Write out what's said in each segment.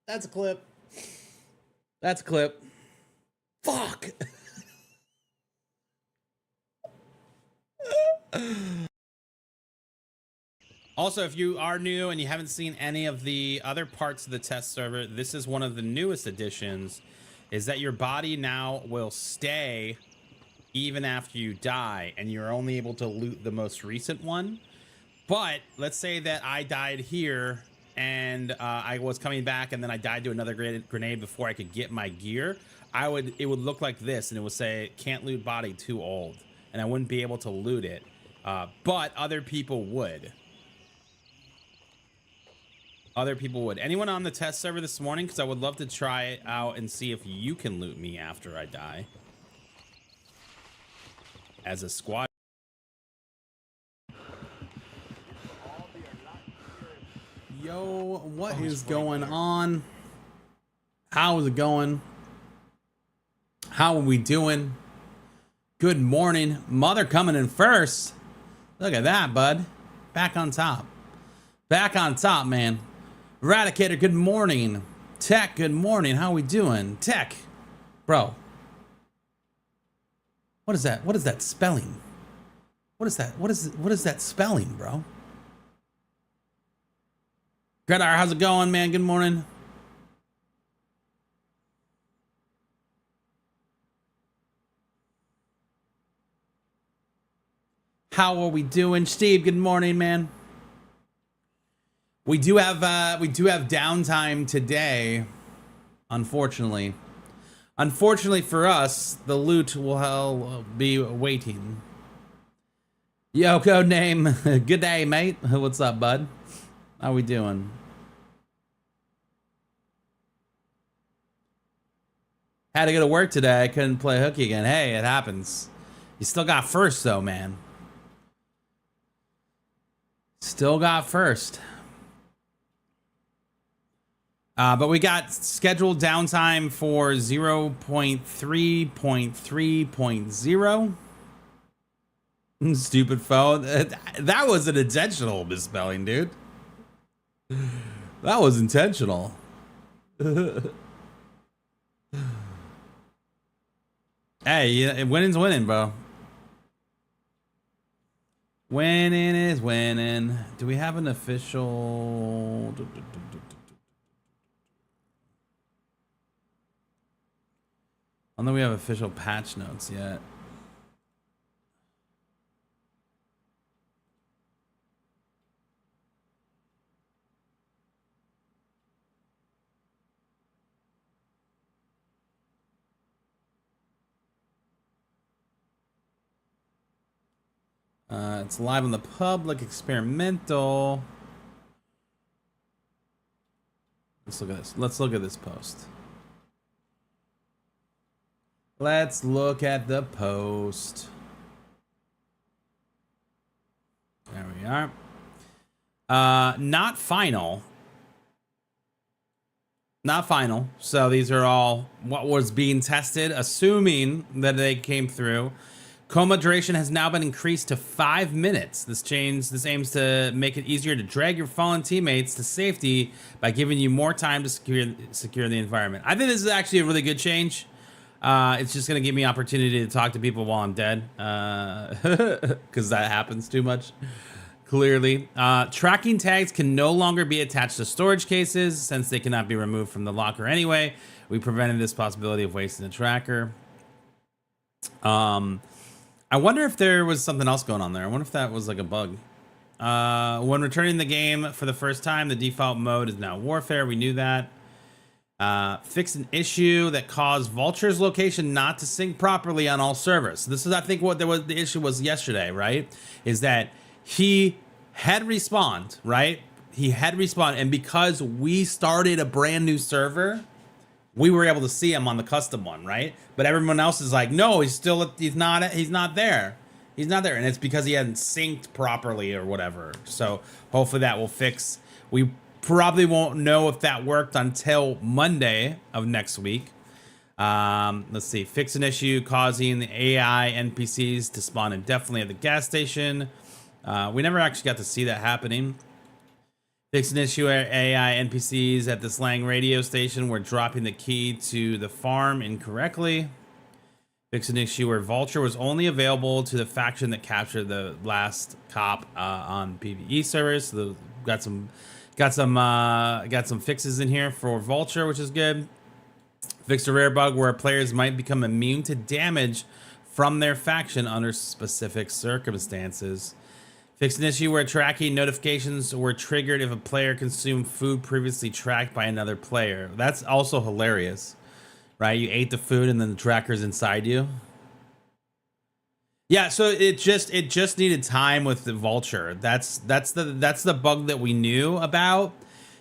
That's a clip. That's a clip. Fuck. Also, if you are new and you haven't seen any of the other parts of the test server, this is one of the newest additions, is that your body now will stay even after you die, and you're only able to loot the most recent one. But let's say that I died here and I was coming back and then I died to another grenade before I could get my gear. It would look like this, and it would say can't loot body, too old, and I wouldn't be able to loot it, but other people would. Anyone on the test server this morning? Because I would love to try it out and see if you can loot me after I die as a squad. Yo, what is going on? How is it going? How are we doing? Good morning. Mother coming in first. Look at that, bud. Back on top. Back on top, man. Eradicator, good morning. Tech, good morning. How are we doing? Tech, bro. What is that? What is that spelling? What is that? What is that spelling, bro? Gredar, how's it going, man? Good morning. How are we doing? Steve, good morning, man. We do have downtime today, unfortunately. Unfortunately for us, the loot will be waiting. Yo, code name. Good day, mate. What's up, bud? How we doing? Had to go to work today. I couldn't play hooky again. Hey, it happens. You still got first, though, man. Still got first. But we got scheduled downtime for 0.3.3.0. Stupid phone. That wasn't intentional misspelling, dude. That was intentional. Hey, winning's winning, bro. Winning is winning. Do we have an official... I don't think we have official patch notes yet. It's live on the public experimental. Let's look at this. Let's look at this post. Let's look at the post. There we are. Not final. Not final. So these are all what was being tested, assuming that they came through. Coma duration has now been increased to 5 minutes. This aims to make it easier to drag your fallen teammates to safety by giving you more time to secure the environment. I think this is actually a really good change. It's just going to give me opportunity to talk to people while I'm dead, because that happens too much, clearly. Tracking tags can no longer be attached to storage cases since they cannot be removed from the locker anyway. We prevented this possibility of wasting the tracker. I wonder if there was something else going on there. I wonder if that was like a bug. When returning the game for the first time, the default mode is now warfare. We knew that. Fix an issue that caused Vulture's location not to sync properly on all servers. So this is, I think, what the issue was yesterday, right? Is that he had respawned, right? He had respawned, and because we started a brand new server, we were able to see him on the custom one, right? But everyone else is like, no, he's not there. He's not there. And it's because he hadn't synced properly or whatever. So hopefully that will fix. We probably won't know if that worked until Monday of next week. Let's see. Fix an issue causing the AI NPCs to spawn indefinitely at the gas station. We never actually got to see that happening. Fixed an issue where AI NPCs at the slang radio station were dropping the key to the farm incorrectly. Fixed an issue where Vulture was only available to the faction that captured the last cop on PvE servers. So got some fixes in here for Vulture, which is good. Fixed a rare bug where players might become immune to damage from their faction under specific circumstances. Fixed an issue where tracking notifications were triggered if a player consumed food previously tracked by another player. That's also hilarious, right? You ate the food and then the tracker's inside you. Yeah, so it just needed time with the Vulture. That's the bug that we knew about,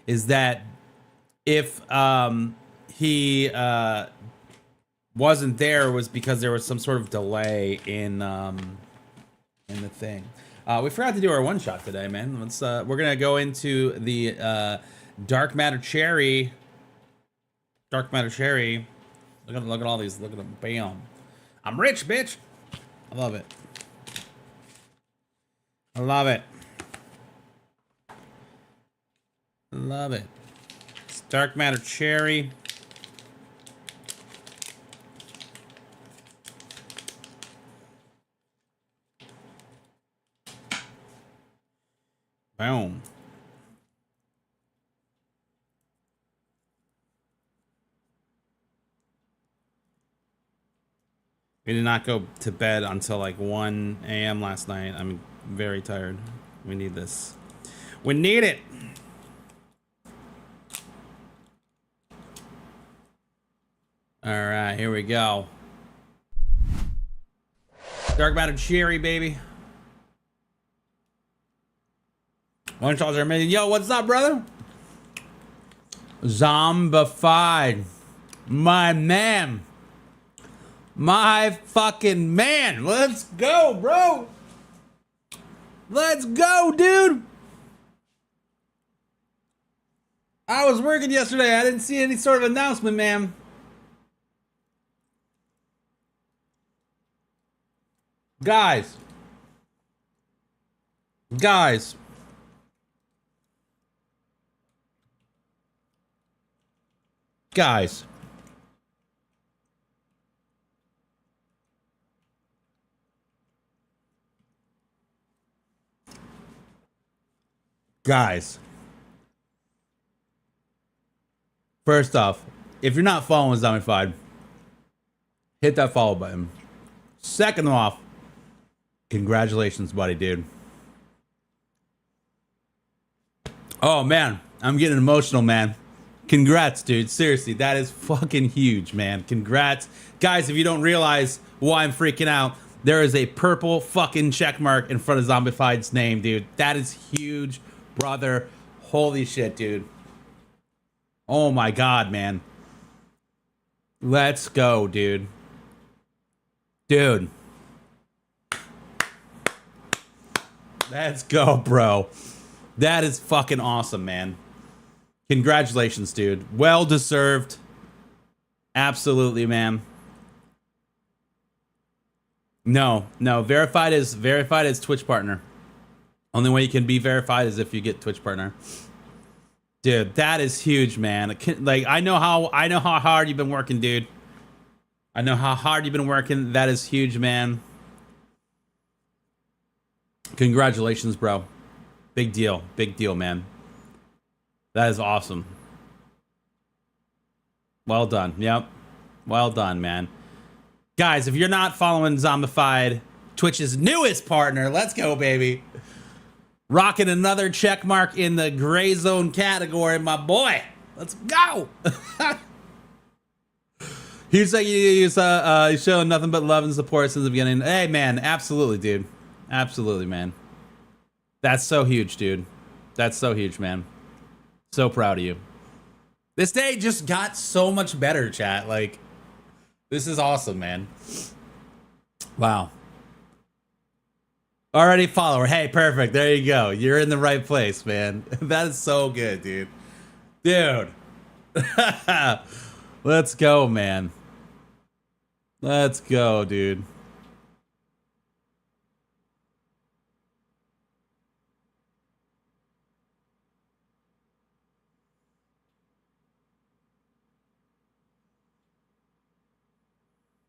is that if he wasn't there, was because there was some sort of delay in the thing. We forgot to do our one shot today, man. Let's we're gonna go into the Dark Matter Cherry. Dark Matter Cherry. Look at all these. Look at them. Bam. I'm rich, bitch. I love it. I love it. I love it. It's Dark Matter Cherry. Boom. We did not go to bed until like 1 a.m. last night. I'm very tired. We need this. We need it. All right, here we go. Dark Matter Cherry, baby. One shots are amazing. Yo, what's up, brother? Zombified. My man. My fucking man. Let's go, bro. Let's go, dude. I was working yesterday. I didn't see any sort of announcement, man. Guys. Guys. Guys. Guys. First off, if you're not following Zombified, hit that follow button. Second off, congratulations, buddy, dude. Oh, man. I'm getting emotional, man. Congrats, dude. Seriously, that is fucking huge, man. Congrats. Guys, if you don't realize why I'm freaking out, there is a purple fucking check mark in front of Zombified's name, dude. That is huge, brother. Holy shit, dude. Oh my god, man. Let's go, dude. Dude. Let's go, bro. That is fucking awesome, man. Congratulations, dude. Well deserved. Absolutely, man. No. Verified is Twitch partner. Only way you can be verified is if you get Twitch partner. Dude, that is huge, man. Like, I know how hard you've been working, dude. I know how hard you've been working. That is huge, man. Congratulations, bro. Big deal, man. That is awesome. Well done. Yep. Well done, man. Guys, if you're not following Zombified, Twitch's newest partner, let's go, baby. Rocking another check mark in the gray zone category, my boy. Let's go. He's like, he's showing nothing but love and support since the beginning. Hey, man, absolutely, dude. Absolutely, man. That's so huge, dude. That's so huge, man. So proud of you. This day just got so much better, chat. Like, this is awesome, man. Wow. Already follower. Hey, perfect. There you go. You're in the right place, man. That is so good, dude. Dude. Let's go, man. Let's go, dude.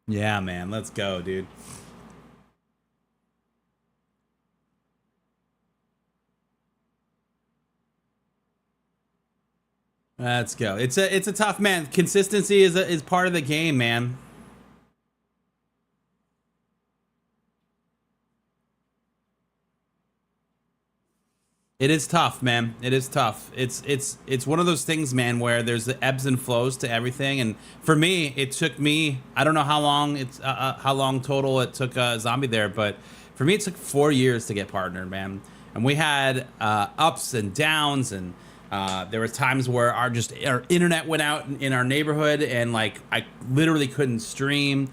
Yeah, man. Let's go, dude. Let's go. It's a tough, man. Consistency is part of the game, man. It is tough, man. It is tough. It's one of those things, man, where there's the ebbs and flows to everything. And for me, it took me, I don't know how long total it took Zombie there, but for me, it took 4 years to get partnered, man. And we had ups and downs, and there were times where our internet went out in our neighborhood, and like I literally couldn't stream.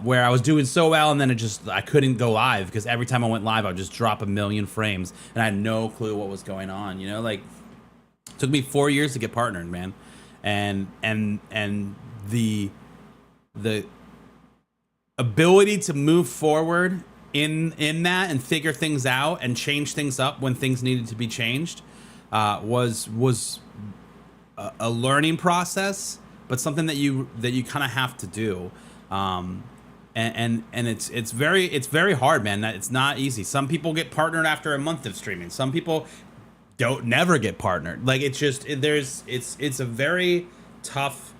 Where I was doing so well, and then I couldn't go live because every time I went live, I would just drop a million frames, and I had no clue what was going on. You know, like it took me 4 years to get partnered, man, and the ability to move forward in that and figure things out and change things up when things needed to be changed was a learning process, but something that you kind of have to do. And it's very hard, man. It's not easy. Some people get partnered after a month of streaming. Some people don't never get partnered. Like it's a very tough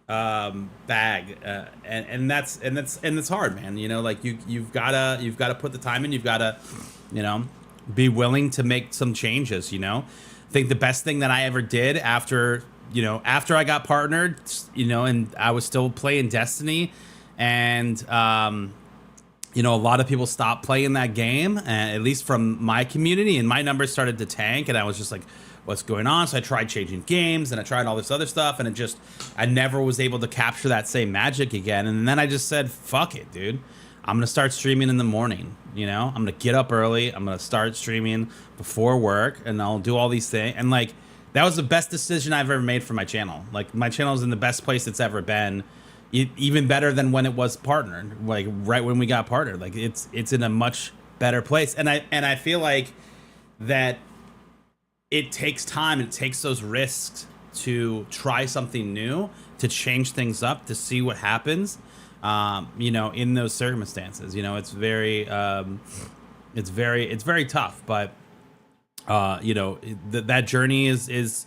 bag, and that's hard, man. You know, like you've gotta put the time in. You've gotta, you know, be willing to make some changes. You know, I think the best thing that I ever did after I got partnered, you know, and I was still playing Destiny, and you know, a lot of people stopped playing that game, at least from my community, and my numbers started to tank, and I was just like, what's going on? So I tried changing games, and I tried all this other stuff, and I never was able to capture that same magic again. And then I just said, fuck it, dude. I'm gonna start streaming in the morning. You know, I'm gonna get up early. I'm gonna start streaming before work, and I'll do all these things. And like, that was the best decision I've ever made for my channel. Like, my channel is in the best place it's ever been, even better than when it was partnered. Like right when we got partnered, like it's in a much better place. And I feel like that it takes time. It takes those risks to try something new, to change things up, to see what happens. You know, in those circumstances, you know, it's very tough, but you know, that journey is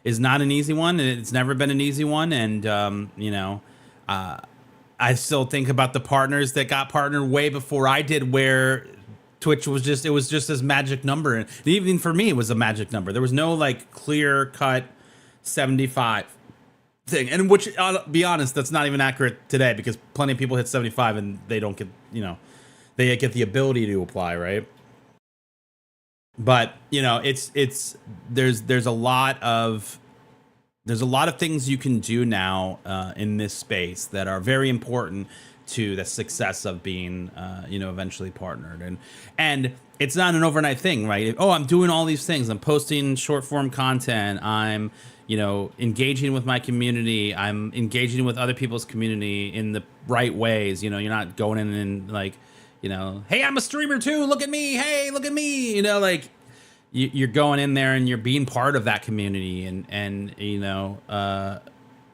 not an easy one, and it's never been an easy one. And you know, I still think about the partners that got partnered way before I did, where Twitch was just this magic number, and even for me, it was a magic number. There was no like clear cut 75 thing, and which, I'll be honest, that's not even accurate today, because plenty of people hit 75 and they don't get, you know, they get the ability to apply, right? But you know, there's a lot of things you can do now in this space that are very important to the success of being you know, eventually partnered. And it's not an overnight thing, right? Oh, I'm doing all these things, I'm posting short form content, I'm, you know, engaging with my community, I'm engaging with other people's community in the right ways. You know, you're not going in and like, you know, hey, I'm a streamer too, look at me, hey, look at me, you know, like you're going in there and you're being part of that community, and you know,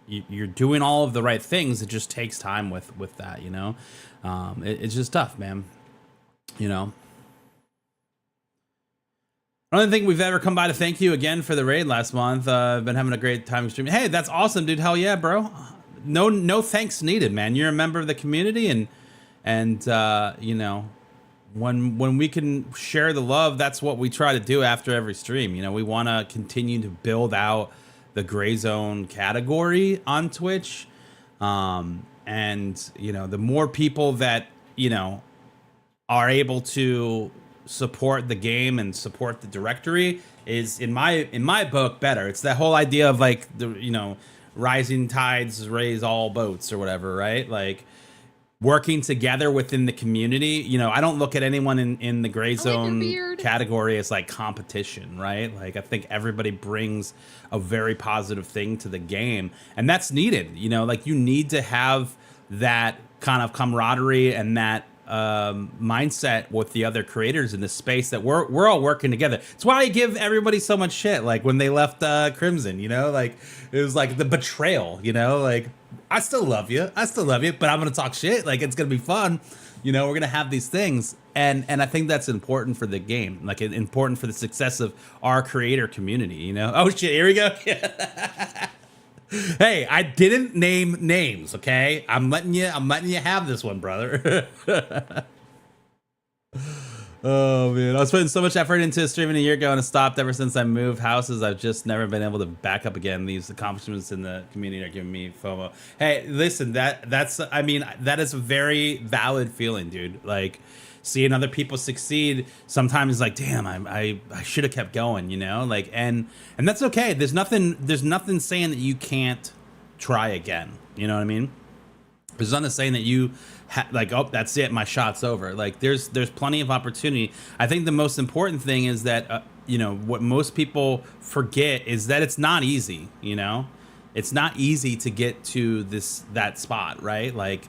you're doing all of the right things. It just takes time with that, you know. It's just tough, man, you know. I don't think we've ever come by to thank you again for the raid last month. I've been having a great time streaming. Hey, that's awesome, dude. Hell yeah, bro. No thanks needed, man. You're a member of the community, and you know, when we can share the love, that's what we try to do after every stream. You know, we want to continue to build out the gray zone category on Twitch, and you know, the more people that, you know, are able to support the game and support the directory is, in my book, better. It's that whole idea of like, the, you know, rising tides raise all boats or whatever, right? Like, working together within the community. You know, I don't look at anyone in the gray zone category as like competition, right? Like, I think everybody brings a very positive thing to the game, and that's needed. You know, like, you need to have that kind of camaraderie and that mindset with the other creators in this space that we're all working together. It's why I give everybody so much shit. Like when they left Crimson, you know, like it was like the betrayal, you know, like I still love you, but I'm gonna talk shit. Like it's gonna be fun, you know. We're gonna have these things, and I think that's important for the game, like important for the success of our creator community, you know. Oh shit, here we go. Hey, I didn't name names, okay? I'm letting you have this one, brother. Oh man, I was putting so much effort into streaming a year ago and it stopped ever since I moved houses. I've just never been able to back up again. These accomplishments in the community are giving me FOMO. Hey, listen, that's I mean, that is a very valid feeling, dude. Like seeing other people succeed sometimes like, damn, I should have kept going, you know? Like and that's okay. There's nothing saying that you can't try again. You know what I mean? There's nothing saying that you like, oh, that's it, my shot's over. Like there's plenty of opportunity. I think the most important thing is that you know, what most people forget is that it's not easy, you know? It's not easy to get to that spot, right? Like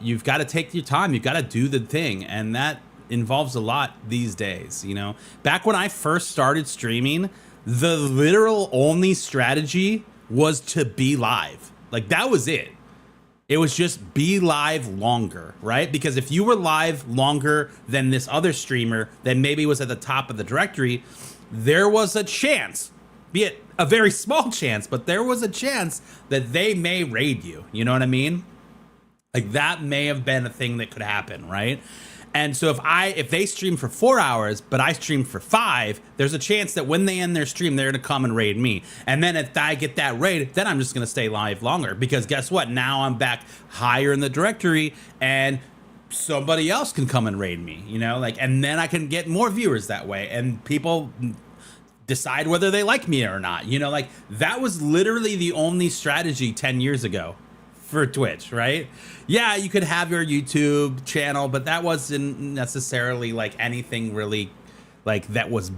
you've got to take your time, you've got to do the thing, and that involves a lot these days, you know? Back when I first started streaming, the literal only strategy was to be live. Like that was it. It was just be live longer, right? Because if you were live longer than this other streamer that maybe was at the top of the directory, there was a chance, be it a very small chance, but there was a chance that they may raid you. You know what I mean? Like that may have been a thing that could happen, right? And so if they stream for 4 hours, but I stream for 5, there's a chance that when they end their stream, they're gonna come and raid me. And then if I get that raid, then I'm just gonna stay live longer, because guess what? Now I'm back higher in the directory and somebody else can come and raid me, you know, like, and then I can get more viewers that way, and people decide whether they like me or not, you know, like that was literally the only strategy 10 years ago for Twitch, right? Yeah, you could have your YouTube channel, but that wasn't necessarily like anything really like that was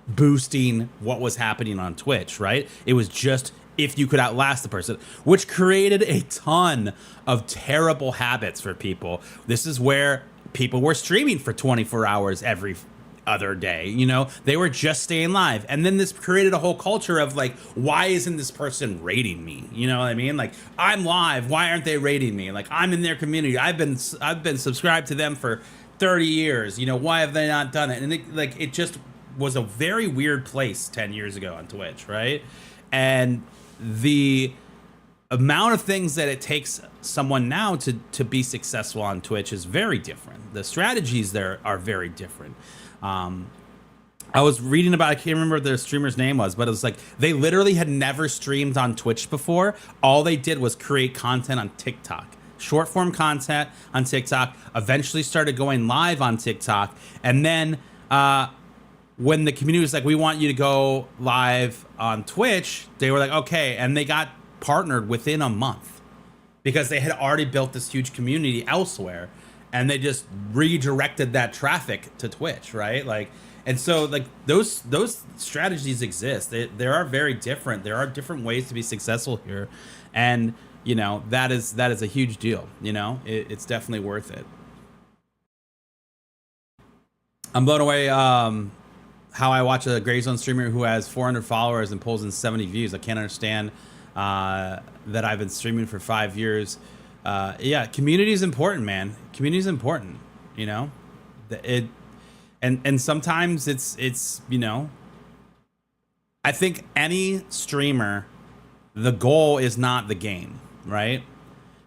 boosting what was happening on Twitch, right? It was just if you could outlast the person, which created a ton of terrible habits for people. This is where people were streaming for 24 hours every other day, you know, they were just staying live, and then this created a whole culture of like, why isn't this person raiding me? You know what I mean? Like, I'm live, why aren't they raiding me? Like, I'm in their community, I've been subscribed to them for 30 years, you know, why have they not done it? And it just was a very weird place 10 years ago on Twitch, right? And the amount of things that it takes someone now to be successful on Twitch is very different. The strategies there are very different. I was reading about, I can't remember what the streamer's name was, but it was like they literally had never streamed on Twitch before. All they did was create content on TikTok, short form content on TikTok, eventually started going live on TikTok. And then when the community was like, we want you to go live on Twitch, they were like, okay. And they got partnered within a month because they had already built this huge community elsewhere. And they just redirected that traffic to Twitch, right? Like, and so like those strategies exist. They are very different. There are different ways to be successful here, and you know that is a huge deal. You know, it's definitely worth it. I'm blown away how I watch a Gray Zone streamer who has 400 followers and pulls in 70 views. I can't understand that I've been streaming for 5 years. Yeah, community is important, man. Community is important, you know. And sometimes it's you know, I think any streamer, the goal is not the game, right?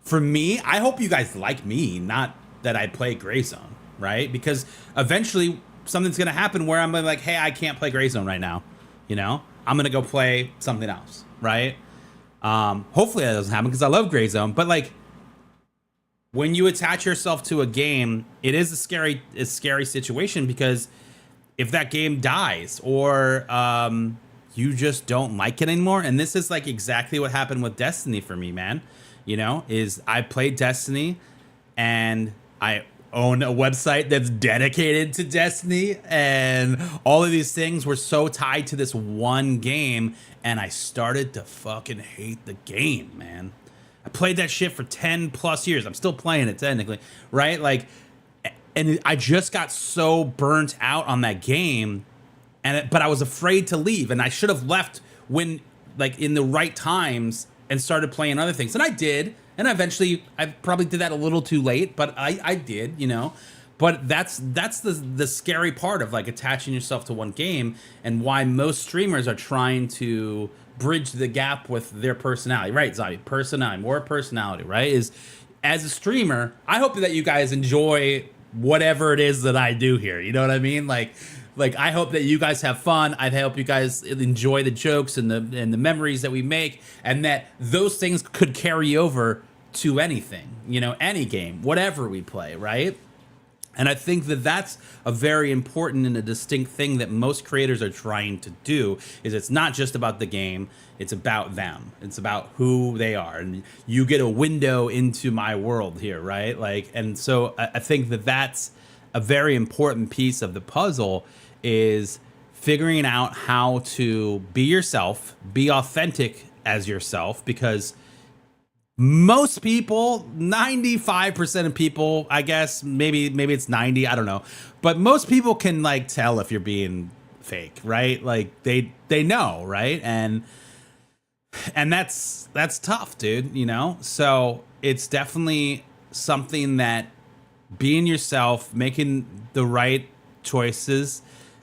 For me, I hope you guys like me, not that I play Gray Zone, right? Because eventually something's gonna happen where I'm like, hey, I can't play Gray Zone right now, you know. I'm gonna go play something else, right? Hopefully that doesn't happen because I love Gray Zone, but like, when you attach yourself to a game, it is a scary situation, because if that game dies or you just don't like it anymore, and this is like exactly what happened with Destiny for me, man. You know, is I played Destiny and I own a website that's dedicated to Destiny, and all of these things were so tied to this one game, and I started to fucking hate the game, man. I played that shit for 10 plus years. I'm still playing it technically, right? Like, and I just got so burnt out on that game, but I was afraid to leave, and I should have left when, like, in the right times and started playing other things, and I did, and eventually I probably did that a little too late, but I did, you know. But that's the scary part of like attaching yourself to one game, and why most streamers are trying to bridge the gap with their personality, right? Zombie, personality, more personality, right? Is as a streamer, I hope that you guys enjoy whatever it is that I do here. You know what I mean? Like I hope that you guys have fun. I hope you guys enjoy the jokes and the memories that we make, and that those things could carry over to anything, you know, any game, whatever we play, right? And I think that that's a very important and a distinct thing that most creators are trying to do, is it's not just about the game, it's about them. It's about who they are. And you get a window into my world here, right? Like, and so I think that that's a very important piece of the puzzle, is figuring out how to be yourself, be authentic as yourself, because most people, 95% of people, I guess, maybe it's 90, I don't know, but most people can like tell if you're being fake, right? Like they know, right? And that's tough, dude, you know? So it's definitely something that being yourself, making the right choices,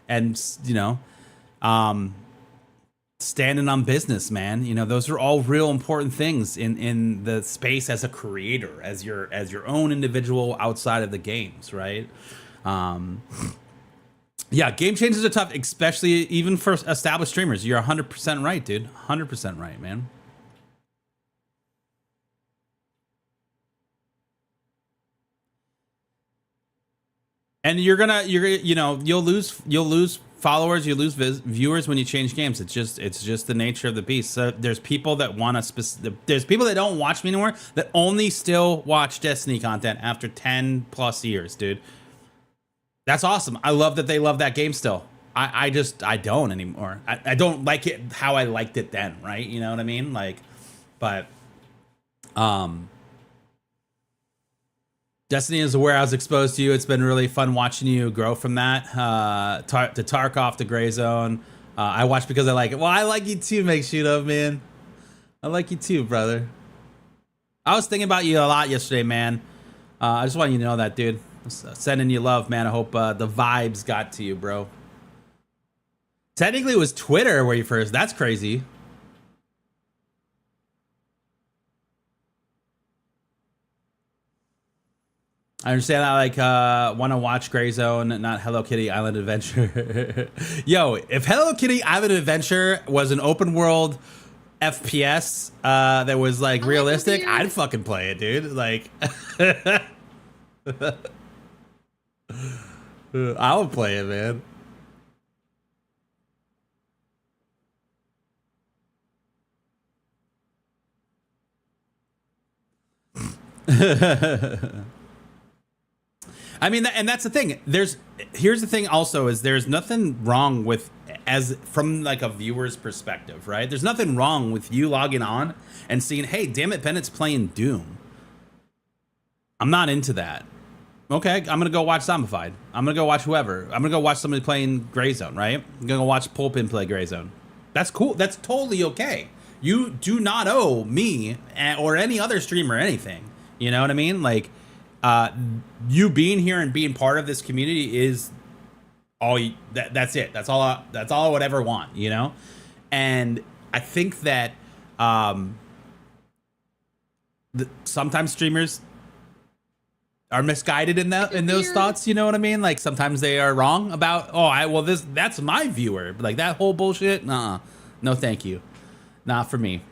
and, you know, standing on business, man. You know, those are all real important things in the space as a creator, as your own individual outside of the games, right? Yeah, game changes are tough, especially even for established streamers. You're 100% right, dude. 100% right, man. And you're you know, you'll lose followers, you lose viewers when you change games. It's just the nature of the beast. So there's people that want to there's people that don't watch me anymore, that only still watch Destiny content after 10 plus years, dude. That's awesome. I love that they love that game still. I don't anymore. I don't like it how I liked it then, right? You know what I mean? Like, but Destiny is where I was exposed to you. It's been really fun watching you grow from that to Tarkov to Gray Zone. I watch because I like it. Well, I like you too, Make Shoot Up, man. I like you too, brother. I was thinking about you a lot yesterday, man. I just want you to know that, dude. Sending you love, man. I hope the vibes got to you, bro. Technically, it was Twitter where you first. That's crazy. I understand I like want to watch Gray Zone, not Hello Kitty Island Adventure. Yo, if Hello Kitty Island Adventure was an open world FPS that was like realistic, I'd fucking play it, dude. Like, I would play it, man. I mean, and that's the thing. Here's the thing also, is there's nothing wrong with, as from like a viewer's perspective, right? There's nothing wrong with you logging on and seeing, hey, damn it, Bennett's playing Doom. I'm not into that. Okay, I'm gonna go watch Zombifi. I'm gonna go watch whoever. I'm gonna go watch somebody playing Gray Zone, right? I'm gonna go watch Pulpin play Gray Zone. That's cool. That's totally okay. You do not owe me or any other streamer anything. You know what I mean? Like, you being here and being part of this community is all that's it. That's all I would ever want, you know? And I think that sometimes streamers are misguided in those thoughts, you know what I mean? Like sometimes they are wrong about, that's my viewer. Like that whole bullshit. No, thank you. Not for me.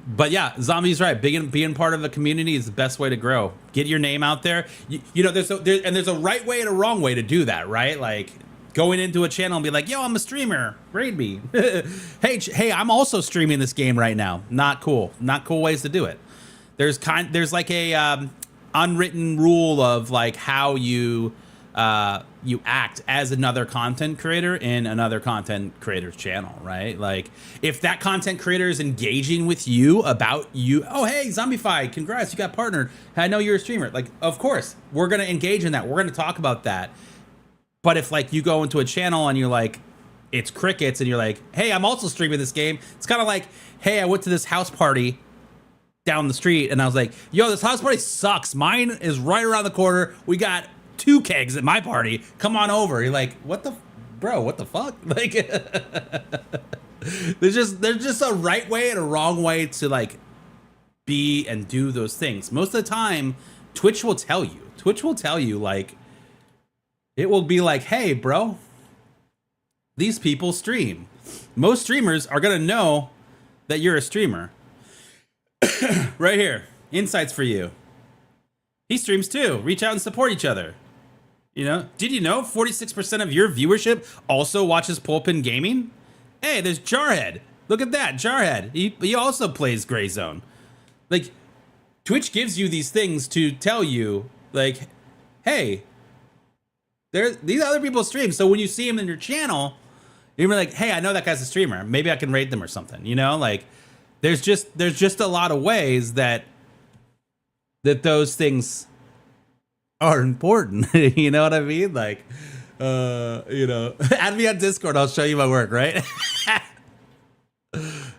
But yeah, Zombie's right. Being part of the community is the best way to grow. Get your name out there. You know, there's a right way and a wrong way to do that, right? Like going into a channel and be like, yo, I'm a streamer. Raid me. hey, I'm also streaming this game right now. Not cool. Not cool ways to do it. There's like a unwritten rule of like how you you act as another content creator in another content creator's channel, right? Like if that content creator is engaging with you about you, oh hey Zombifi, congrats, you got partnered, I know you're a streamer, like of course we're gonna engage in that, we're gonna talk about that. But if like you go into a channel and you're like, it's crickets, and you're like, hey, I'm also streaming this game, it's kind of like, hey, I went to this house party down the street and I was like, yo, this house party sucks, mine is right around the corner, we got 2 kegs at my party, come on over. You're like, what the bro, what the fuck? Like there's just a right way and a wrong way to like be and do those things. Most of the time Twitch will tell you like, it will be like, hey bro, these people stream. Most streamers are gonna know that you're a streamer. Right here, insights for you. He streams too. Reach out and support each other. You know, did you know 46% of your viewership also watches Pulpin Gaming? Hey, there's Jarhead. Look at that, Jarhead. He also plays Gray Zone. Like, Twitch gives you these things to tell you, like, hey, these other people stream. So when you see him in your channel, you're like, hey, I know that guy's a streamer. Maybe I can rate them or something. You know, like, there's just a lot of ways that those things are important. You know what I mean? Like, you know, add me on Discord, I'll show you my work, right?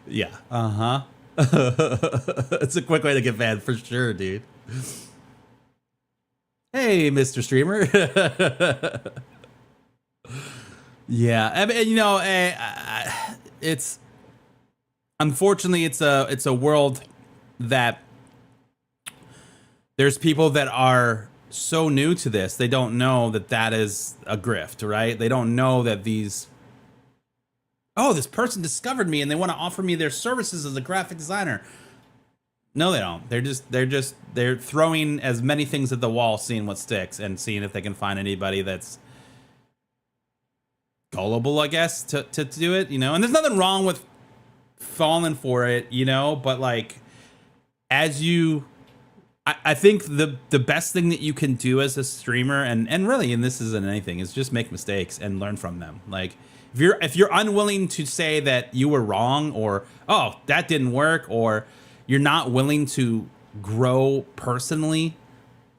Yeah, it's a quick way to get banned for sure, dude. Hey, Mr. Streamer. Yeah, I mean, you know, it's unfortunately it's a world that there's people that are so new to this, they don't know that that is a grift, right? They don't know that these, oh, this person discovered me and they want to offer me their services as a graphic designer. No, they don't. They're throwing as many things at the wall, seeing what sticks and seeing if they can find anybody that's gullible, I guess, to do it, you know? And there's nothing wrong with falling for it, you know, but like, as you, I think the best thing that you can do as a streamer, and really, and this isn't anything, is just make mistakes and learn from them. Like, if you're unwilling to say that you were wrong, or oh, that didn't work, or you're not willing to grow personally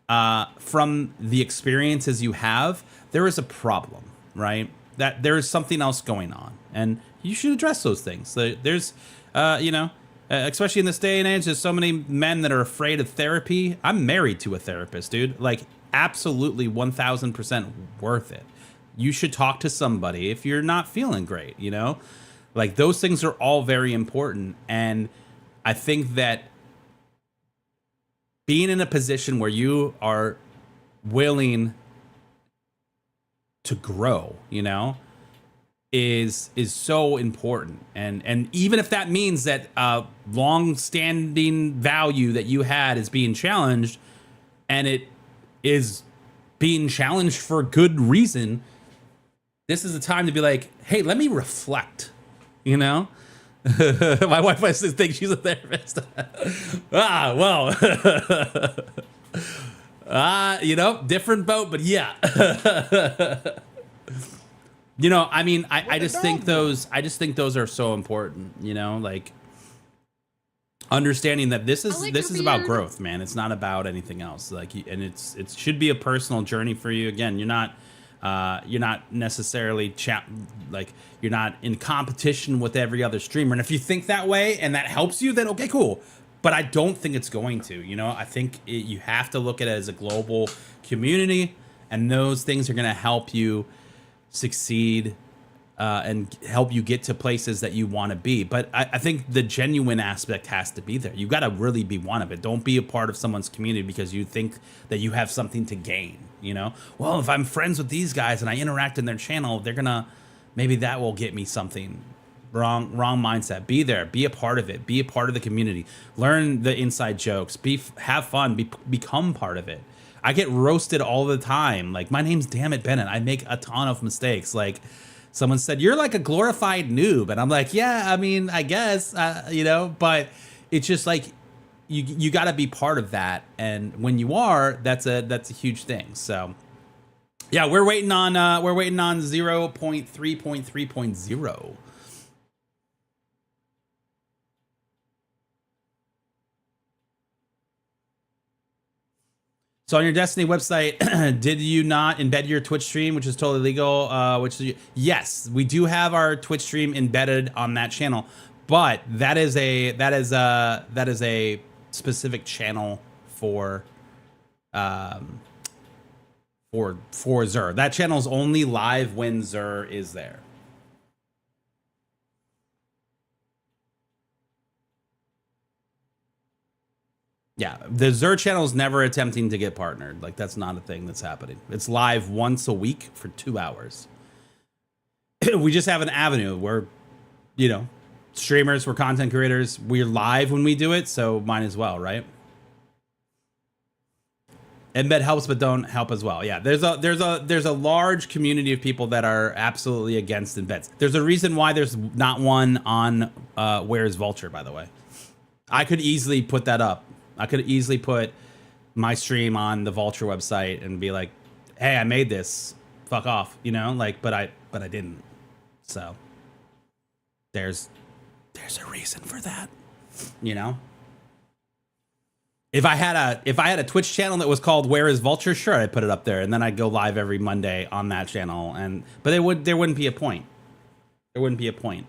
from the experiences you have, there is a problem, right? That there is something else going on, and you should address those things. There's, you know, especially in this day and age, there's so many men that are afraid of therapy. I'm married to a therapist, dude. Like, absolutely 1000% worth it. You should talk to somebody if you're not feeling great, you know? Like, those things are all very important. And I think that being in a position where you are willing to grow, you know, is so important. And even if that means that long-standing value that you had is being challenged, and it is being challenged for good reason, this is the time to be like, hey, let me reflect, you know? My wife likes to think she's a therapist. Well, you know, different boat, but yeah. You know, I mean, I just think those are so important, you know, like understanding that this is about growth, man. It's not about anything else. Like, and it should be a personal journey for you. Again, you're not necessarily you're not in competition with every other streamer. And if you think that way and that helps you, then okay, cool. But I don't think it's going to, you know. I think you have to look at it as a global community, and those things are going to help you succeed and help you get to places that you want to be. But I think the genuine aspect has to be there. You got to really be one of it. Don't be a part of someone's community because you think that you have something to gain, you know? Well, if I'm friends with these guys and I interact in their channel, they're gonna, maybe that will get me something. Wrong mindset. Be there, be a part of it, be a part of the community, learn the inside jokes, have fun, become part of it. I get roasted all the time. Like, my name's Dammit Bennett. I make a ton of mistakes. Like, someone said, you're like a glorified noob. And I'm like, yeah, I mean, I guess, you know, but it's just like, you got to be part of that. And when you are, that's a huge thing. So Yeah, we're waiting on 0.3.3.0. So on your Destiny website, did you not embed your Twitch stream, which is totally legal? Yes, we do have our Twitch stream embedded on that channel, but that is a specific channel for Xur. That channel is only live when Xur is there. Yeah, the Xur channel is never attempting to get partnered. Like, that's not a thing that's happening. It's live once a week for 2 hours. We just have an avenue where, you know, streamers, we're content creators, we're live when we do it, so might as well, right? Embed helps, but don't help as well. Yeah, there's a large community of people that are absolutely against embeds. There's a reason why there's not one on Where's Vulture, by the way. I could easily put that up. I could easily put my stream on the Vulture website and be like, "Hey, I made this. Fuck off," you know, like, but I didn't. So there's a reason for that, you know. If I had a Twitch channel that was called Where Is Vulture, sure, I'd put it up there, and then I'd go live every Monday on that channel, but there wouldn't be a point. There wouldn't be a point.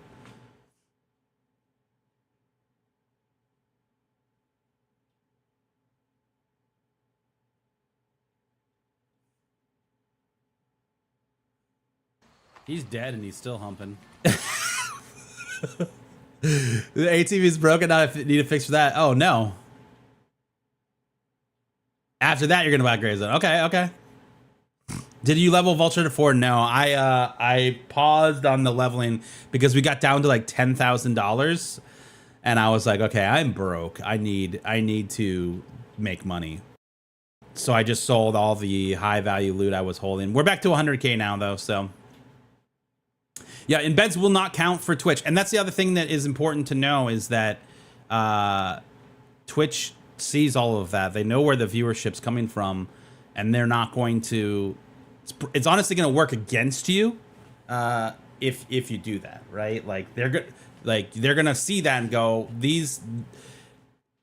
He's dead and he's still humping. The ATV is broken. I need a fix for that. Oh no. After that, you're gonna buy Gray Zone. Okay. Did you level Vulture to 4? No, I paused on the leveling because we got down to like $10,000, and I was like, okay, I'm broke. I need to make money. So I just sold all the high value loot I was holding. We're back to 100K now though, so. Yeah, embeds will not count for Twitch. And that's the other thing that is important to know is that Twitch sees all of that. They know where the viewership's coming from, and they're not going to... It's honestly going to work against you if you do that, right? Like they're going to see that and go, these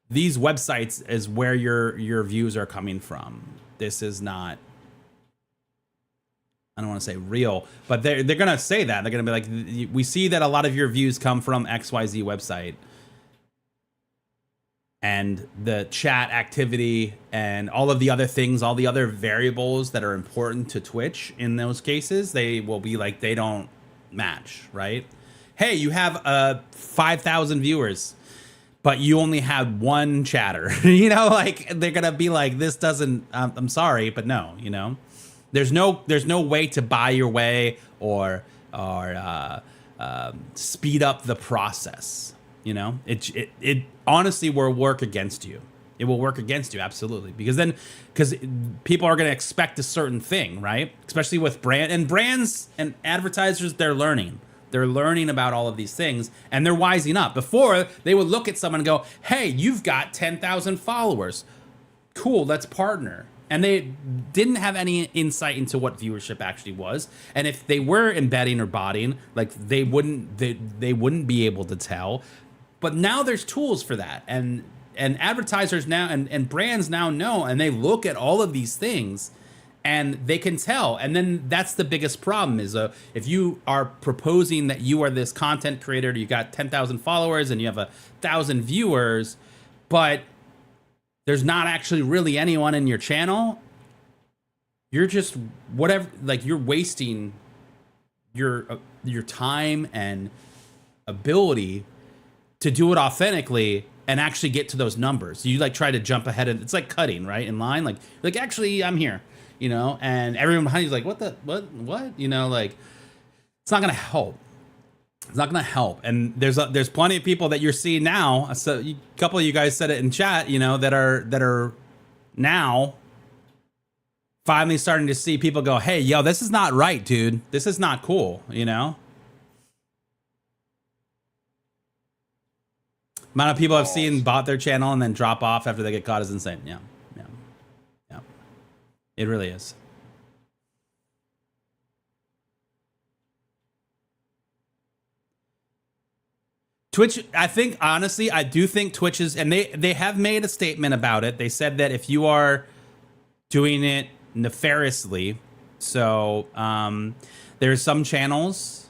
websites is where your views are coming from. This is not... I don't want to say real, but they're going to say that. They're going to be like, we see that a lot of your views come from XYZ website. And the chat activity and all of the other things, all the other variables that are important to Twitch in those cases, they will be like, they don't match, right? Hey, you have 5,000 viewers, but you only had one chatter. You know, like they're going to be like, this doesn't, I'm sorry, but no, you know? There's no way to buy your way or speed up the process. You know, it honestly will work against you. It will work against you, absolutely, because people are going to expect a certain thing, right? Especially with brands and advertisers. They're learning about all of these things, and they're wising up. Before, they would look at someone and go, "Hey, you've got 10,000 followers. Cool, let's partner." And they didn't have any insight into what viewership actually was. And if they were embedding or botting, like they wouldn't be able to tell. But now there's tools for that. And advertisers now and brands now know, and they look at all of these things and they can tell. And then that's the biggest problem is if you are proposing that you are this content creator, you got 10,000 followers and you have 1,000 viewers, but there's not actually really anyone in your channel, you're just whatever, like you're wasting your time and ability to do it authentically and actually get to those numbers. You like try to jump ahead of, it's like cutting, right? In line, like actually I'm here, you know, and everyone behind you's like, what? You know, like it's not gonna help. It's not going to help. And there's plenty of people that you're seeing now. So a couple of you guys said it in chat, you know, that are now finally starting to see people go, "Hey, yo, this is not right, dude. This is not cool," you know? Amount of people I've seen bought their channel and then drop off after they get caught is insane. Yeah. It really is. Twitch, I think, honestly, I do think Twitch is, and they have made a statement about it. They said that if you are doing it nefariously, so there's some channels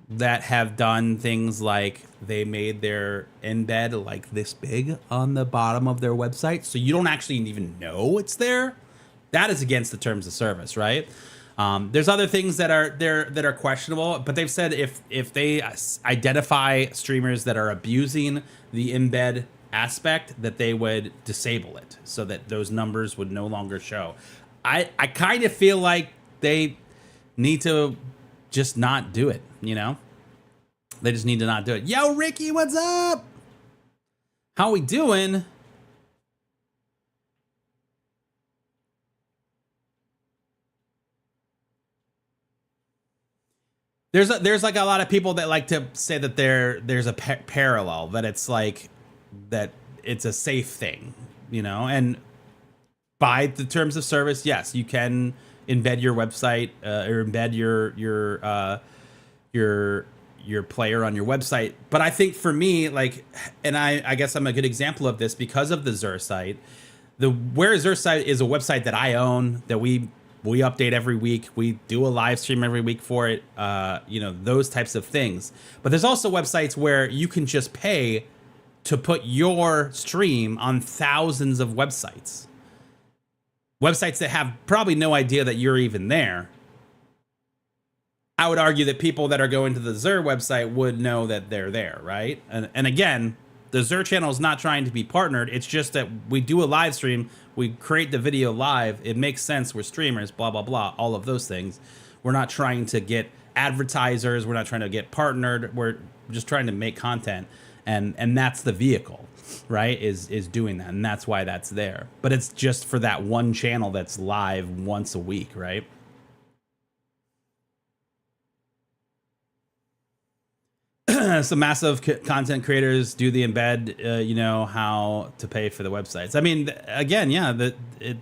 that have done things like they made their embed like this big on the bottom of their website, so you don't actually even know it's there. That is against the terms of service, right? There's other things that are there that are questionable, but they've said if they identify streamers that are abusing the embed aspect, that they would disable it so that those numbers would no longer show. I kind of feel like they need to just not do it, you know? They just need to not do it. Yo, Ricky, what's up? How we doing? There's like a lot of people that like to say that there's a parallel, that it's like that it's a safe thing, you know, and by the terms of service, yes, you can embed your website or embed your player on your website. But I think for me, like, and I guess I'm a good example of this because of the Zur site. The Where is Zur site is a website that I own, that we update every week. We do a live stream every week for it, you know, those types of things. But there's also websites where you can just pay to put your stream on thousands of websites. Websites that have probably no idea that you're even there. I would argue that people that are going to the Zur website would know that they're there, right? And again, the Zur channel is not trying to be partnered. It's just that we do a live stream. We create the video live. It makes sense. We're streamers, blah, blah, blah, all of those things. We're not trying to get advertisers. We're not trying to get partnered. We're just trying to make content. And that's the vehicle, right? Is doing that. And that's why that's there. But it's just for that one channel that's live once a week, right? Some massive content creators do the embed, you know, how to pay for the websites. I mean, again, yeah,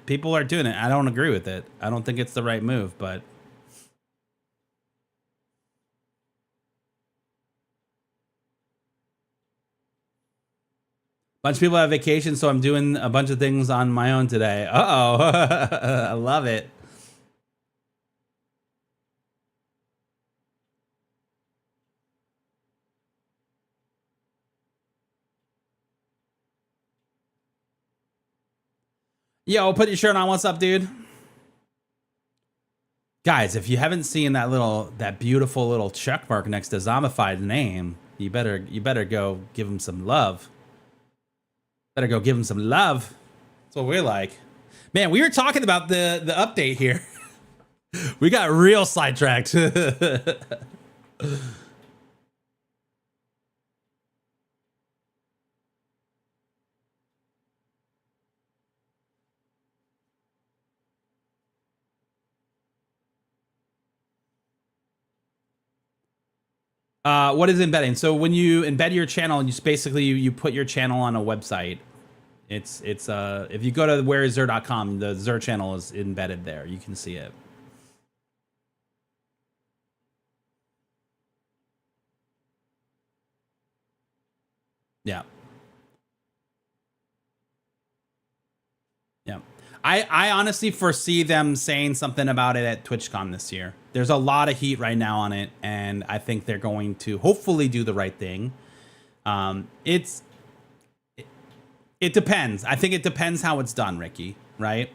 people are doing it. I don't agree with it. I don't think it's the right move, but. Bunch of people have vacation, so I'm doing a bunch of things on my own today. Uh-oh. I love it. Yo, put your shirt on. What's up, dude? Guys, if you haven't seen that beautiful little check mark next to Zombifi's name, you better go give him some love. Better go give him some love. That's what we're like. Man, we were talking about the update here. We got real sidetracked. What is embedding? So when you embed your channel, you basically you put your channel on a website. It's if you go to whereiszer.com, the Zur channel is embedded there. You can see it. Yeah. Yeah. I honestly foresee them saying something about it at TwitchCon this year. There's a lot of heat right now on it, and I think they're going to hopefully do the right thing. It depends. I think it depends how it's done, Ricky, right?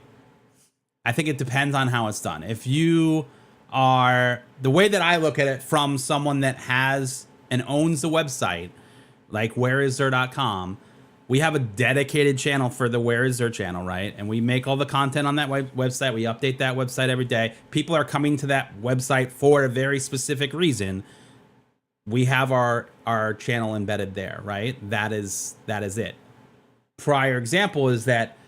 I think it depends on how it's done. If you are, the way that I look at it from someone that has and owns the website, like whereiszer.com, we have a dedicated channel for the Where is Zur channel, right? And we make all the content on that website. We update that website every day. People are coming to that website for a very specific reason. We have our channel embedded there, right? That is it. Prior example is that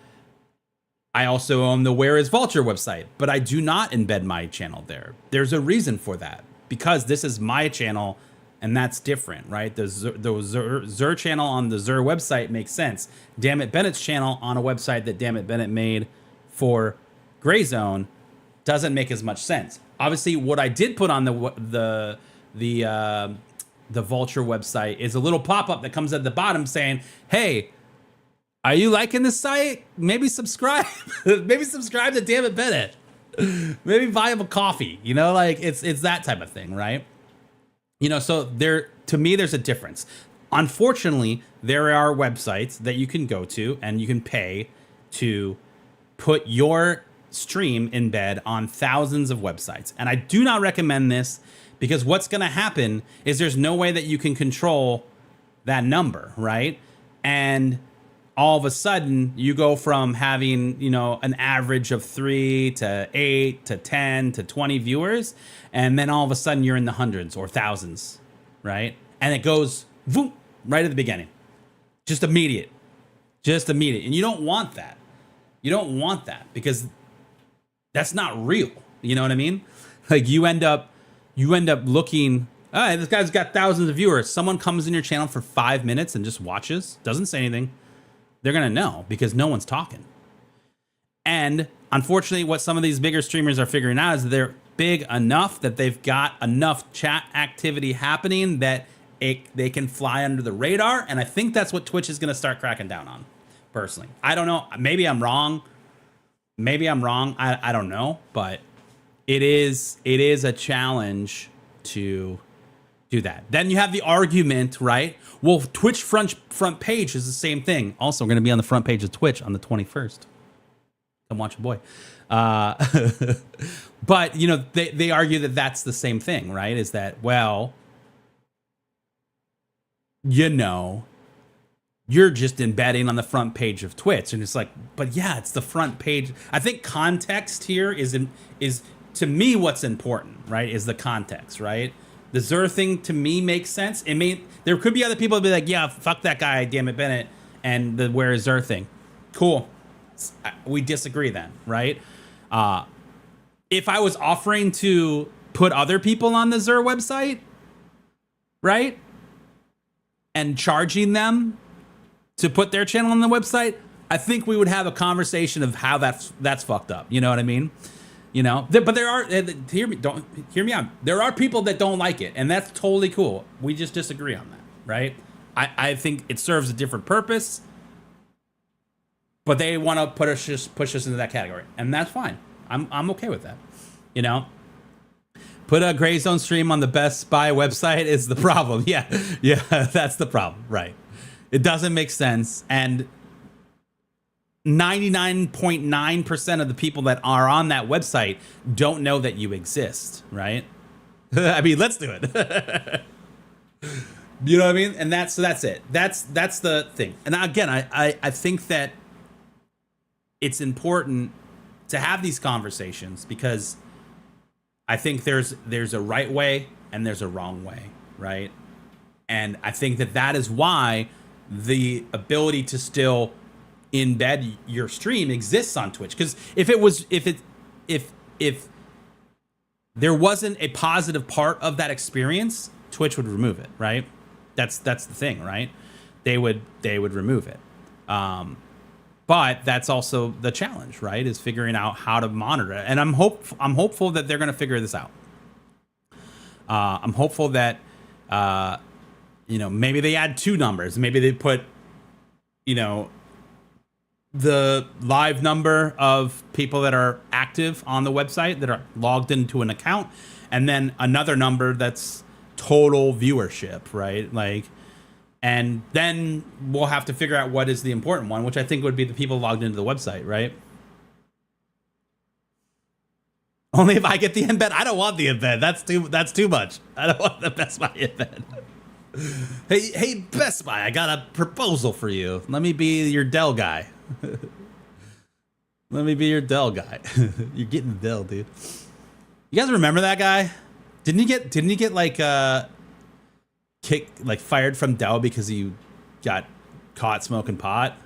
I also own the Where is Vulture website, but I do not embed my channel there. There's a reason for that, because this is my channel. And that's different, right? The Zur channel on the Zur website makes sense. Dammit Bennett's channel on a website that Dammit Bennett made for Gray Zone doesn't make as much sense. Obviously, what I did put on the the Vulture website is a little pop-up that comes at the bottom saying, hey, are you liking this site? Maybe subscribe. Maybe subscribe to Damn It Bennett. Maybe buy him a coffee. You know, like it's that type of thing, right? You know, so to me, there's a difference. Unfortunately, there are websites that you can go to and you can pay to put your stream embed on thousands of websites. And I do not recommend this because what's going to happen is there's no way that you can control that number, right? And all of a sudden you go from having, you know, an average of 3 to 8 to 10 to 20 viewers. And then all of a sudden you're in the hundreds or thousands, right? And it goes boom, right at the beginning. Just immediate. And you don't want that. You don't want that because that's not real. You know what I mean? Like you end up looking, all right, this guy's got thousands of viewers. Someone comes in your channel for 5 minutes and just watches, doesn't say anything. They're going to know because no one's talking. And unfortunately, what some of these bigger streamers are figuring out is they're big enough that they've got enough chat activity happening that they can fly under the radar. And I think that's what Twitch is going to start cracking down on, personally. I don't know. Maybe I'm wrong. I don't know. But it is a challenge to do that. Then you have the argument, right? Well, Twitch front page is the same thing. Also, we're going to be on the front page of Twitch on the 21st. Come watch your boy. But, you know, they argue that that's the same thing, right? Is that, well, you know, you're just embedding on the front page of Twitch. And it's like, but yeah, it's the front page. I think context here is to me what's important, right? Is the context, right? The Zer thing to me makes sense. There could be other people that be like, yeah, fuck that guy, Damn It Bennett, and the wear a Zer thing. Cool. We disagree then, right? If I was offering to put other people on the Zer website, right, and charging them to put their channel on the website, I think we would have a conversation of how that's fucked up. You know what I mean? You know, but there are, hear me out. There are people that don't like it, and that's totally cool. We just disagree on that, right? I think it serves a different purpose, but they want to push us into that category, and that's fine. I'm okay with that. You know, put a gray zone stream on the Best Buy website is the problem. Yeah, that's the problem, right? It doesn't make sense, and 99.9% of the people that are on that website don't know that you exist, right? I mean, let's do it. You know what I mean? And that's it. That's the thing. And again, I think that it's important to have these conversations because I think there's a right way and there's a wrong way, right? And I think that is why the ability to still embed your stream exists on Twitch. Because if there wasn't a positive part of that experience, Twitch would remove it, right? That's the thing, right? They would remove it. But that's also the challenge, right? Is figuring out how to monitor it. And I'm hopeful that they're going to figure this out. I'm hopeful that you know, maybe they add 2 numbers. Maybe they put, you know, the live number of people that are active on the website that are logged into an account, and then another number that's total viewership, right? Like, and then we'll have to figure out what is the important one, which I think would be the people logged into the website, right? Only if I get the embed. I don't want the embed. That's too much. I don't want the Best Buy embed. Hey, Best Buy, I got a proposal for you. Let me be your Dell guy. Let me be your Dell guy. You're getting Dell, dude. You guys remember that guy? Didn't he get like fired from Dell because he got caught smoking pot?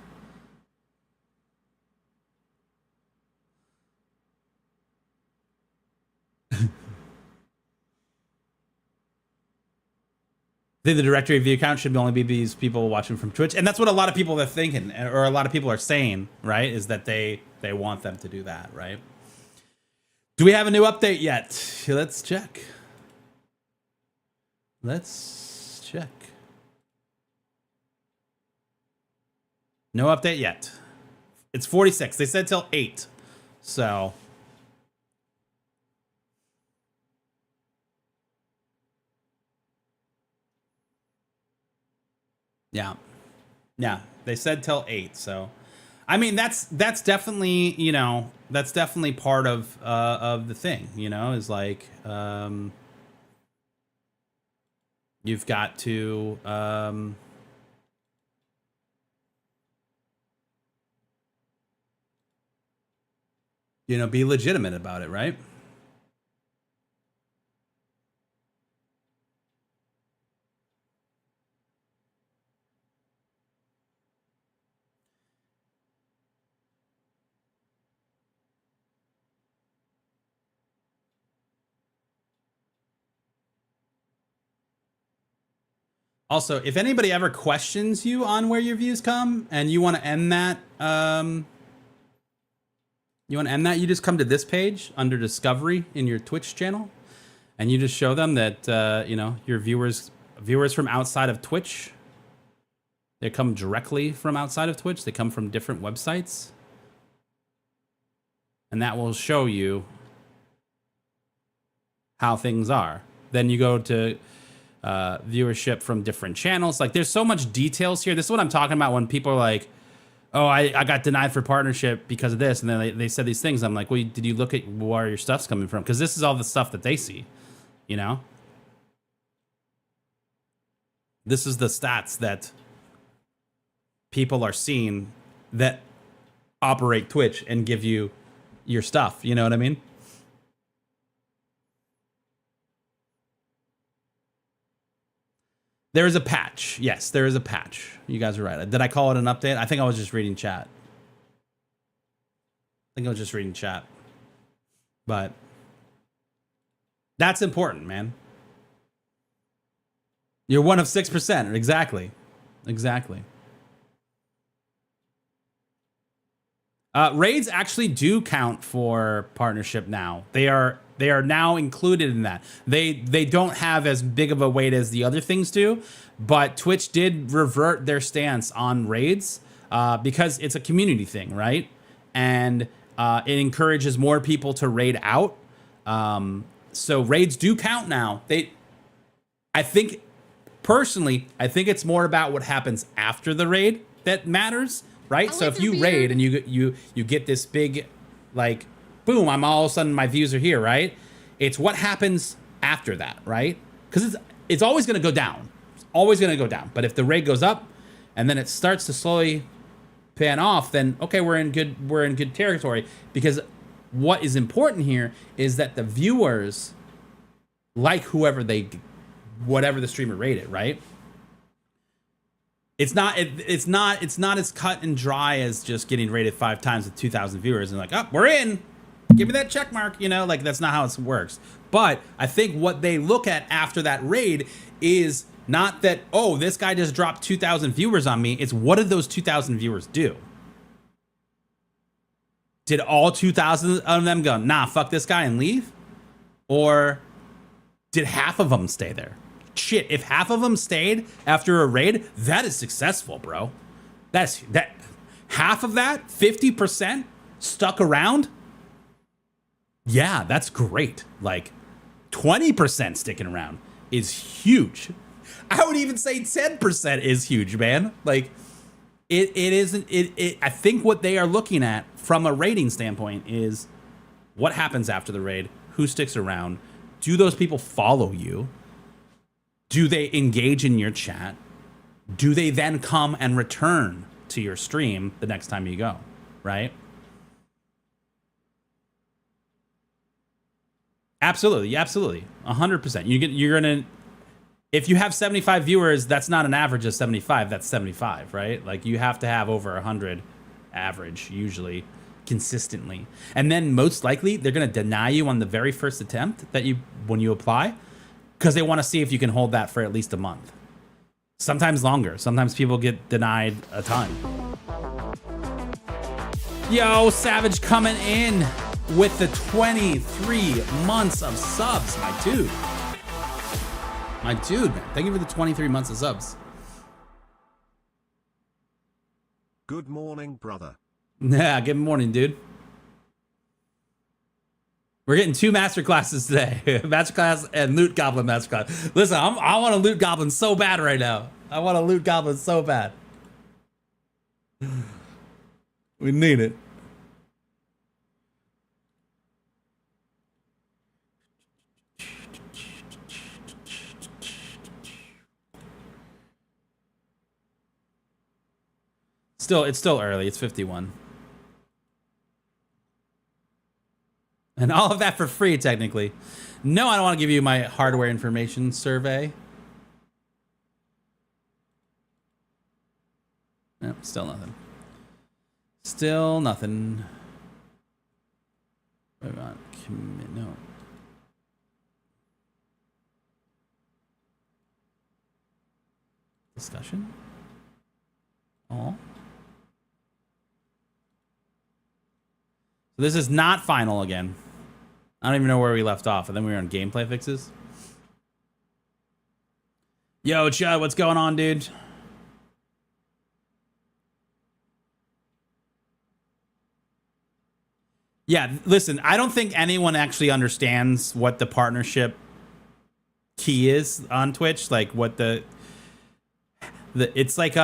I think the directory of the account should only be these people watching from Twitch. And that's what a lot of people are thinking, or a lot of people are saying, right? Is that they want them to do that, right? Do we have a new update yet? Let's check. Let's No update yet. It's 46. They said till 8. So yeah. Yeah. They said till 8. So I mean that's definitely, you know, that's definitely part of the thing, you know, is like you've got to you know, be legitimate about it, right? Also, if anybody ever questions you on where your views come and you want to end that, you just come to this page under Discovery in your Twitch channel, and you just show them that you know, your viewers from outside of Twitch, they come directly from outside of Twitch. They come from different websites, and that will show you how things are. Then you go to viewership from different channels. Like, there's so much details here. This is what I'm talking about when people are like, oh, I got denied for partnership because of this, and then they said these things. I'm like, well, did you look at where your stuff's coming from? Because this is all the stuff that they see, you know? This is the stats that people are seeing that operate Twitch and give you your stuff, you know what I mean? There is a patch. Yes, there is a patch. You guys are right. Did I call it an update? I think I was just reading chat. But that's important, man. You're one of 6%. Exactly. Raids actually do count for partnership now. They are now included in that. They don't have as big of a weight as the other things do, but Twitch did revert their stance on raids because it's a community thing, right? And it encourages more people to raid out. So raids do count now. I think it's more about what happens after the raid that matters, right? So if you raid and you get this big, like, boom, I'm all of a sudden my views are here, right? It's what happens after that, right? Because it's always going to go down. It's always going to go down. But if the raid goes up and then it starts to slowly pan off, then okay, we're in good territory. Because what is important here is that the viewers like whatever the streamer rated, right? It's not as cut and dry as just getting rated 5 times with 2,000 viewers and like, oh, we're in. Give me that check mark, you know, like that's not how it works. But I think what they look at after that raid is not that, oh, this guy just dropped 2,000 viewers on me. It's what did those 2,000 viewers do? Did all 2,000 of them go, nah, fuck this guy and leave? Or did half of them stay there? Shit, if half of them stayed after a raid, that is successful, bro. That half of that, 50% stuck around. Yeah, that's great. Like 20% sticking around is huge. I would even say 10% is huge, man. Like it isn't. I think what they are looking at from a rating standpoint is what happens after the raid, who sticks around, do those people follow you, do they engage in your chat, do they then come and return to your stream the next time you go, right? Absolutely, 100%. You're gonna, if you have 75 viewers, that's not an average of 75. That's 75, right? Like you have to have over 100 average usually, consistently, and then most likely they're gonna deny you on the very first attempt when you apply, because they want to see if you can hold that for at least a month. Sometimes longer. Sometimes people get denied a ton. Yo, Savage coming in with the 23 months of subs, my dude. My dude, man. Thank you for the 23 months of subs. Good morning, brother. Yeah, good morning, dude. We're getting 2 master classes today. Masterclass and loot goblin masterclass. Listen, I want a loot goblin so bad right now. I want a loot goblin so bad. We need it. It's still early. It's 51. And all of that for free, technically. No, I don't want to give you my hardware information survey. No, still nothing. Still nothing. Wait on. No. Discussion? Oh. So this is not final again. I don't even know where we left off. And then we were on gameplay fixes. Yo, Chud, what's going on, dude? Yeah, listen, I don't think anyone actually understands what the partnership key is on Twitch. Like what it's like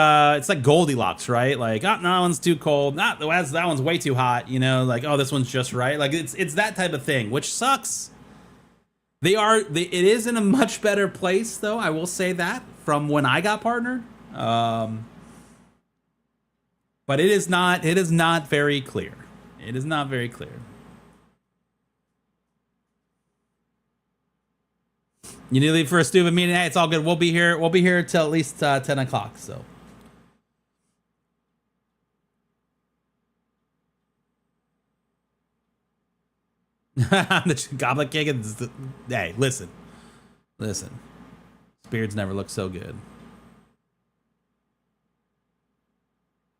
Goldilocks, right? Like, oh, no, that one's too cold. That one's way too hot. You know, like, oh, this one's just right. Like it's that type of thing, which sucks. It is in a much better place, though. I will say that from when I got partnered. But it is not very clear. It is not very clear. You need to leave for a stupid meeting. Hey, it's all good. We'll be here. We'll be here till at least 10 o'clock. So. The Goblin King. Hey, listen. Beards never look so good.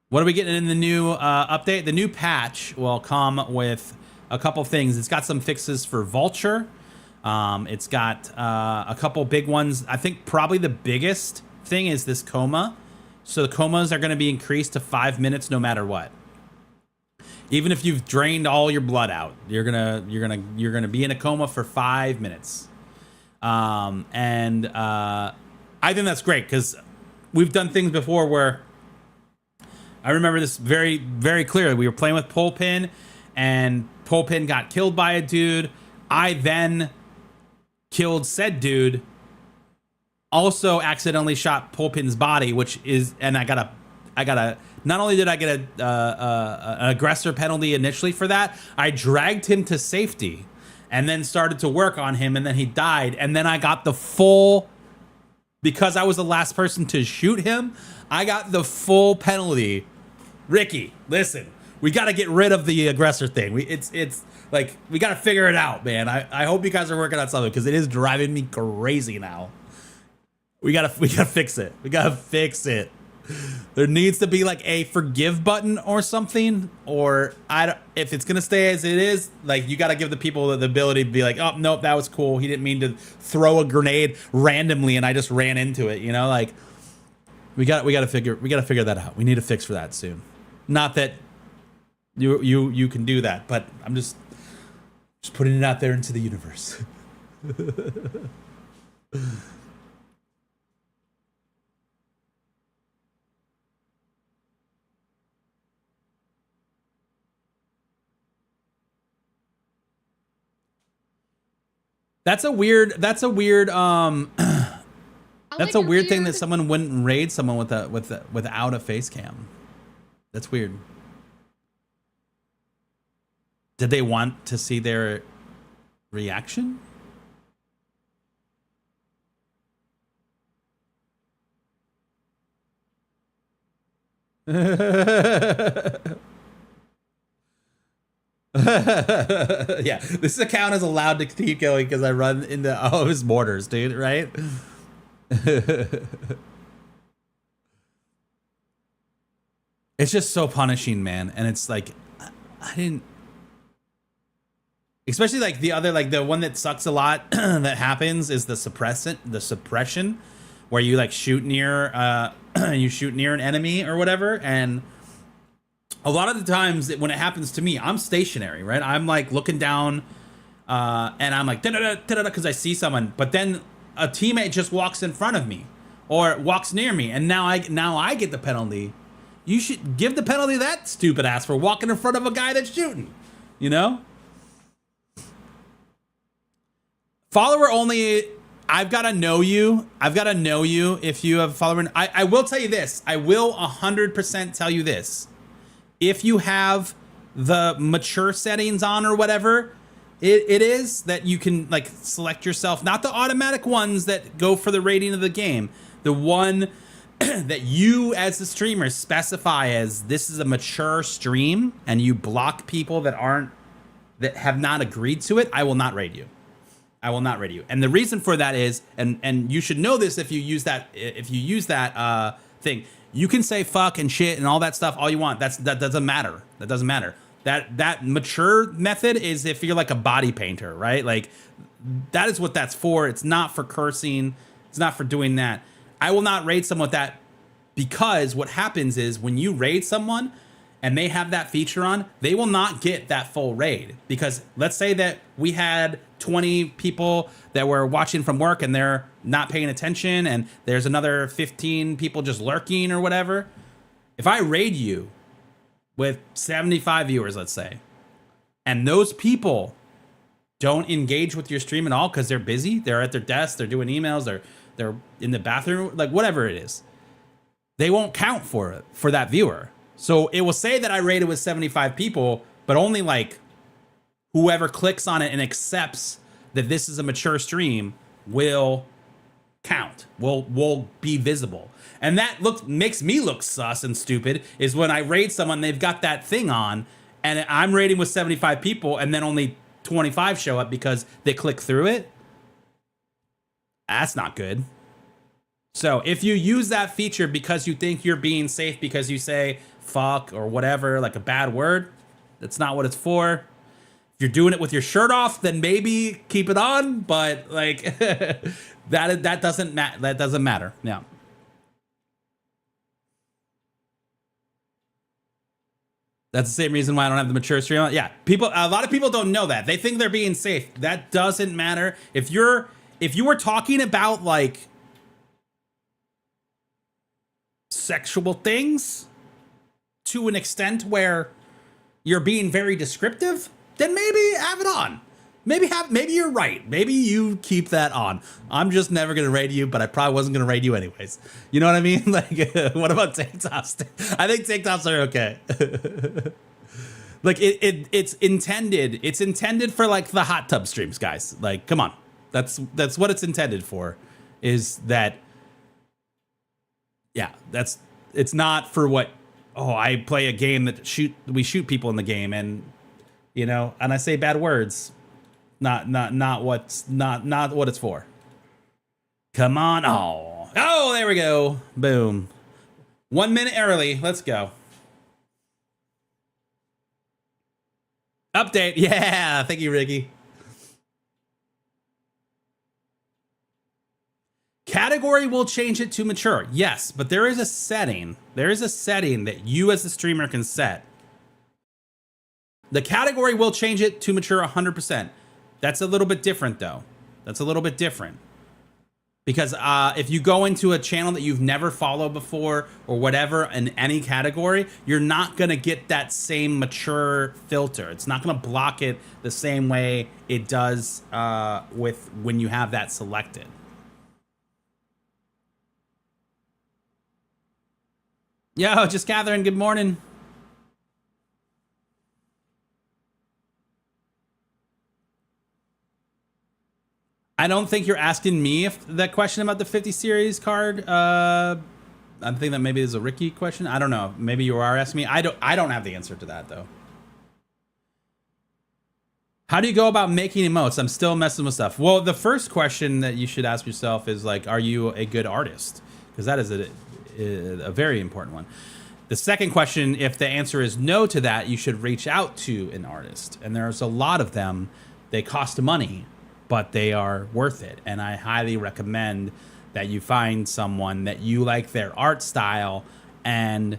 What are we getting in the new update? The new patch will come with a couple things. It's got some fixes for Vulture. It's got a couple big ones. I think probably the biggest thing is this coma. So the comas are going to be increased to 5 minutes no matter what. Even if you've drained all your blood out, you're gonna be in a coma for 5 minutes. I think that's great because we've done things before where I remember this very, very clearly. We were playing with Polpin, and Polpin got killed by a dude. I then killed said dude. Also, accidentally shot Polpin's body, and I got a. Not only did I get an aggressor penalty initially for that, I dragged him to safety, and then started to work on him, and then he died, and then I got the full. Because I was the last person to shoot him, I got the full penalty. Ricky, listen, we got to get rid of the aggressor thing. It's like, we got to figure it out, man. I hope you guys are working on something because it is driving me crazy now. We gotta fix it. We gotta fix it. There needs to be like a forgive button or something, or if it's gonna stay as it is, like you gotta give the people the ability to be like, oh nope, that was cool. He didn't mean to throw a grenade randomly, and I just ran into it. You know, like we gotta figure that out. We need a fix for that soon. Not that you can do that, but I'm just putting it out there into the universe. That's a weird that's a weird thing that someone wouldn't raid someone without a face cam. That's weird. Did they want to see their reaction? Yeah, this account is allowed to keep going because I run into all of his mortars, dude, right? It's just so punishing, man. And it's like, I didn't, especially like the one that sucks a lot that happens is the suppression where you like shoot near an enemy or whatever, and a lot of the times when it happens to me, I'm stationary, right? I'm like looking down, and I'm like because I see someone, but then a teammate just walks in front of me or walks near me, and now I get the penalty. You should give the penalty to that stupid ass for walking in front of a guy that's shooting, you know? Follower only. I've got to know you. I've got to know you if you have a follower. I will tell you this. I will 100% tell you this. If you have the mature settings on or whatever, it is that you can like select yourself, not the automatic ones that go for the rating of the game. The one that you as the streamer specify as this is a mature stream and you block people that have not agreed to it, I will not raid you. I will not raid you. And the reason for that is, and you should know this if you use that thing, you can say fuck and shit and all that stuff all you want. That doesn't matter. That doesn't matter. That mature method is if you're like a body painter, right? Like that is what that's for. It's not for cursing. It's not for doing that. I will not raid someone with that, because what happens is when you raid someone and they have that feature on, they will not get that full raid. Because let's say that we had 20 people that were watching from work and they're not paying attention, and there's another 15 people just lurking or whatever. If I raid you with 75 viewers, let's say, and those people don't engage with your stream at all because they're busy, they're at their desk, they're doing emails, they're in the bathroom, like whatever it is, they won't count for that viewer. So it will say that I rated with 75 people, but only like whoever clicks on it and accepts that this is a mature stream will count, will be visible. And that makes me look sus and stupid is when I raid someone, they've got that thing on and I'm raiding with 75 people and then only 25 show up because they click through it. That's not good. So if you use that feature because you think you're being safe because you say fuck or whatever, like a bad word, that's not what it's for. If you're doing it with your shirt off, then maybe keep it on, but like that doesn't matter. Yeah. That's the same reason why I don't have the mature stream on. Yeah, a lot of people don't know that. They think they're being safe. That doesn't matter. If you were talking about like sexual things to an extent where you're being very descriptive, then maybe have it on. Maybe you're right. Maybe you keep that on. I'm just never gonna raid you, but I probably wasn't gonna raid you anyways. You know what I mean? Like, what about tank tops? I think tank tops are okay. Like it's intended. It's intended for like the hot tub streams, guys. Like, come on. That's what it's intended for. Is that? Yeah, it's not for what. Oh, I play a game that we shoot people in the game, and you know, and I say bad words. Not what it's for. Come on. Oh, there we go. Boom. 1 minute early. Let's go. Update. Yeah. Thank you, Ricky. Category will change it to mature. Yes, but there is a setting. There is a setting that you as the streamer can set. The category will change it to mature 100%. That's a little bit different, though. That's a little bit different. Because if you go into a channel that you've never followed before or whatever in any category, you're not going to get that same mature filter. It's not going to block it the same way it does with when you have that selected. Yo, just Catherine, good morning. I don't think you're asking me if that question about the 50 series card. I'm thinking that maybe it's a Ricky question. I don't know. Maybe you are asking me. I don't have the answer to that though. How do you go about making emotes? I'm still messing with stuff. Well, the first question that you should ask yourself is like, are you a good artist? Because that is a very important one. The second question, if the answer is no to that, you should reach out to an artist. And there's a lot of them. They cost money, but they are worth it. And I highly recommend that you find someone that you like their art style and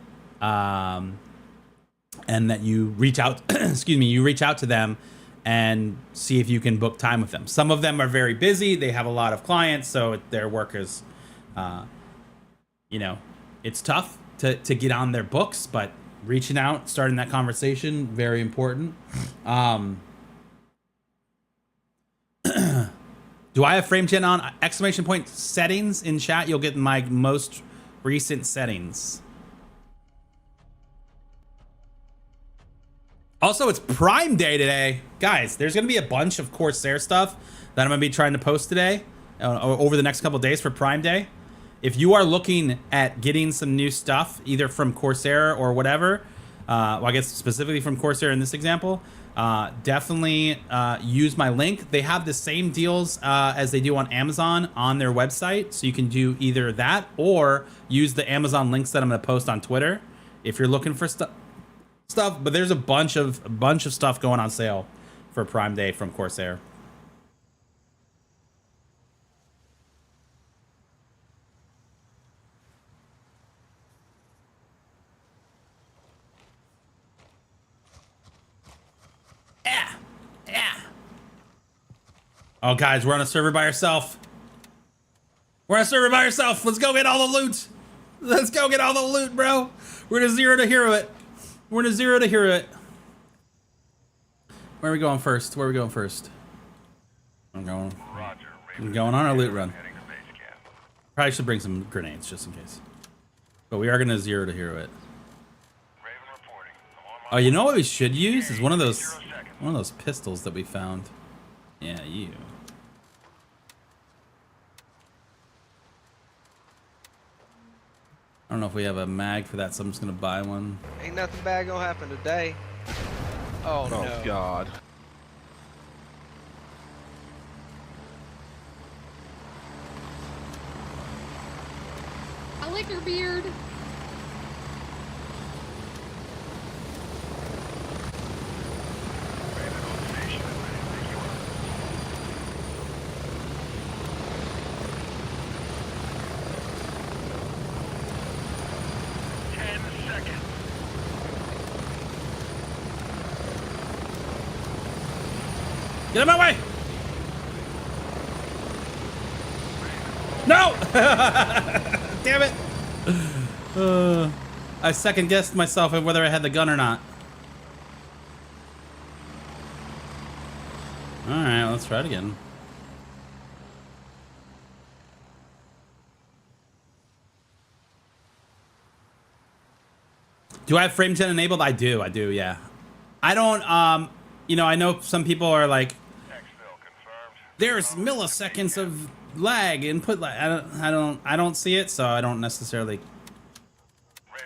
and that you reach out, excuse me, you reach out to them and see if you can book time with them. Some of them are very busy. They have a lot of clients, so their work is, you know, it's tough to get on their books, but reaching out, starting that conversation, very important. Do I have frame gen on? Exclamation point settings in chat. You'll get my most recent settings. Also, it's Prime Day today. Guys, there's going to be a bunch of Corsair stuff that I'm going to be trying to post today over the next couple of days for Prime Day. If you are looking at getting some new stuff, either from Corsair or whatever, well, I guess specifically from Corsair in this example, definitely use my link. They have the same deals as they do on Amazon on their website. So you can do either that or use the Amazon links that I'm going to post on Twitter if you're looking for stuff. But there's a bunch of stuff going on sale for Prime Day from Corsair. Yeah. Oh, guys, we're on a server by ourselves. We're on a server by ourselves. Let's go get all the loot. Let's go get all the loot, bro. We're gonna 0 to hero it. We're gonna 0 to hero it. Where are we going first? Where are we going first? I'm going on our loot run. Probably should bring some grenades just in case. But we are gonna 0 to hero it. Oh, you know what we should use is one of those pistols that we found. Yeah, you. I don't know if we have a mag for that, so I'm just gonna buy one. Ain't nothing bad gonna happen today. Oh no. Oh God. I like her beard. Get out of my way! No! Damn it! I second guessed myself of whether I had the gun or not. Alright, let's try it again. Do I have frame gen enabled? I do, yeah. I don't, you know, I know some people are like, there's milliseconds of lag, input lag. I don't see it, so I don't necessarily,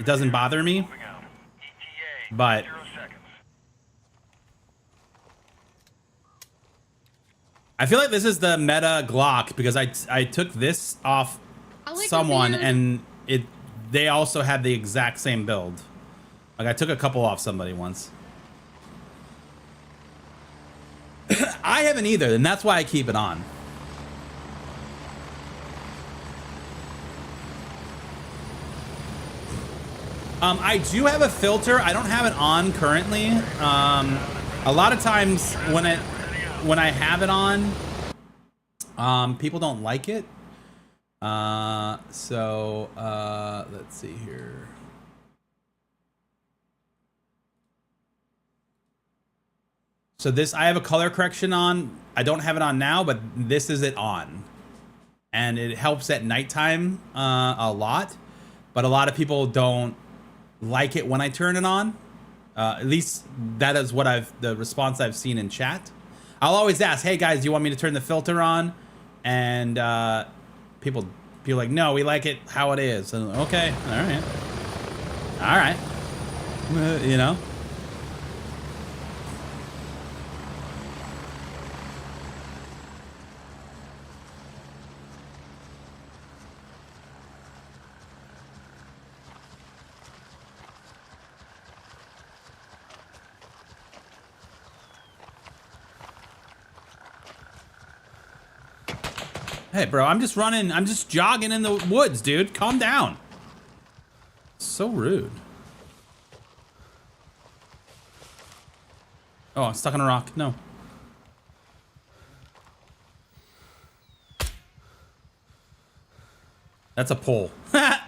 it doesn't bother me, but I feel like this is the meta Glock because I took this off someone and they also had the exact same build. Like I took a couple off somebody once. I haven't either, and that's why I keep it on. I do have a filter. I don't have it on currently. A lot of times when I have it on, people don't like it. So let's see here. So this, I have a color correction on. I don't have it on now, but this is it on. And it helps at nighttime a lot. But a lot of people don't like it when I turn it on. At least that is what the response I've seen in chat. I'll always ask, hey guys, do you want me to turn the filter on? And people are like, no, we like it how it is. And, okay, all right. You know. Hey, bro, I'm just running. I'm just jogging in the woods, dude. Calm down. So rude. Oh, I'm stuck on a rock. No. That's a pole. It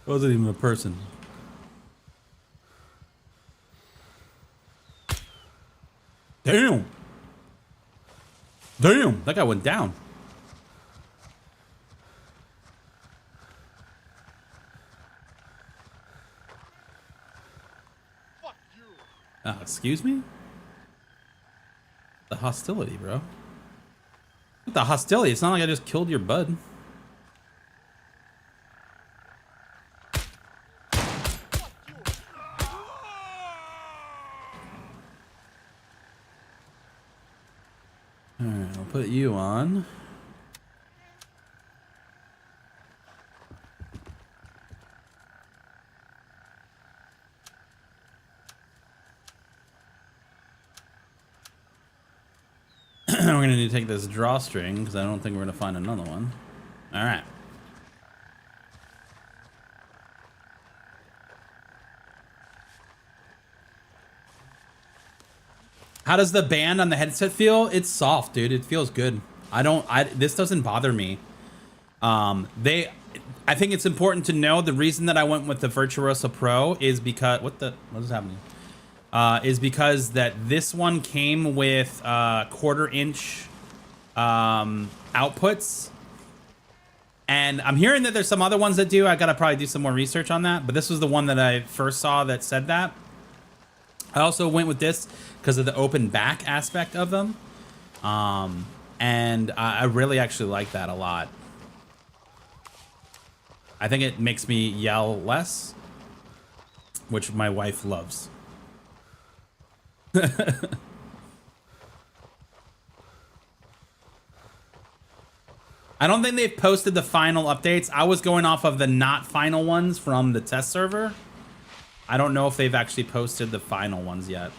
wasn't even a person. Damn. Damn. That guy went down. Fuck you. Excuse me? The hostility, bro. The hostility. It's not like I just killed your bud. Alright, I'll put you on. We're gonna need to take this drawstring because I don't think we're gonna find another one. All right. How does the band on the headset feel? It's soft, dude. It feels good. This doesn't bother me. I think it's important to know the reason that I went with the Virtuoso Pro is because what is happening? Is because that this one came with 1/4 inch outputs, and I'm hearing that there's some other ones that do. I gotta probably do some more research on that, but this was the one that I first saw that said that. I also went with this because of the open back aspect of them, and I really actually like that a lot. I think it makes me yell less, which my wife loves. I don't think they've posted the final updates. I was going off of the not final ones from the test server. I don't know if they've actually posted the final ones yet.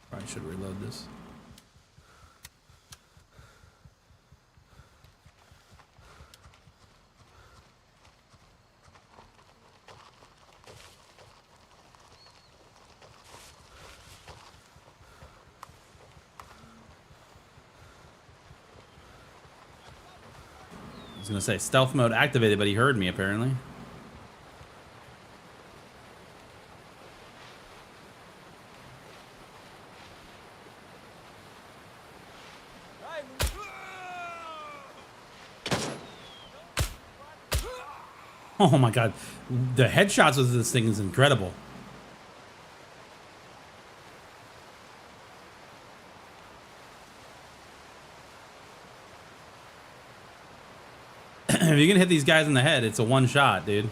Probably should reload this. I was gonna say stealth mode activated, but he heard me apparently. Oh my god, the headshots of this thing is incredible. If you can hit these guys in the head, it's a one shot, dude.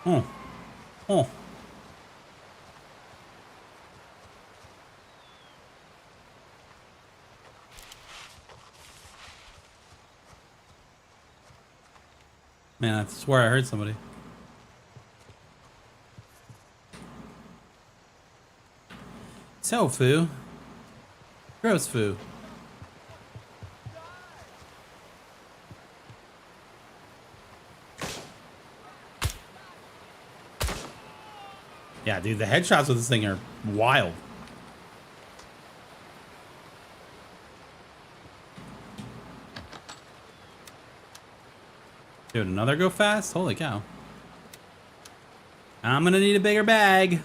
Oh. Oh. Man, I swear I heard somebody. Tofu. Gross foo. Yeah, dude, the headshots with this thing are wild. Dude, another go fast? Holy cow. I'm gonna need a bigger bag.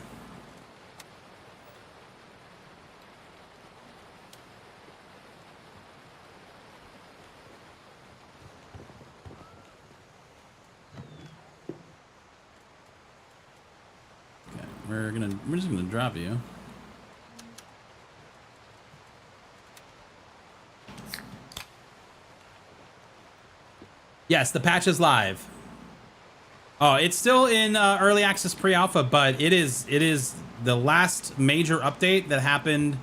Okay, we're just gonna drop you. Yes, the patch is live. Oh, it's still in early access pre-alpha, but it is the last major update that happened.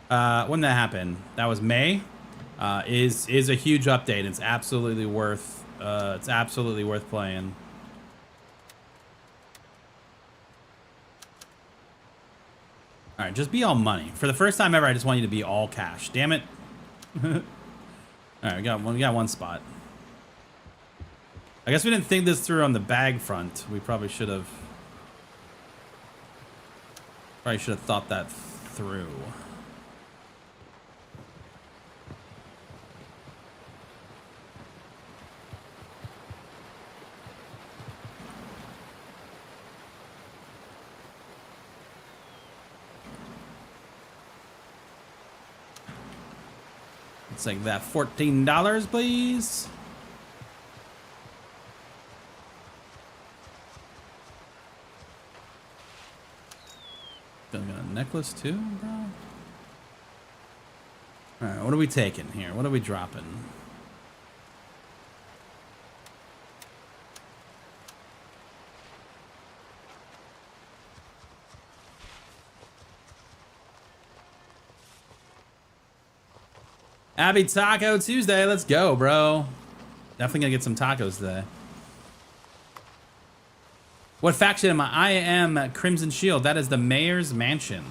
When that happened, that was May. Is a huge update. It's absolutely worth playing. All right, just be all money. For the first time ever, I just want you to be all cash. Damn it. All right, we got one spot. I guess we didn't think this through on the bag front. We probably should have thought that through. It's like that $14, please. Got a necklace too, bro. All right, what are we taking here? What are we dropping? Happy Taco Tuesday. Let's go, bro. Definitely gonna get some tacos today. What faction am I? I am Crimson Shield. That is the mayor's mansion.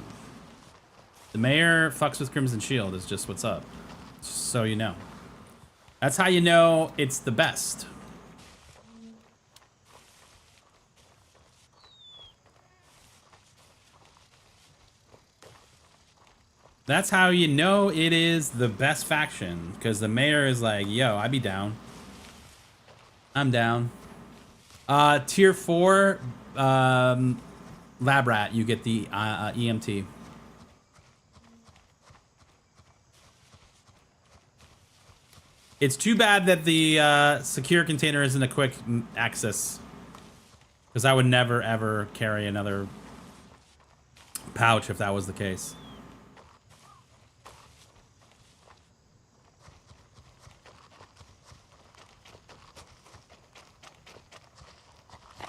The mayor fucks with Crimson Shield is just what's up. Just so you know. That's how you know it's the best. That's how you know it is the best faction. Because the mayor is like, yo, I be down. I'm down. Tier 4, Lab Rat, you get the EMT. It's too bad that the secure container isn't a quick access. Because I would never, ever carry another pouch if that was the case.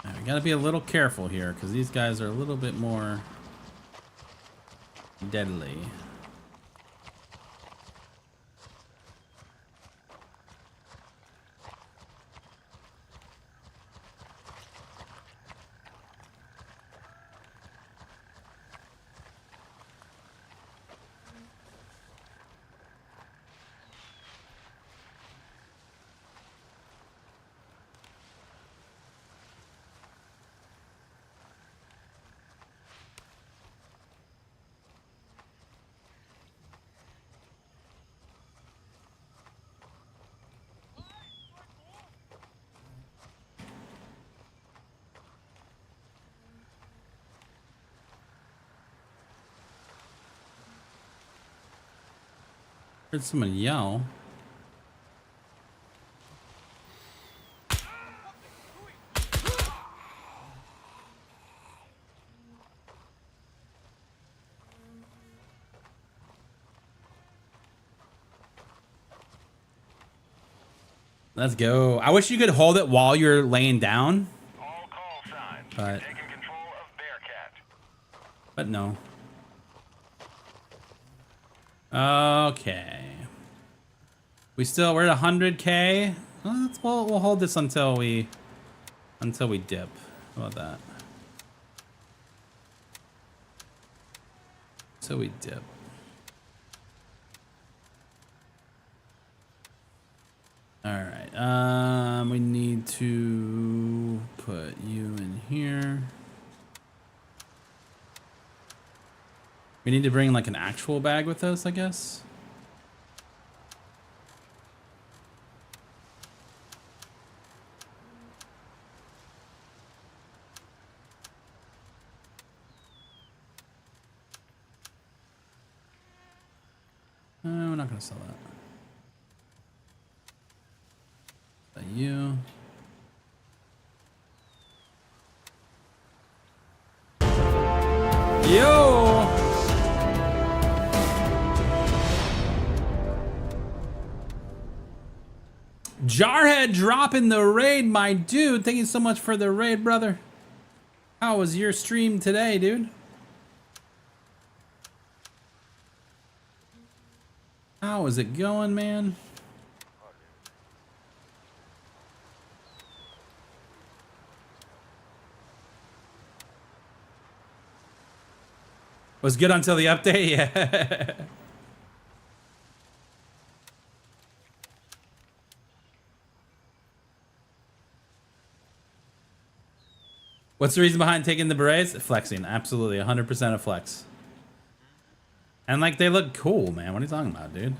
We gotta be a little careful here because these guys are a little bit more deadly. Heard someone yell. Let's go. I wish you could hold it while you're laying down. All call signs. But Taking control of Bearcat. But no. Okay. We're at 100K. We'll hold this until we dip. How about that? Until we dip. All right. We need to put you in here. We need to bring like an actual bag with us, I guess. not gonna sell that. You. Yo! Jarhead dropping the raid, my dude. Thank you so much for the raid, brother. How was your stream today, dude? How is it going, man? Was good until the update, yeah. What's the reason behind taking the berets? Flexing, absolutely, 100% of flex. And like, they look cool, man. What are you talking about, dude?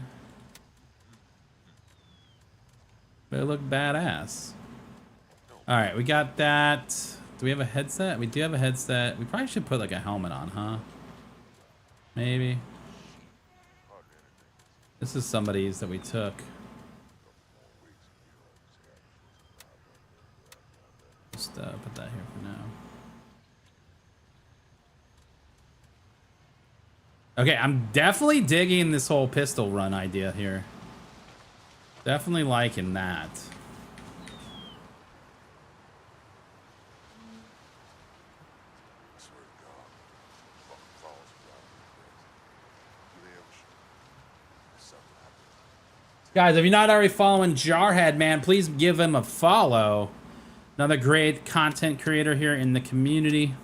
They look badass. All right, we got that. Do we have a headset? We do have a headset. We probably should put like a helmet on, huh? Maybe. This is somebody's that we took. Just put that here for now. Okay, I'm definitely digging this whole pistol run idea here. Definitely liking that. Guys, if you're not already following Jarhead, man, please give him a follow. Another great content creator here in the community.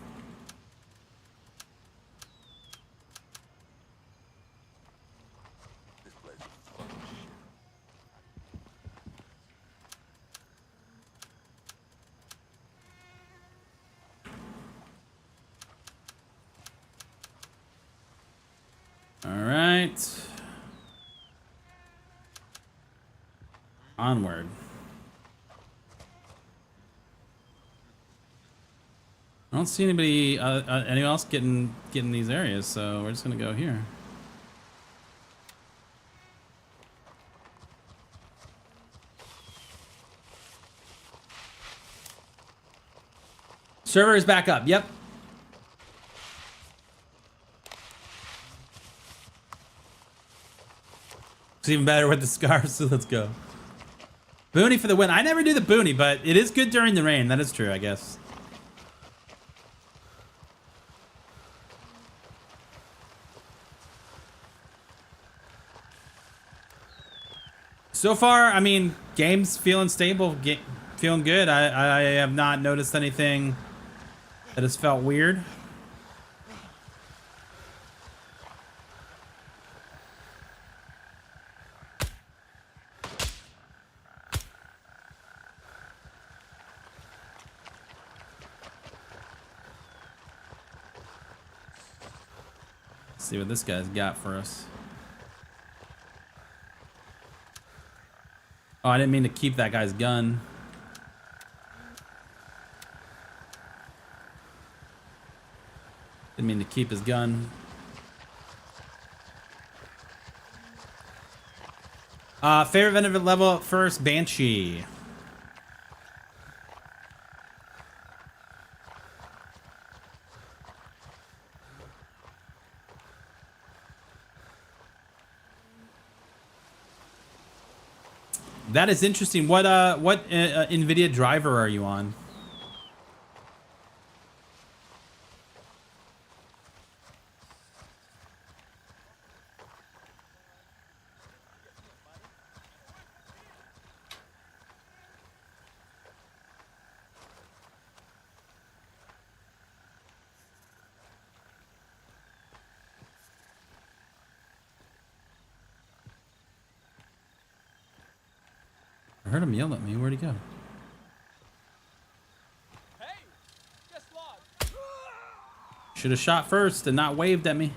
All right. Onward. I don't see anybody, anyone else getting these areas, so we're just gonna go here. Server is back up. Yep. It's even better with the scarf, so let's go. Booney for the win. I never do the booney, but it is good during the rain. That is true, I guess. So far, I mean, game's feeling stable, feeling good. I have not noticed anything that has felt weird. Let's see what this guy's got for us. Oh, I didn't mean to keep that guy's gun. Didn't mean to keep his gun. Favorite benefit level up first, Banshee. That is interesting. What NVIDIA driver are you on? I heard him yell at me. Where'd he go? Hey, just logged. Should have shot first and not waved at me.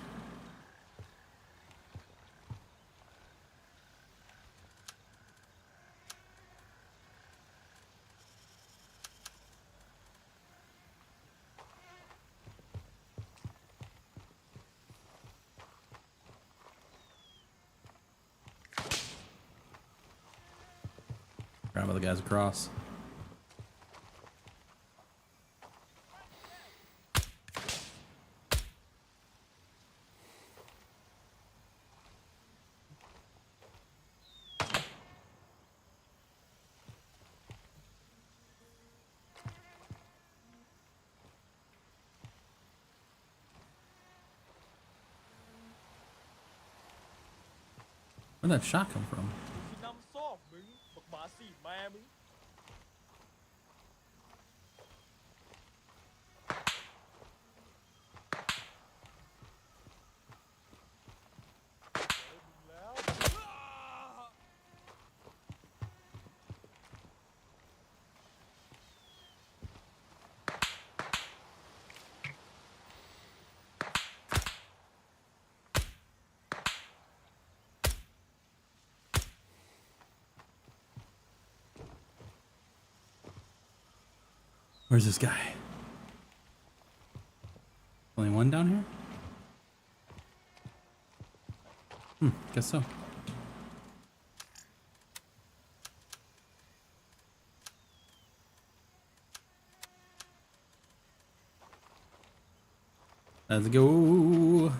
Grab other guys across. Where'd that shot come from? ที่นำซอกมึงบักหมาสี่แม่มึง Where's this guy? Only one down here? Guess so. Let's go.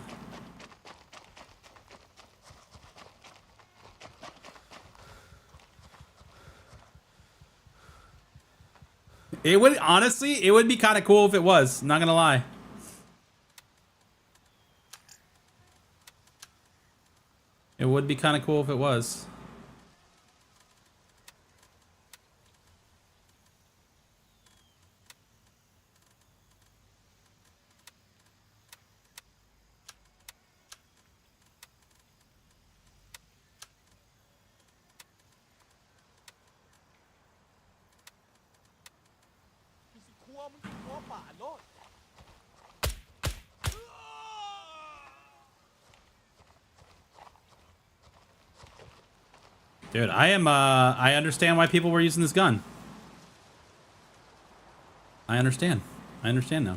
It would honestly, it would be kind of cool if it was. Not gonna lie. It would be kind of cool if it was. Dude, I understand why people were using this gun. I understand now.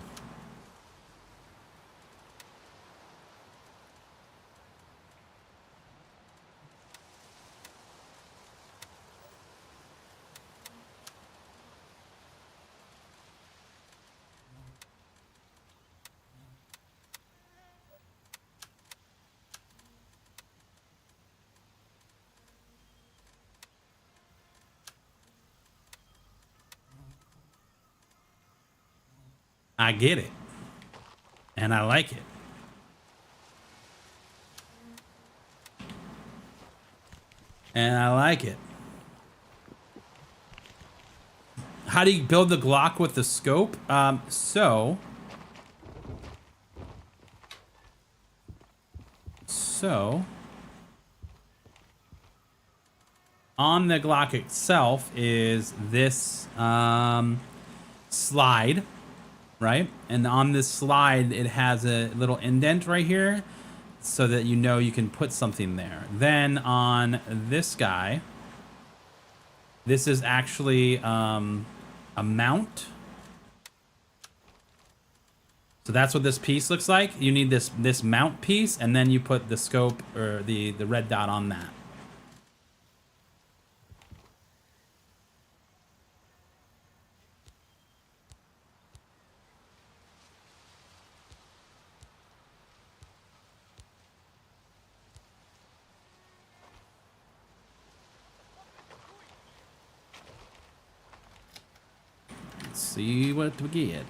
I get it. And I like it. And I like it. How do you build the Glock with the scope? So on the Glock itself is this slide, right? And on this slide, it has a little indent right here so that you know you can put something there. Then on this guy, this is actually a mount. So that's what this piece looks like. You need this mount piece, and then you put the scope or the red dot on that. Let's see what we get.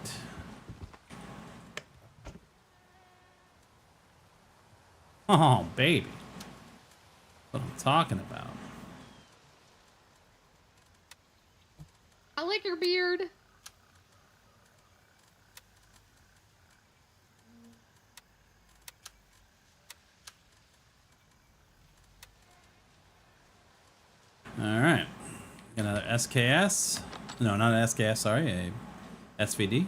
Oh, baby. What I'm talking about. I like your beard. All right. Got another SKS. No, not an SKS, sorry. A SVD.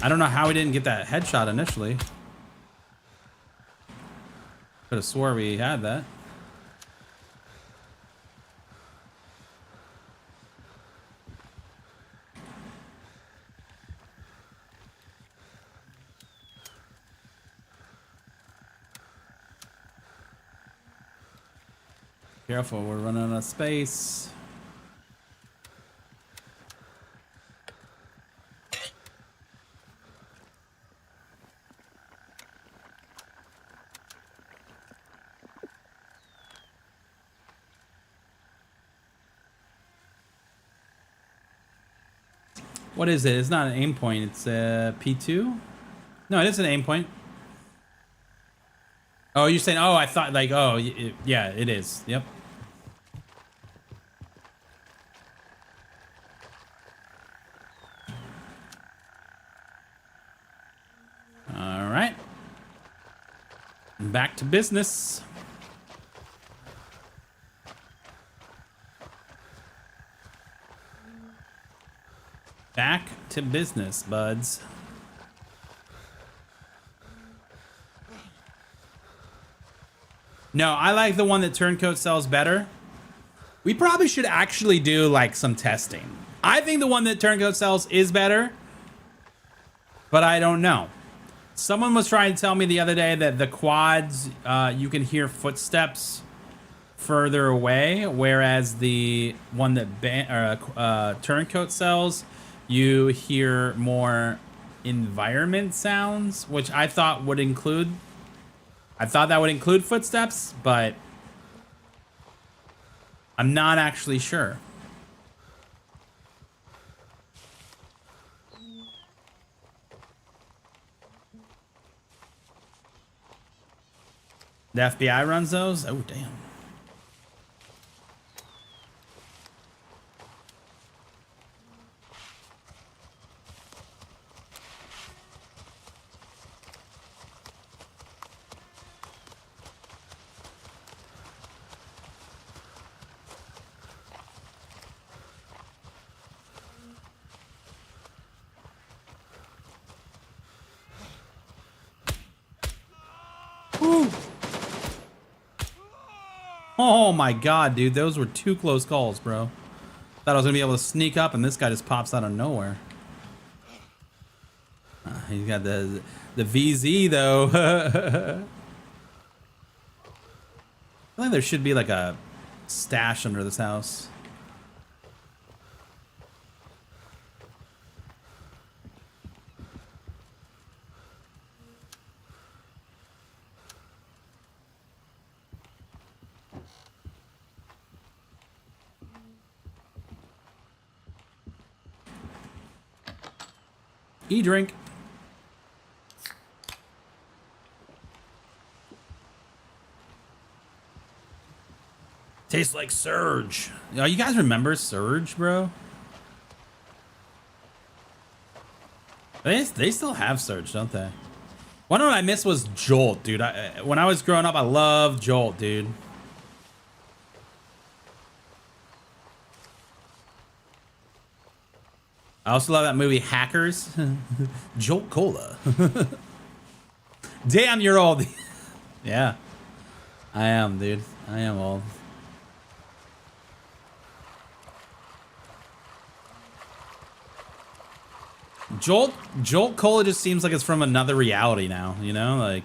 I don't know how we didn't get that headshot initially. Could have swore we had that. Careful, we're running out of space. What is it? It's not an aim point. It's a P2? No, it is an aim point. Oh, you're saying, oh, I thought like, oh, yeah, it is. Yep. All right. Back to business. Back to business, buds. No, I like the one that Turncoat sells better. We probably should actually do like some testing. I think the one that Turncoat sells is better, but I don't know. Someone was trying to tell me the other day that the quads, you can hear footsteps further away, whereas the one that Turncoat sells, you hear more environment sounds, which I thought would include. I thought that would include footsteps, but I'm not actually sure. The FBI runs those? Oh, damn. Woo. Oh my god, dude, those were two close calls, bro. Thought I was gonna be able to sneak up, and this guy just pops out of nowhere. He's got the VZ though. I think there should be like a stash under this house. E-drink. Tastes like Surge. Oh, you guys remember Surge, bro? They still have Surge, don't they? One I missed was Jolt, dude. When I was growing up, I loved Jolt, dude. I also love that movie Hackers. Jolt Cola. Damn, you're old. Yeah, I am, dude. I am old. Jolt Cola just seems like it's from another reality now, you know, like.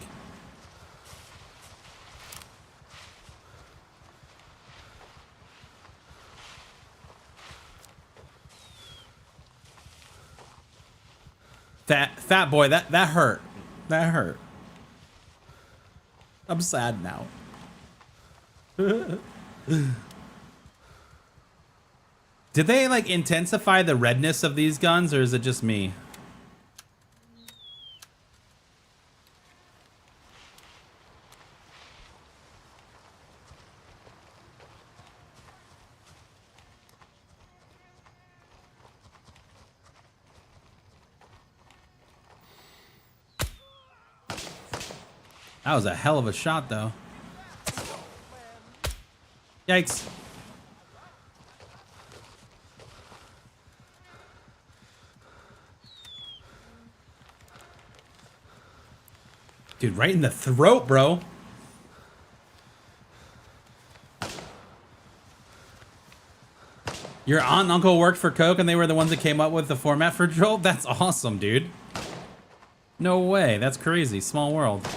Fat boy, that hurt. That hurt. I'm sad now. Did they like intensify the redness of these guns, or is it just me? That was a hell of a shot, though. Yikes. Dude, right in the throat, bro. Your aunt and uncle worked for Coke and they were the ones that came up with the format for Jolt? That's awesome, dude. No way. That's crazy. Small world.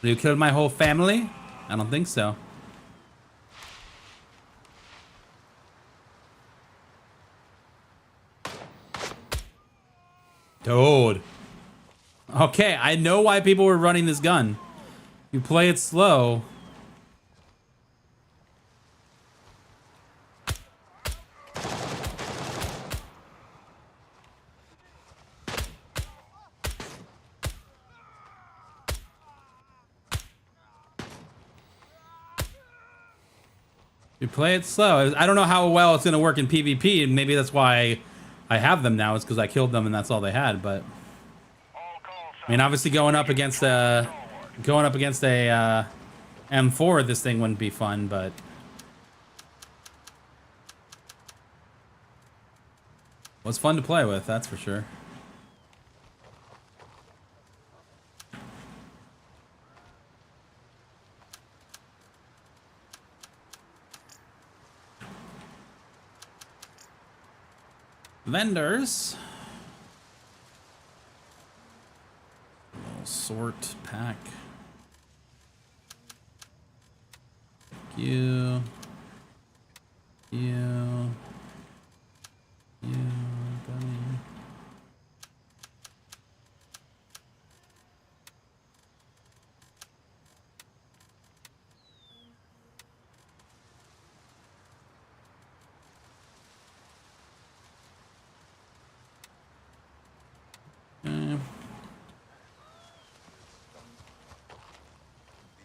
You killed my whole family? I don't think so. Dude. Okay, I know why people were running this gun. You play it slow. You play it slow. I don't know how well it's going to work in PvP, and maybe that's why I have them now. It's because I killed them and that's all they had. But I mean, obviously going up against a M4, this thing wouldn't be fun. But it was fun to play with, that's for sure. Vendors. Little sort pack. You. Bunny.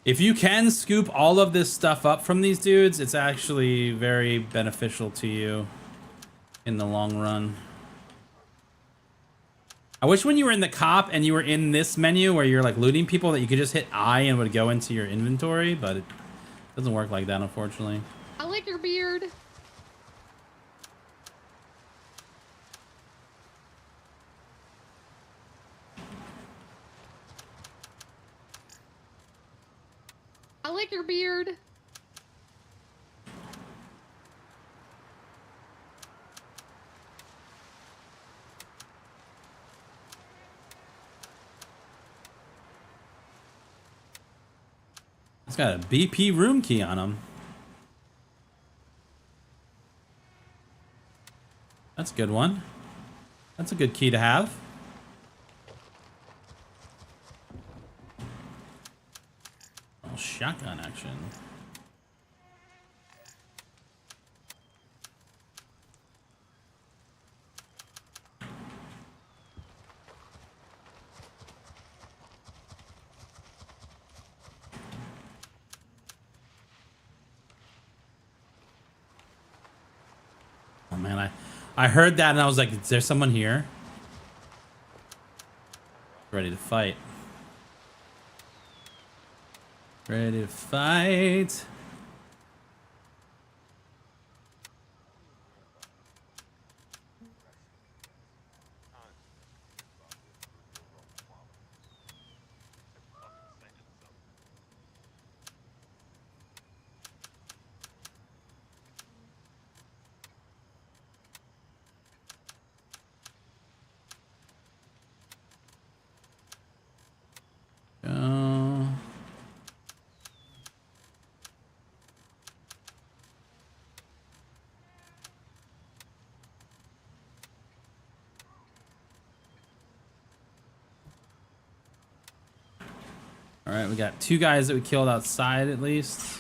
If you can scoop all of this stuff up from these dudes, it's actually very beneficial to you in the long run. I wish when you were in the cop and you were in this menu where you're like looting people that you could just hit I and would go into your inventory, but it doesn't work like that, unfortunately. I like your beard. I like your beard. It's got a BP room key on him. That's a good one. That's a good key to have. Oh, shotgun action. Oh man, I heard that and I was like, is there someone here? Ready to fight. Ready to fight. Go. All right, we got 2 guys that we killed outside at least.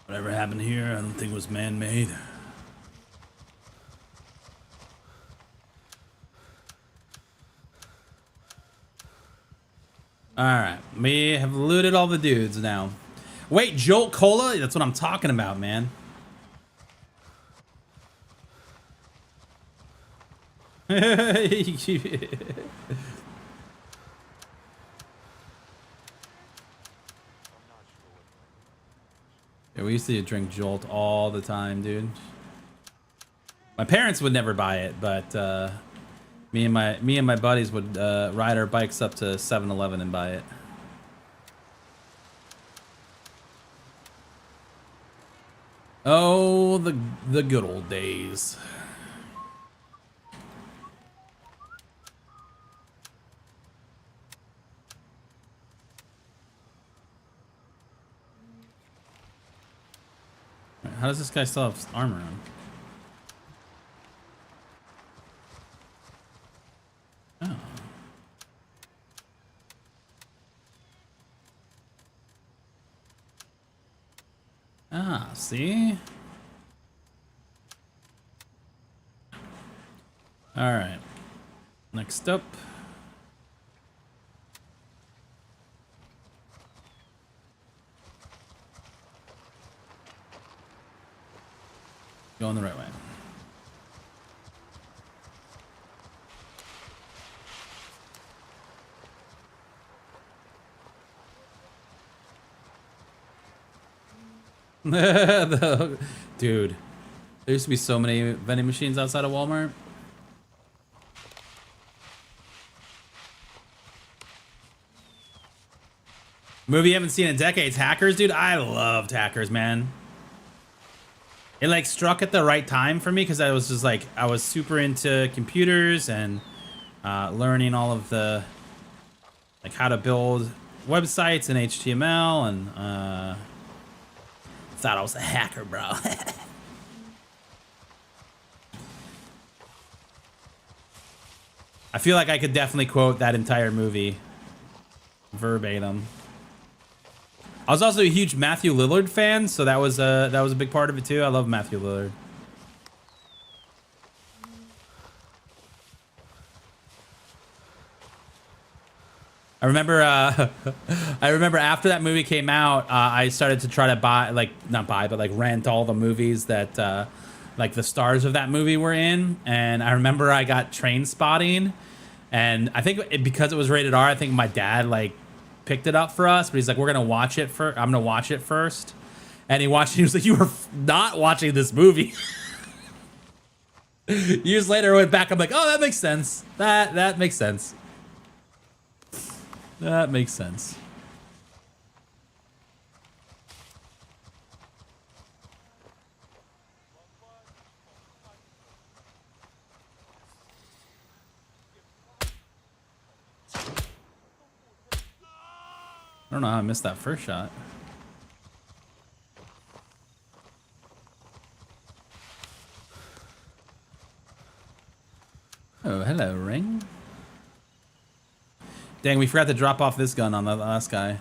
Whatever happened here, I don't think it was man-made. Alright, we have looted all the dudes now. Wait, Jolt Cola? That's what I'm talking about, man. We used to drink Jolt all the time, dude. My parents would never buy it, but me and my buddies would ride our bikes up to 7-Eleven and buy it. Oh, the good old days. How does this guy still have armor on? Oh. Ah, see? All right. Next up. Going the right way. Dude, there used to be so many vending machines outside of Walmart. Movie you haven't seen in decades. Hackers, dude. I loved Hackers, man. It like struck at the right time for me because I was just like, I was super into computers and learning all of the, like how to build websites in HTML and thought I was a hacker, bro. I feel like I could definitely quote that entire movie verbatim. I was also a huge Matthew Lillard fan, so that was a big part of it too. I love Matthew Lillard. I remember I remember after that movie came out, I started to try to buy, like not buy, but like rent all the movies that like the stars of that movie were in. And I remember I got Train Spotting, and I think because it was rated R, I think my dad like picked it up for us, but he's like, we're gonna watch it first. I'm gonna watch it first. And he watched it. He was like, you were not watching this movie. Years later, I went back. I'm like, oh, that makes sense. That makes sense. That makes sense. I don't know how I missed that first shot. Oh, hello, Ring. Dang, we forgot to drop off this gun on the last guy.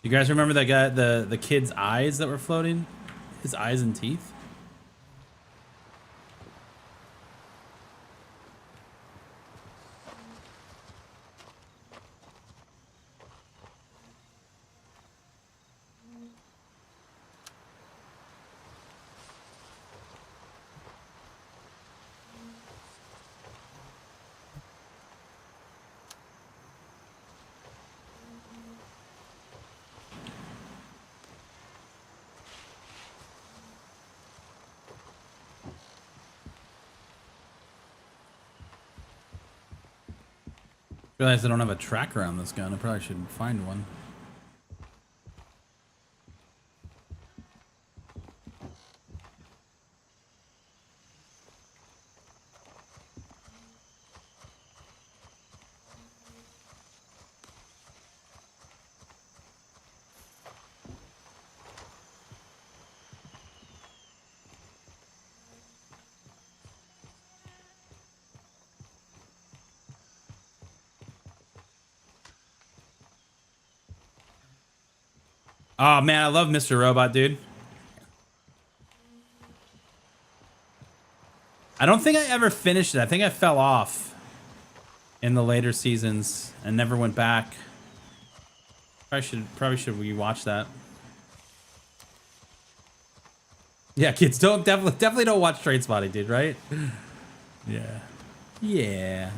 You guys remember that guy, the kid's eyes that were floating? His eyes and teeth? Realized I don't have a tracker on this gun. I probably should find one. Oh man, I love Mr. Robot, dude. I don't think I ever finished it. I think I fell off in the later seasons and never went back. Probably should rewatch that. Yeah, kids, definitely don't watch Trainspotting, dude, right? Yeah. Yeah.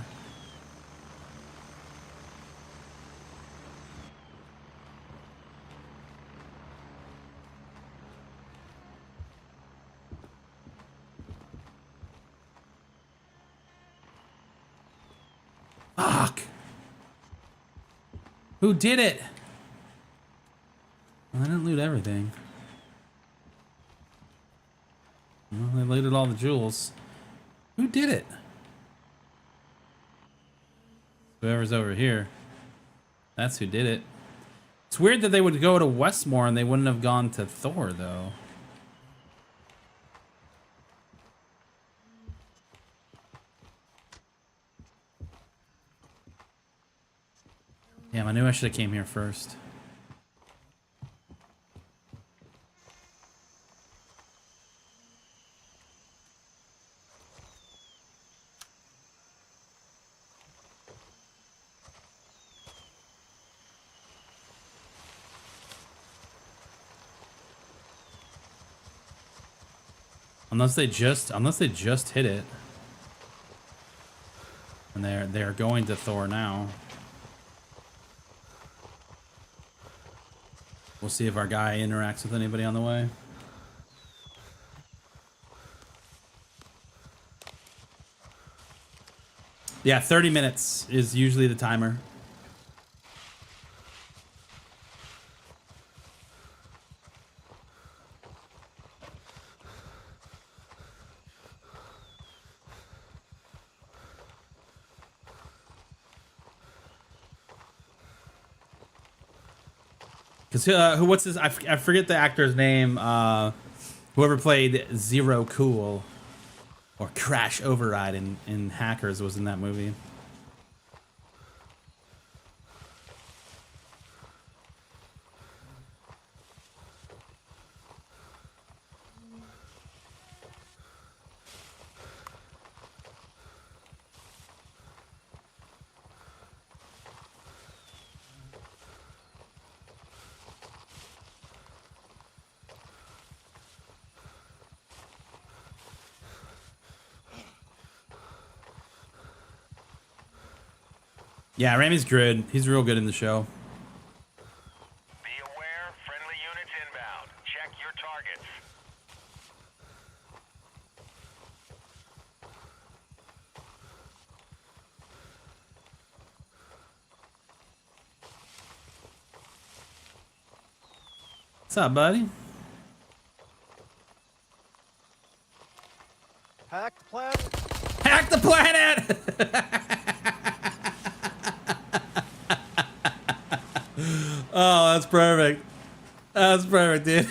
Fuck. Who did it? Well, I didn't loot everything. Well, they looted all the jewels. Who did it? Whoever's over here. That's who did it. It's weird that they would go to Westmore and they wouldn't have gone to Thor, though. Damn, I knew I should have came here first. Unless they just hit it. And they're going to Thor now. We'll see if our guy interacts with anybody on the way. Yeah, 30 minutes is usually the timer. Because what's this? I forget the actor's name. Whoever played Zero Cool or Crash Override in Hackers was in that movie. Yeah, Rami's good. He's real good in the show. Be aware, friendly units inbound. Check your targets. What's up, buddy? Hack the planet. Hack the planet! Oh, that's perfect. That's perfect, dude.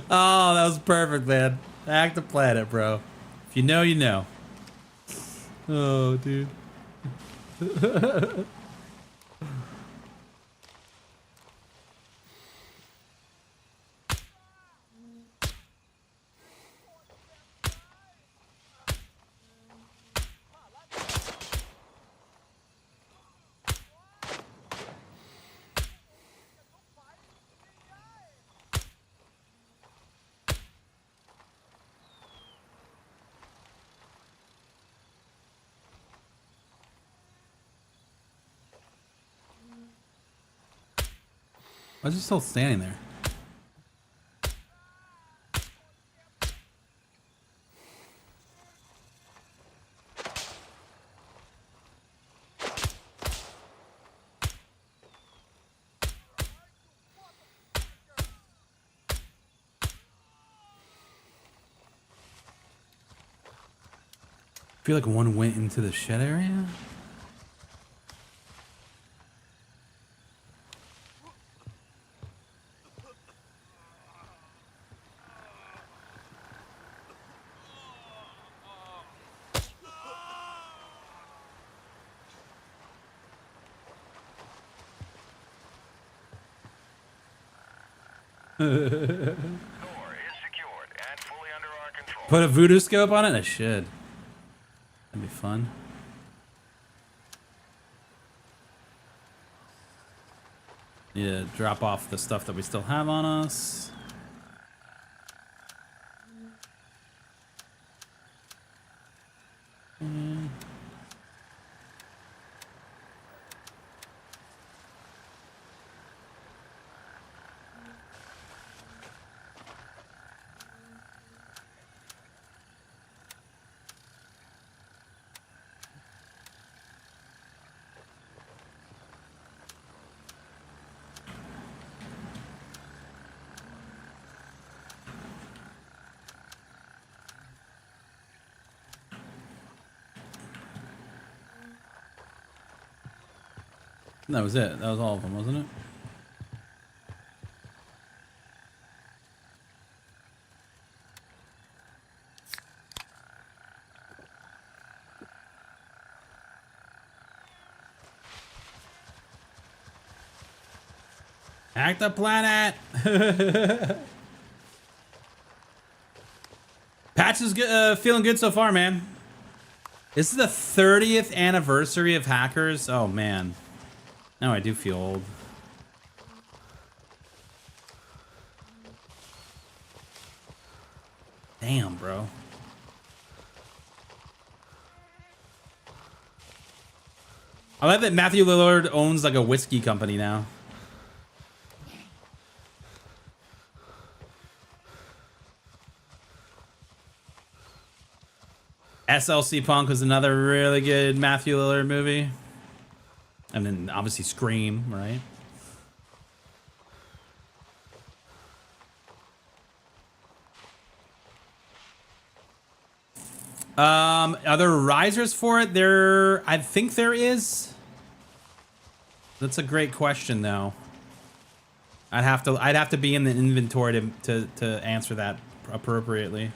Oh, that was perfect, man. Hack the planet, bro. If you know, you know. Oh, dude. Why is he still standing there? I feel like one went into the shed area. Door is secured and fully under our control. Put a voodoo scope on it? I should. That'd be fun. Need to drop off the stuff that we still have on us. That was it. That was all of them, wasn't it? Hack the planet! Patch is good, feeling good so far, man. This is the 30th anniversary of Hackers. Oh, man. Now I do feel old. Damn, bro. I like that Matthew Lillard owns like a whiskey company now. SLC Punk was another really good Matthew Lillard movie. And then obviously Scream, right? Are there risers for it? I think there is. That's a great question, though. I'd have to be in the inventory to answer that appropriately.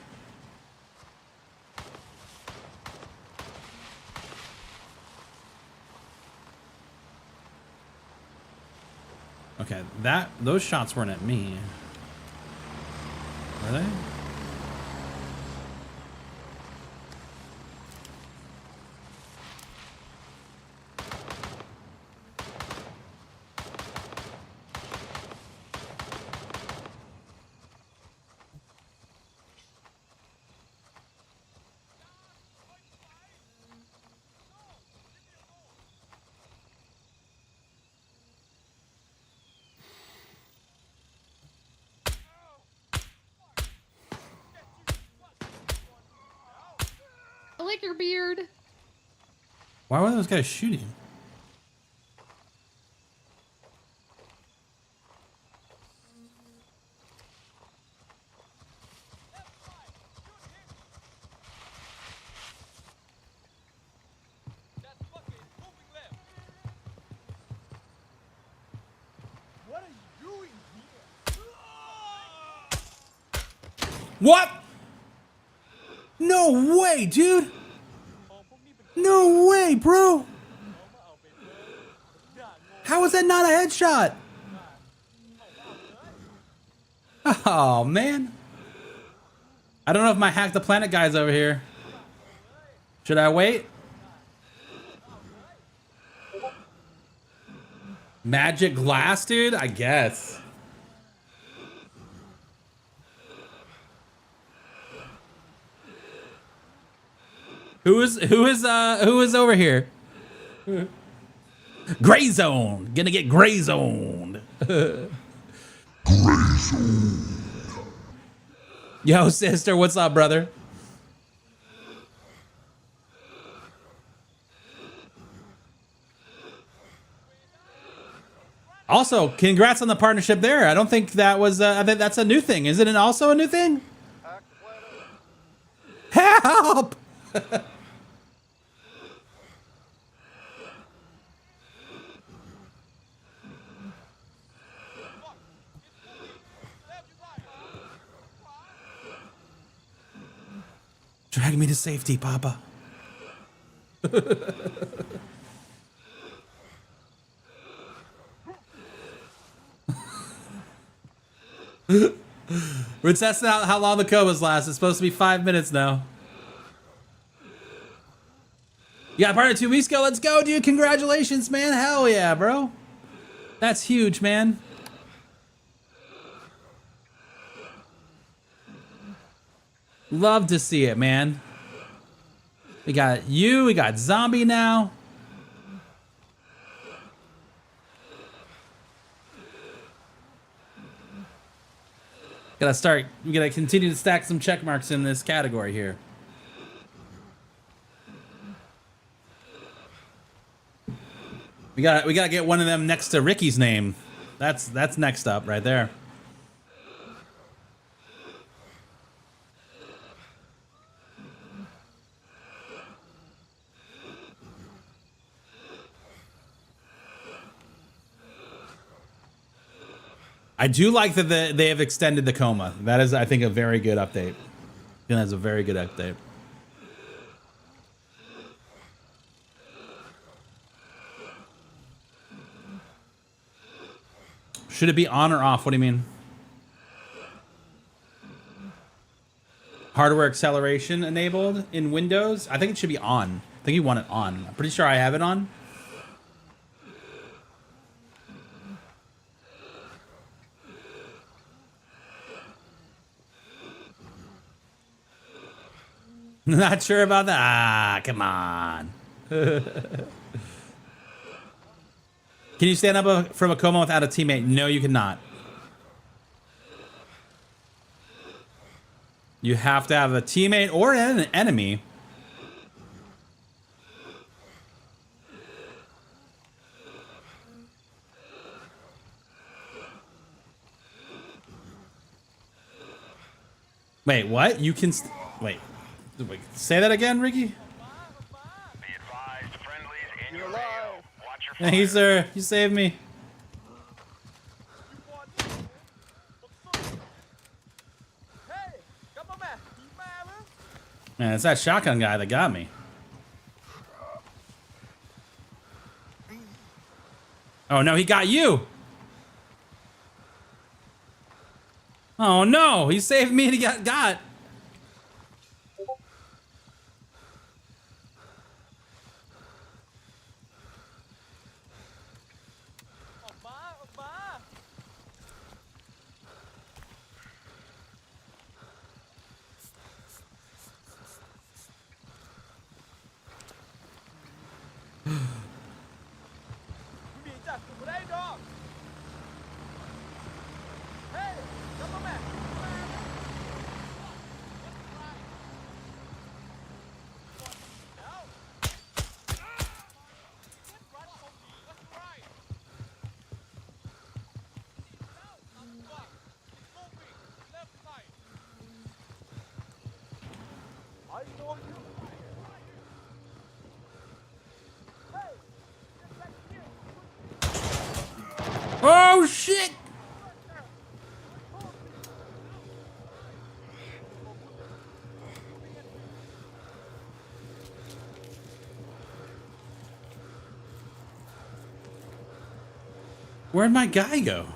Okay, those shots weren't at me. Were they? I like your beard. Why were those guys shooting? That's fucking moving left. What are you doing here? What? No way, dude. No way, bro. How is that not a headshot? Oh, man. I don't know if my Hack the Planet guy's over here. Should I wait? Magic glass, dude? I guess. Who is over here? Gray zone. Gonna get gray zoned. Gray zone. Yo, sister, what's up, brother? Also, congrats on the partnership there. I don't think that was, I think that's a new thing. Is it also a new thing? Help! Drag me to safety, Papa. We're testing out how long the comas last. It's supposed to be 5 minutes now. You got a partner 2 weeks ago. Let's go, dude. Congratulations, man. Hell yeah, bro. That's huge, man. Love to see it, man. We got you. We got Zombie now. We gotta continue to stack some check marks in this category here. We gotta get one of them next to Ricky's name. That's next up right there. I do like that they have extended the coma. That is, I think, a very good update. I think that's a very good update. Should it be on or off? What do you mean? Hardware acceleration enabled in Windows? I think it should be on. I think you want it on. I'm pretty sure I have it on. Not sure about that. Ah, come on. Can you stand up from a coma without a teammate? No, you cannot. You have to have a teammate or an enemy. Wait, what? You can... Wait. Wait. Say that again, Ricky? Be advised, friendlies in your radio. Watch your Thank you, sir. You saved me. Man, it's that shotgun guy that got me. Oh, no, he got you. Oh, no. He saved me and he got. Oh, shit. Where'd my guy go?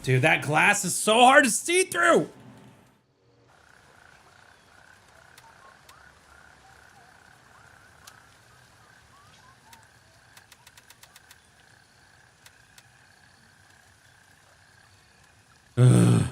Dude, that glass is so hard to see through. Ugh.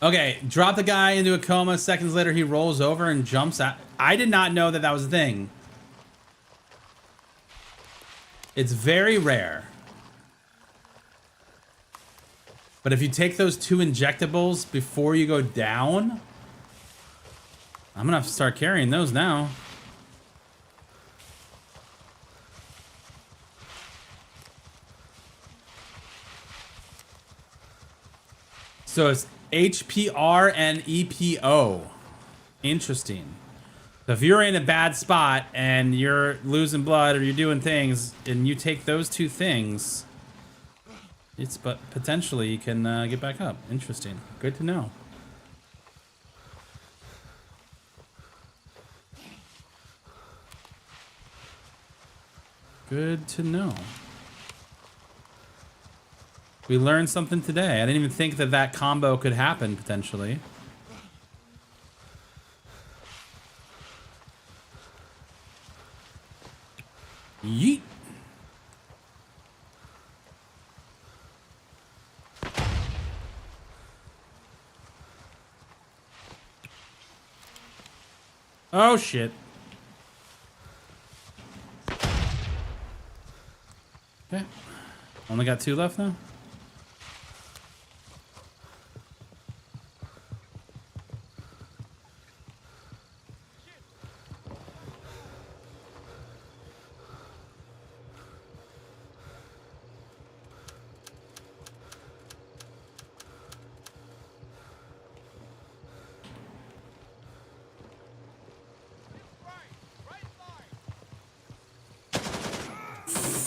Okay, drop the guy into a coma. Seconds later, he rolls over and jumps out. I did not know that that was a thing. It's very rare. But if you take those 2 injectables before you go down, I'm gonna have to start carrying those now. So it's HPR and EPO. Interesting. So if you're in a bad spot and you're losing blood or you're doing things and you take those 2 things, but potentially you can get back up. Interesting. Good to know. Good to know. We learned something today. I didn't even think that that combo could happen potentially. Yeet. Oh shit. Okay. Only got 2 left now.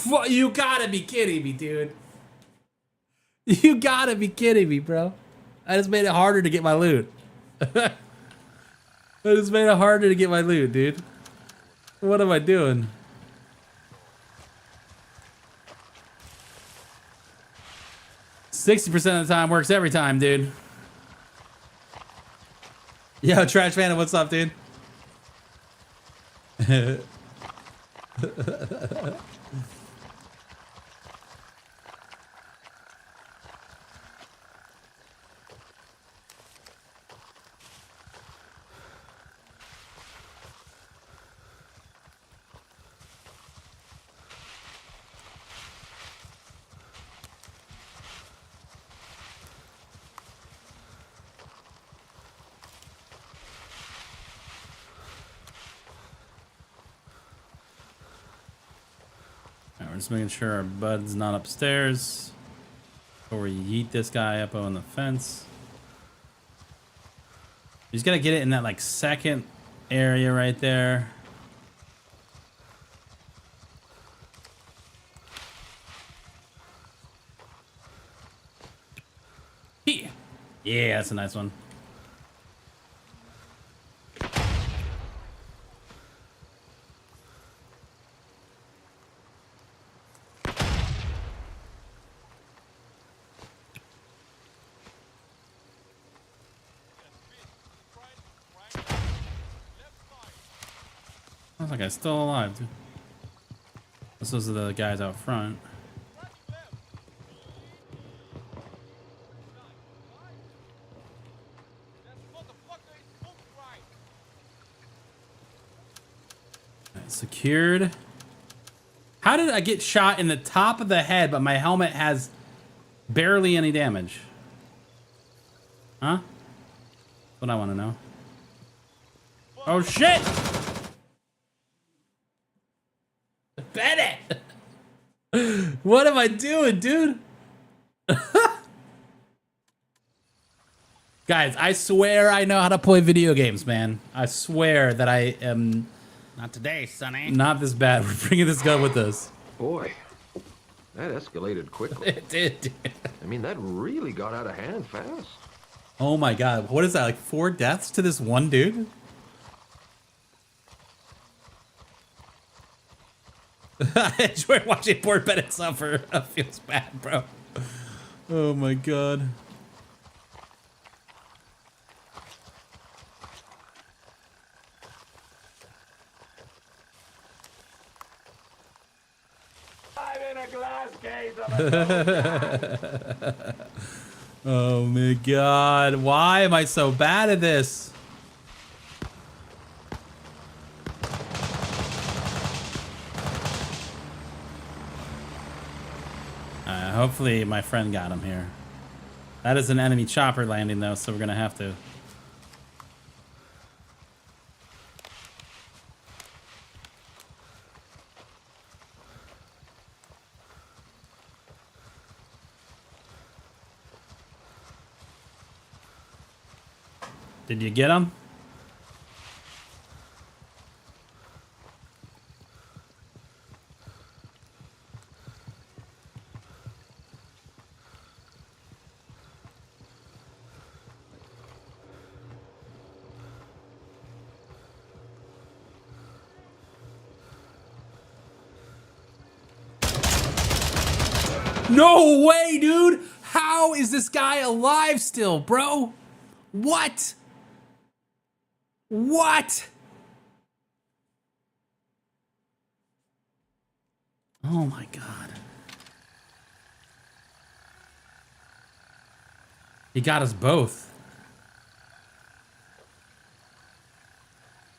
What? You gotta be kidding me, dude. You gotta be kidding me, bro. I just made it harder to get my loot. I just made it harder to get my loot, dude. What am I doing? %60 of the time works every time, dude. Yo, Trash Panda, what's up, dude? We're just making sure our bud's not upstairs before we yeet this guy up on the fence. He's gotta get it in that like second area right there. Yeah, that's a nice one. Sounds like I'm still alive, dude. Those are the guys out front. Secured. How did I get shot in the top of the head, but my helmet has barely any damage? Huh? That's what I want to know. Oh shit! Bennett! What am I doing, dude? Guys, I swear I know how to play video games, man. I swear that I am... Not today, Sonny. Not this bad. We're bringing this gun with us. Boy, that escalated quickly. It did. I mean, that really got out of hand fast. Oh my god. What is that? Like 4 deaths to this one dude? I enjoy watching poor Bennett suffer. That feels bad, bro. Oh my god. I'm in a glass case of Oh my god. Why am I so bad at this? Hopefully my friend got him here. That is an enemy chopper landing though, so we're gonna have to. Did you get him? No way, dude! How is this guy alive still, bro? What? What? Oh my god. He got us both.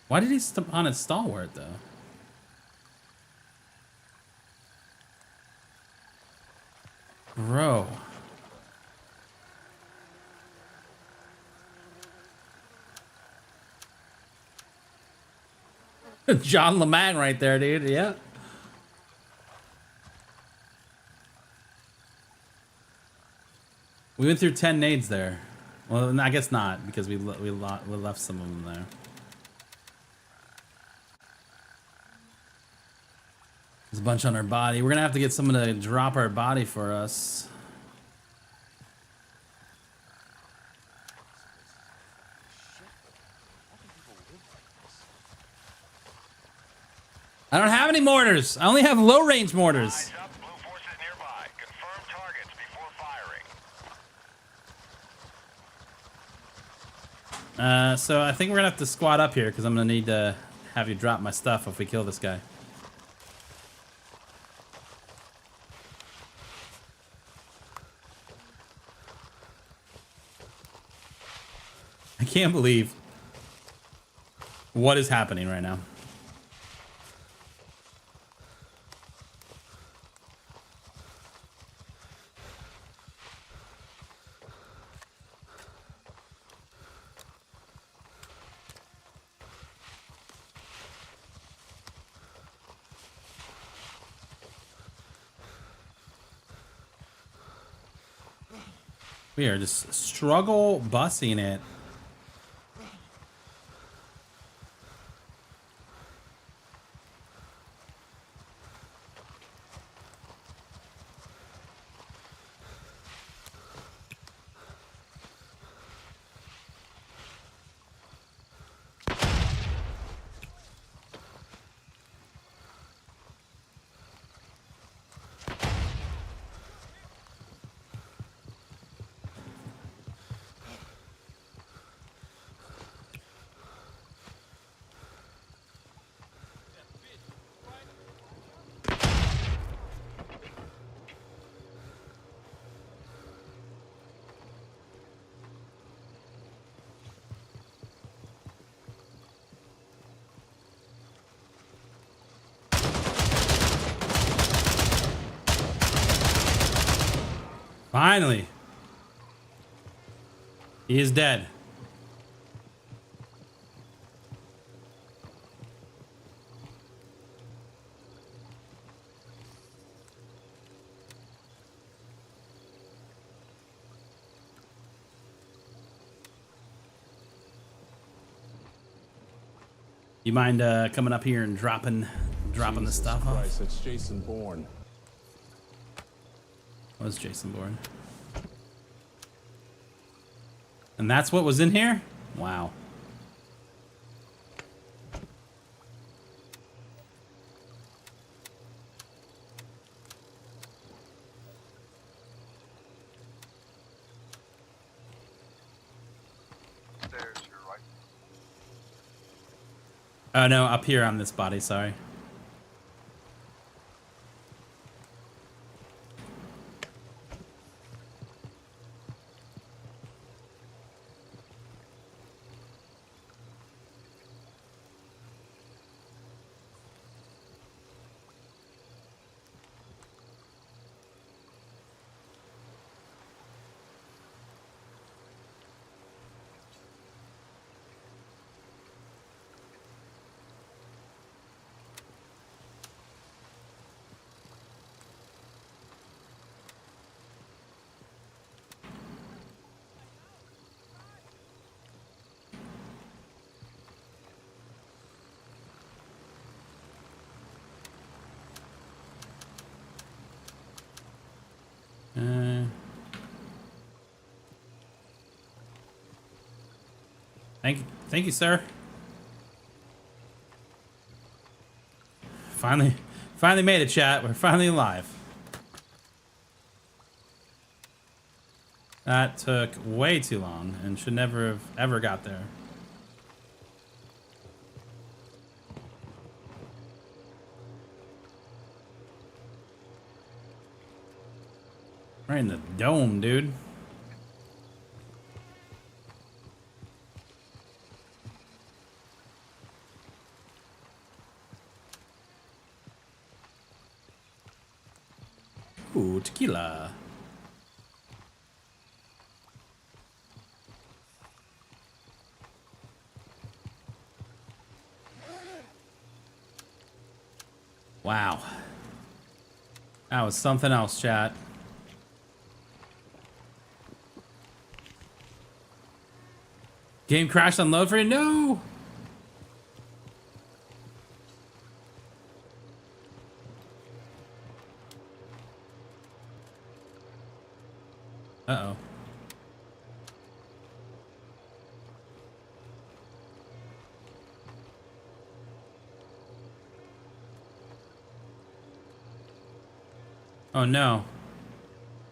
Why did he step on his stalwart though? Bro. John LeMang right there, dude. Yeah. We went through 10 nades there. Well, I guess not, because we left some of them there. There's a bunch on our body. We're gonna have to get someone to drop our body for us. I don't have any mortars. I only have low range mortars. Eyes up, blue forces nearby. Confirm targets before firing. So I think we're gonna have to squat up here because I'm gonna need to have you drop my stuff if we kill this guy. I can't believe what is happening right now. We are just struggle bussing it. Finally. He is dead. You mind coming up here and dropping the stuff off? Christ, it's Jason Bourne. Was Jason Bourne? And that's what was in here? Wow. There's your right. Oh no, up here on this body, sorry. Thank you, sir. Finally made it, chat. We're finally alive. That took way too long and should never have ever got there. Right in the dome, dude. Ooh, tequila. Wow. That was something else, chat. Game crashed on load for you? No! Uh-oh. Oh no.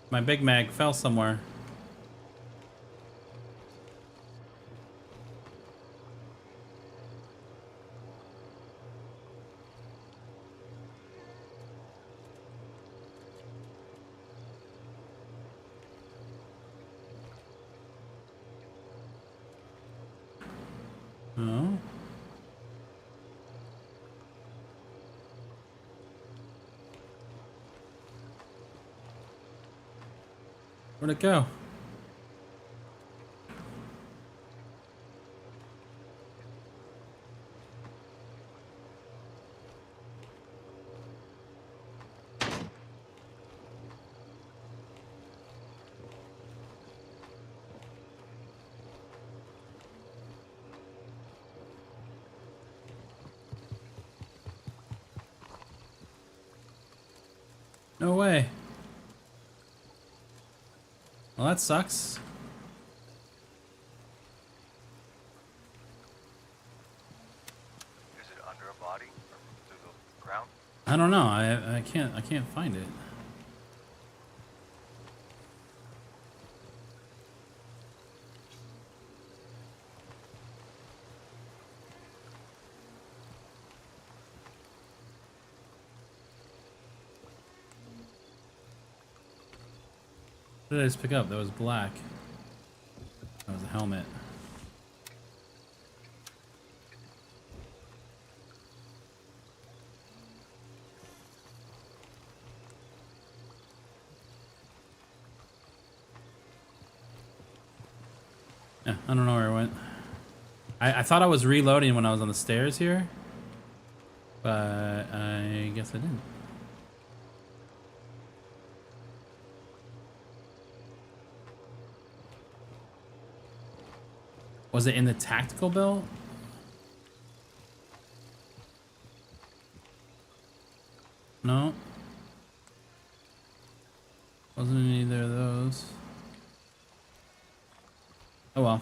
My Big Mac fell somewhere. Oh. Where'd it go? No way. Well, that sucks. Is it under a body or through the ground? I don't know. I can't find it. What did I just pick up? That was black. That was a helmet. Yeah, I don't know where it went. I thought I was reloading when I was on the stairs here, but I guess I didn't. Was it in the tactical belt? No. Wasn't in either of those. Oh well.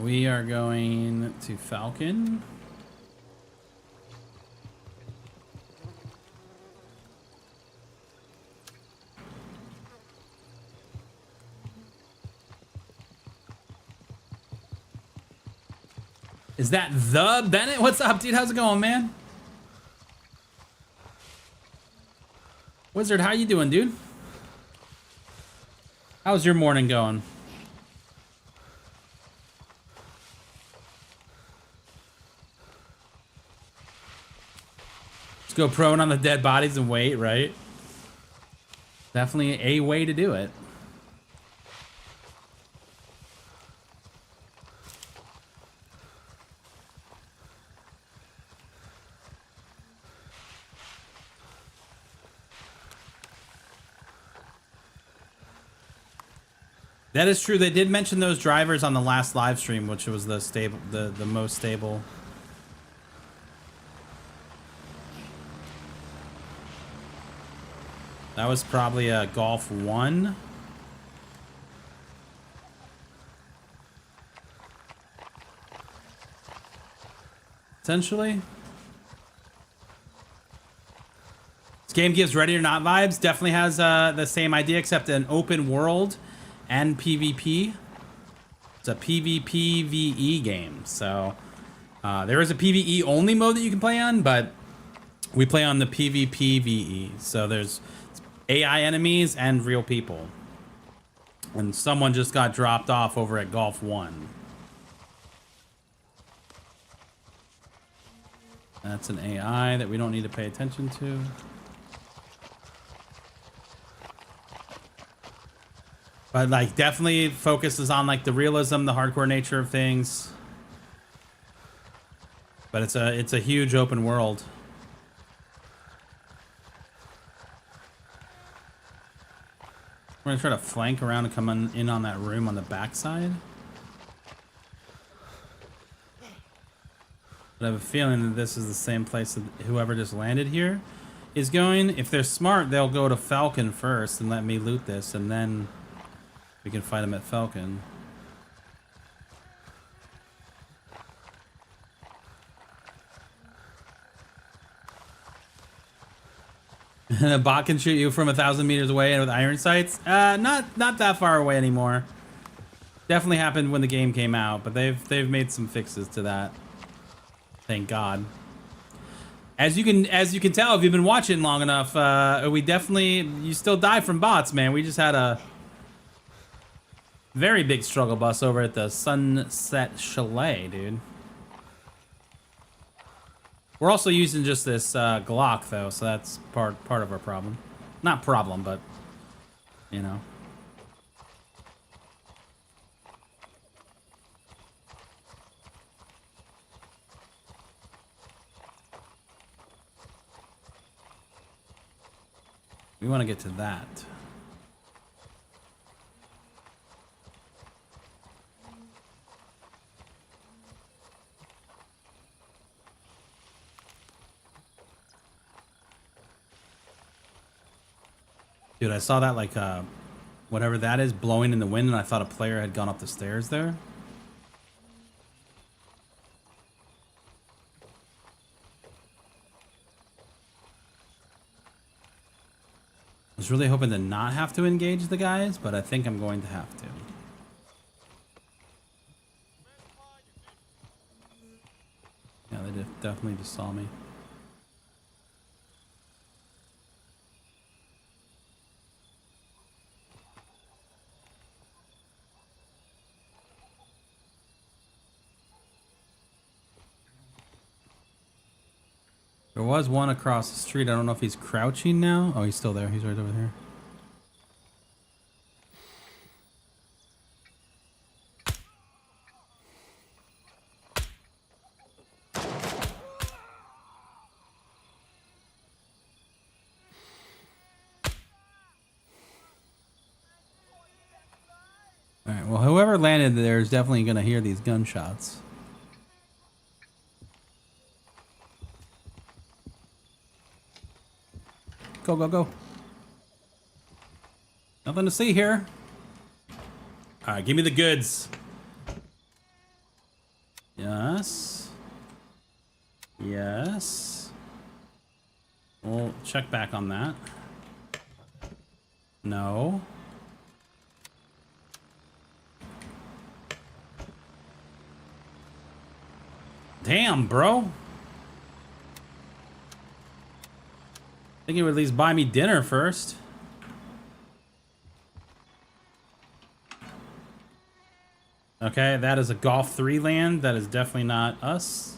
We are going to Falcon. Is that the Bennett? What's up, dude? How's it going, man? Wizard, how you doing, dude? How's your morning going? Let's go prone on the dead bodies and wait, right? Definitely a way to do it. That is true. They did mention those drivers on the last live stream, which was the stable, the most stable. That was probably a Golf 1. Essentially. This game gives Ready or Not vibes. Definitely has the same idea, except an open world and PvP. It's a PvPvE game. So there is a PvE only mode that you can play on, but we play on the PvPvE. So there's AI enemies and real people. And someone just got dropped off over at Golf 1. That's an AI that we don't need to pay attention to. But like definitely focuses on like the realism, the hardcore nature of things. But it's a huge open world. We're gonna try to flank around and come in on that room on the backside. But I have a feeling that this is the same place that whoever just landed here is going. If they're smart, they'll go to Falcon first and let me loot this, and then we can fight them at Falcon. And a bot can shoot you from 1,000 meters away and with iron sights. Not that far away anymore. Definitely happened when the game came out, but they've made some fixes to that. Thank God. As you can tell if you've been watching long enough, you still die from bots, man. We just had a very big struggle bus over at the Sunset Chalet, dude. We're also using just this Glock though, so that's part of our problem. Not problem, but you know. We want to get to that. Dude, I saw that like whatever that is blowing in the wind, and I thought a player had gone up the stairs there. I was really hoping to not have to engage the guys, but I think I'm going to have to. Yeah, they definitely just saw me. There was one across the street. I don't know if he's crouching now. Oh, he's still there. He's right over here. All right, well, whoever landed there is definitely going to hear these gunshots. Go, go, go. Nothing to see here. All right, give me the goods. Yes. Yes. We'll check back on that. No. Damn, bro. I think he would at least buy me dinner first. Okay, that is a Golf 3 land. That is definitely not us.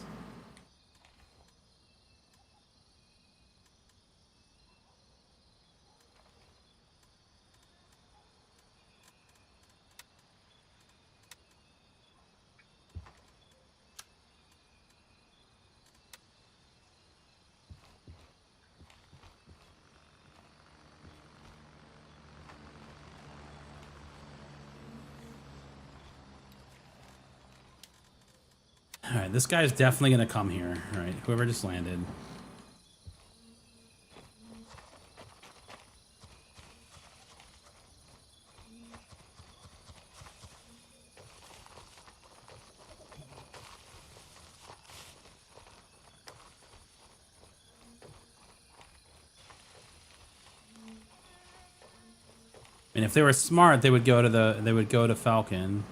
All right, this guy's definitely gonna come here. All right, whoever just landed. And if they were smart, they would go to Falcon.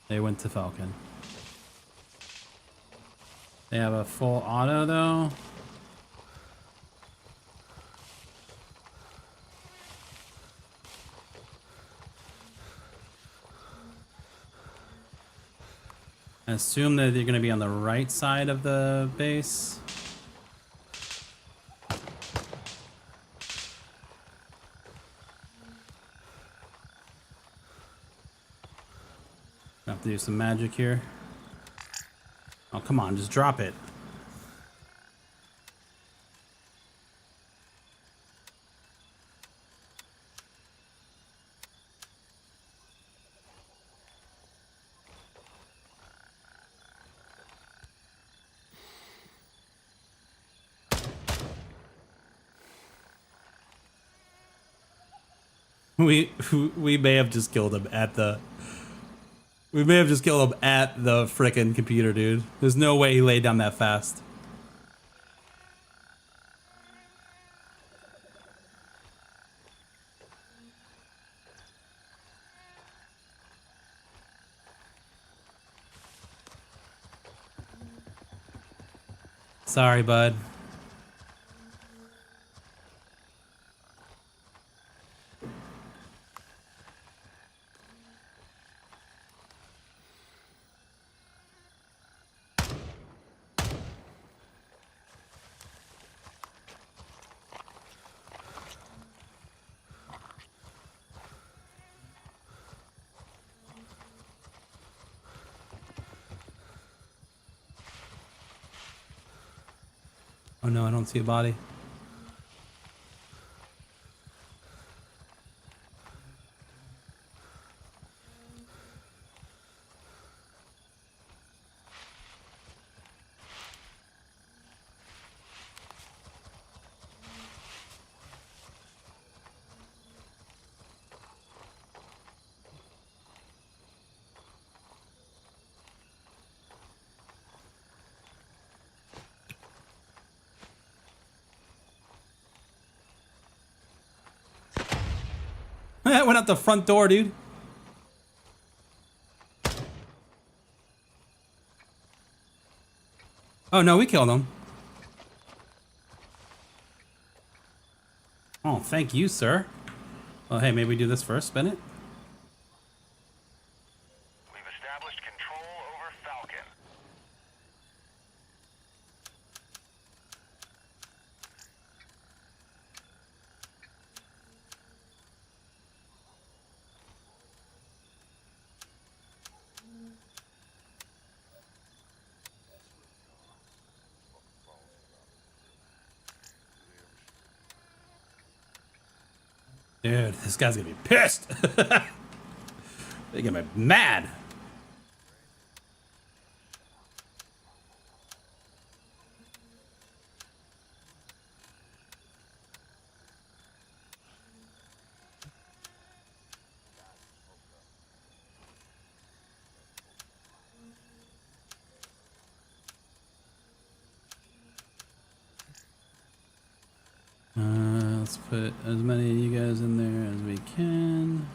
They went to Falcon. They have a full auto though. I assume that they're going to be on the right side of the base. Have to do some magic here. Oh, come on, just drop it. We may have just killed him at the. We may have just killed him at the frickin' computer, dude. There's no way he laid down that fast. Sorry, bud. Oh no, I don't see a body. That went out the front door, dude. Oh no, we killed him. Oh, thank you, sir. Well, hey, maybe we do this first, spin it. We've established control over Falcon. Dude, this guy's gonna be pissed. They're gonna be mad. Let's put as many of you guys in there as we can.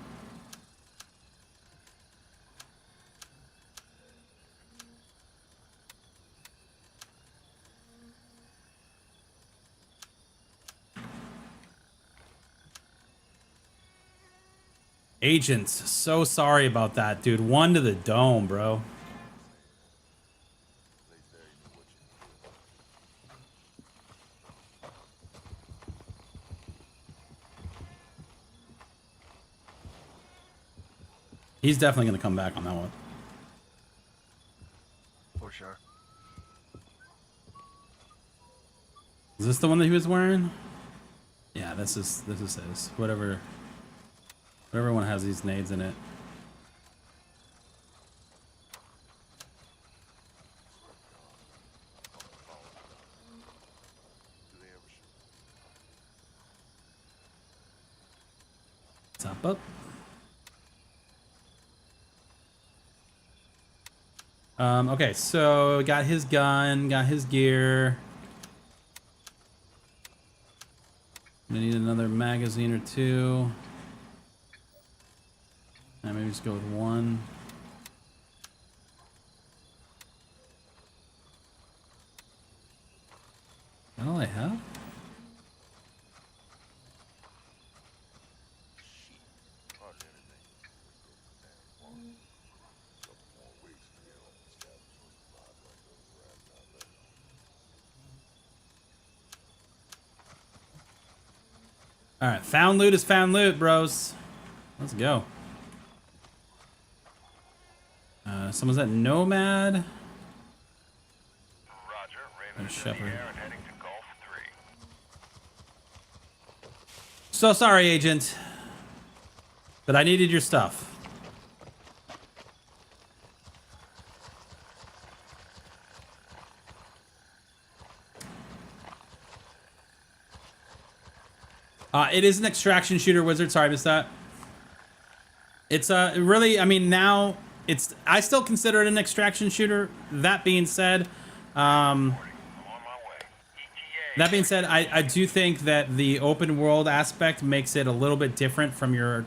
Agents, so sorry about that, dude. One to the dome, bro. He's definitely gonna come back on that one. For sure. Is this the one that he was wearing? Yeah, this is his. Whatever one has these nades in it. Top up. Okay, so got his gun, got his gear. I need another magazine or two. And maybe just go with one. Is that all I have? All right, found loot is found loot, bros. Let's go. Someone's at Nomad. Roger. Raven is in Shepherd. the air and heading to Gulf 3. So sorry, Agent. But I needed your stuff. It is an extraction shooter, Wizard. Sorry, I missed that. It's really, I mean, now it's, I still consider it an extraction shooter. That being said, I'm on my way. ETA. that being said, I do think that the open world aspect makes it a little bit different from your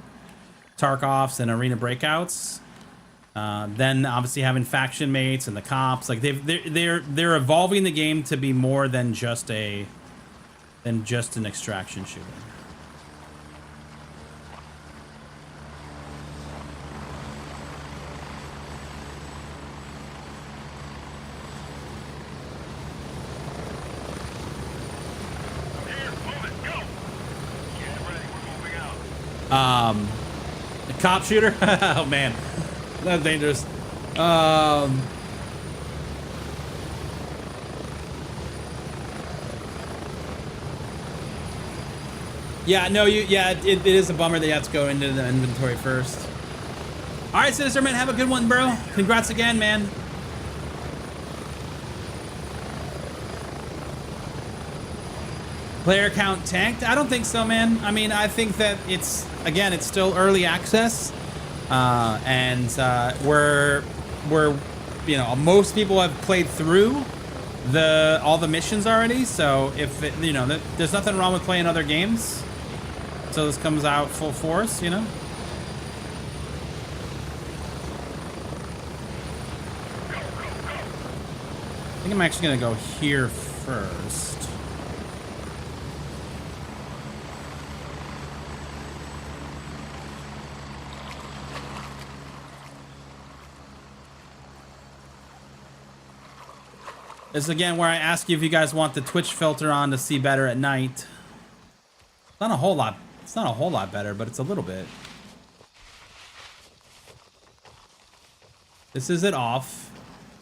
Tarkovs and arena breakouts. Then obviously having faction mates and the cops, like they're evolving the game to be more than just an extraction shooter. Here, move it, go! Get ready, we're moving out. The cop shooter. Oh man, that's dangerous. Yeah, no, it is a bummer that you have to go into the inventory first. All right, Sinister Man, have a good one, bro. Congrats again, man. Player count tanked? I don't think so, man. I mean, I think that it's, again, it's still early access, and we're, you know, most people have played through all the missions already. So if it, you know, there's nothing wrong with playing other games. So this comes out full force, you know. I think I'm actually gonna go here first. This is again where I ask you if you guys want the Twitch filter on to see better at night. It's not a whole lot. It's not a whole lot better, but it's a little bit. This is it off.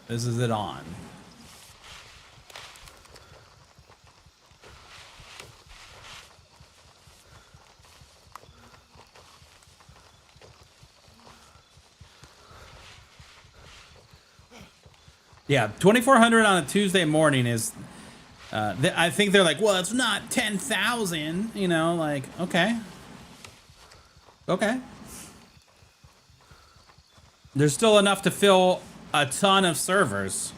This is it on. Yeah, 2400 on a Tuesday morning is, I think they're like, well, it's not 10,000, you know, like, okay. Okay. There's still enough to fill a ton of servers.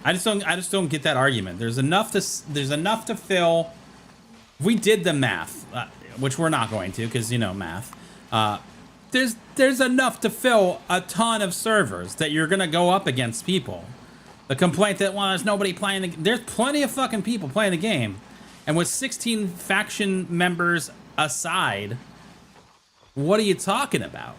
I just don't get that argument. There's enough to fill. If we did the math, which we're not going to, because you know math. There's enough to fill a ton of servers that you're gonna go up against people. The complaint that, well, there's nobody playing. There's plenty of fucking people playing the game, and with 16 faction members aside, what are you talking about?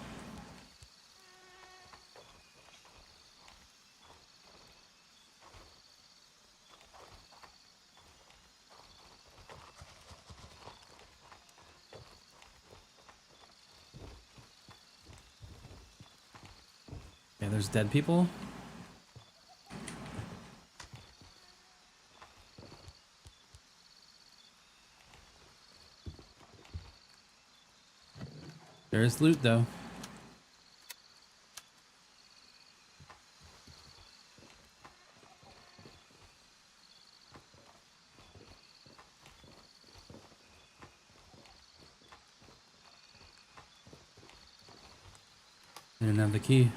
Yeah, there's dead people. There's loot though. I didn't have the key.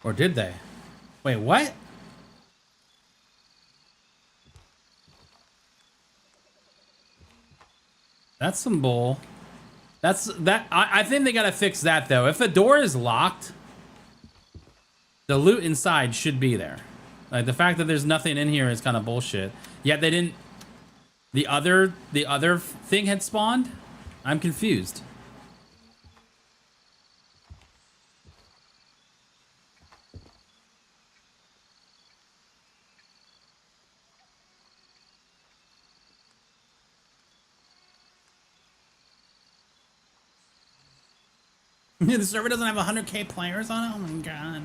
Or did they? Wait, what? That's some bull. I think they gotta fix that though. If a door is locked, the loot inside should be there. Like the fact that there's nothing in here is kind of bullshit. Yet they didn't. The other thing had spawned. I'm confused. The server doesn't have 100K players on it? Oh my god.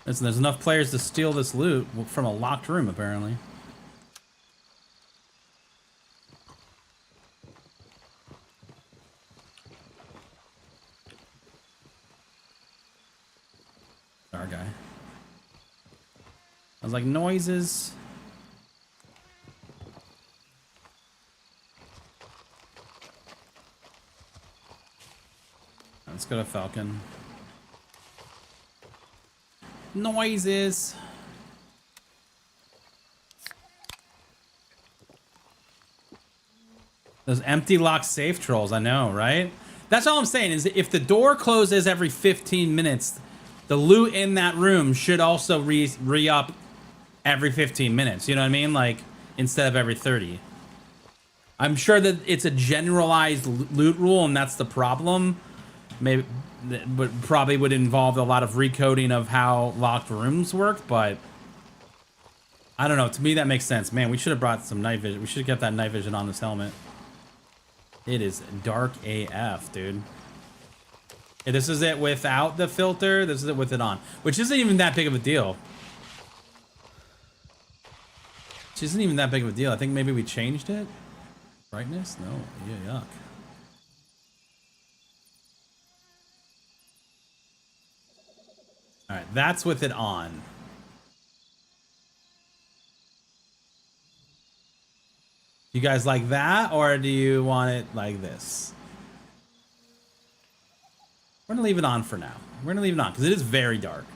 Listen, there's enough players to steal this loot from a locked room, apparently. Our guy. I was like, noises. Let's go to Falcon. Noises. Those empty lock safe trolls, I know, right? That's all I'm saying is if the door closes every 15 minutes, the loot in that room should also re-up every 15 minutes. You know what I mean? Like, instead of every 30. I'm sure that it's a generalized loot rule, and that's the problem. Maybe, but probably would involve a lot of recoding of how locked rooms work, but I don't know. To me, that makes sense. Man, we should have brought some night vision. We should have kept that night vision on this helmet. It is dark AF, dude. Yeah, this is it without the filter. This is it with it on, which isn't even that big of a deal. Which isn't even that big of a deal. I think maybe we changed it. Brightness? No. Yeah, yuck. All right, that's with it on. You guys like that, or do you want it like this? We're gonna leave it on for now. We're gonna leave it on because it is very dark.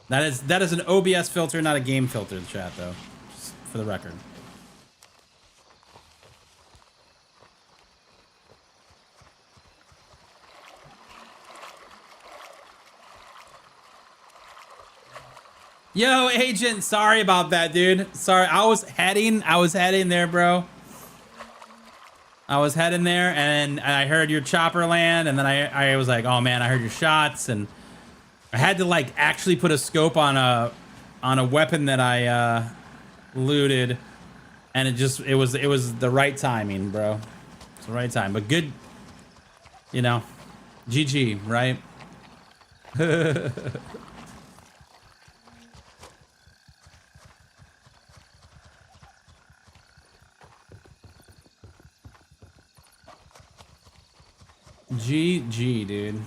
That is an OBS filter, not a game filter, chat, though, just for the record. Yo, agent, sorry about that, dude. Sorry, I was heading there, bro. I was heading there, and I heard your chopper land, and then I was like, oh man, I heard your shots, and I had to like actually put a scope on a weapon that I looted, and it was the right timing, bro. It's the right time, but good, you know, GG, right? GG, dude.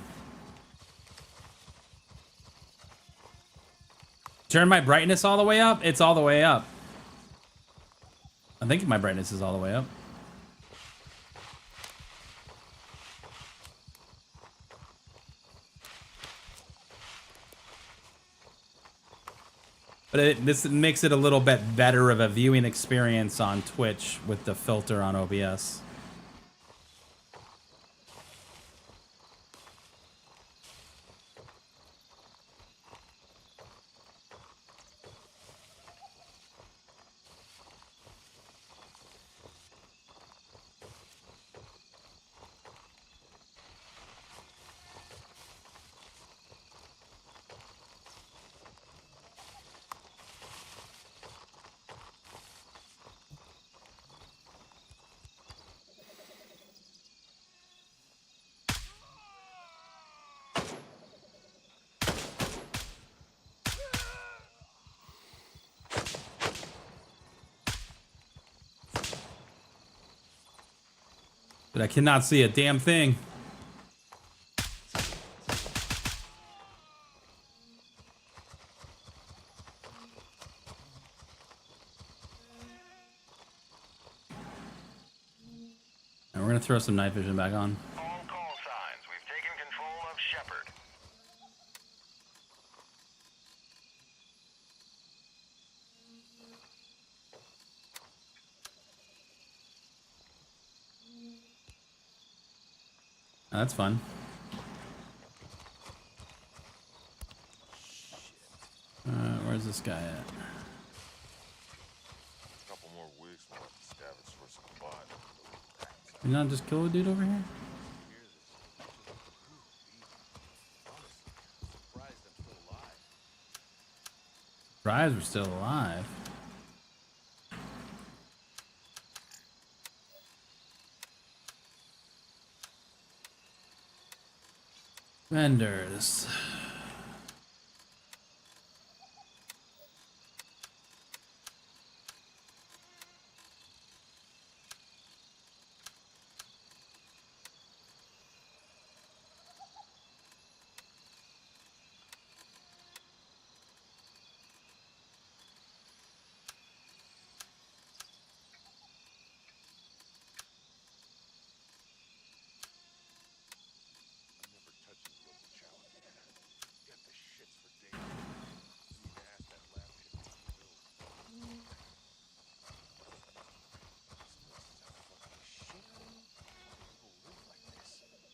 Turn my brightness all the way up? It's all the way up. I think my brightness is all the way up. But this makes it a little bit better of a viewing experience on Twitch with the filter on OBS. But I cannot see a damn thing. And we're gonna throw some night vision back on. All call signs. We've taken control of Shepherd. Oh, that's fun. Where's this guy at? Couple more weeks, we'll have to scavenge for supply. Did you not just kill a dude over here? Surprised we're still alive. Vendors.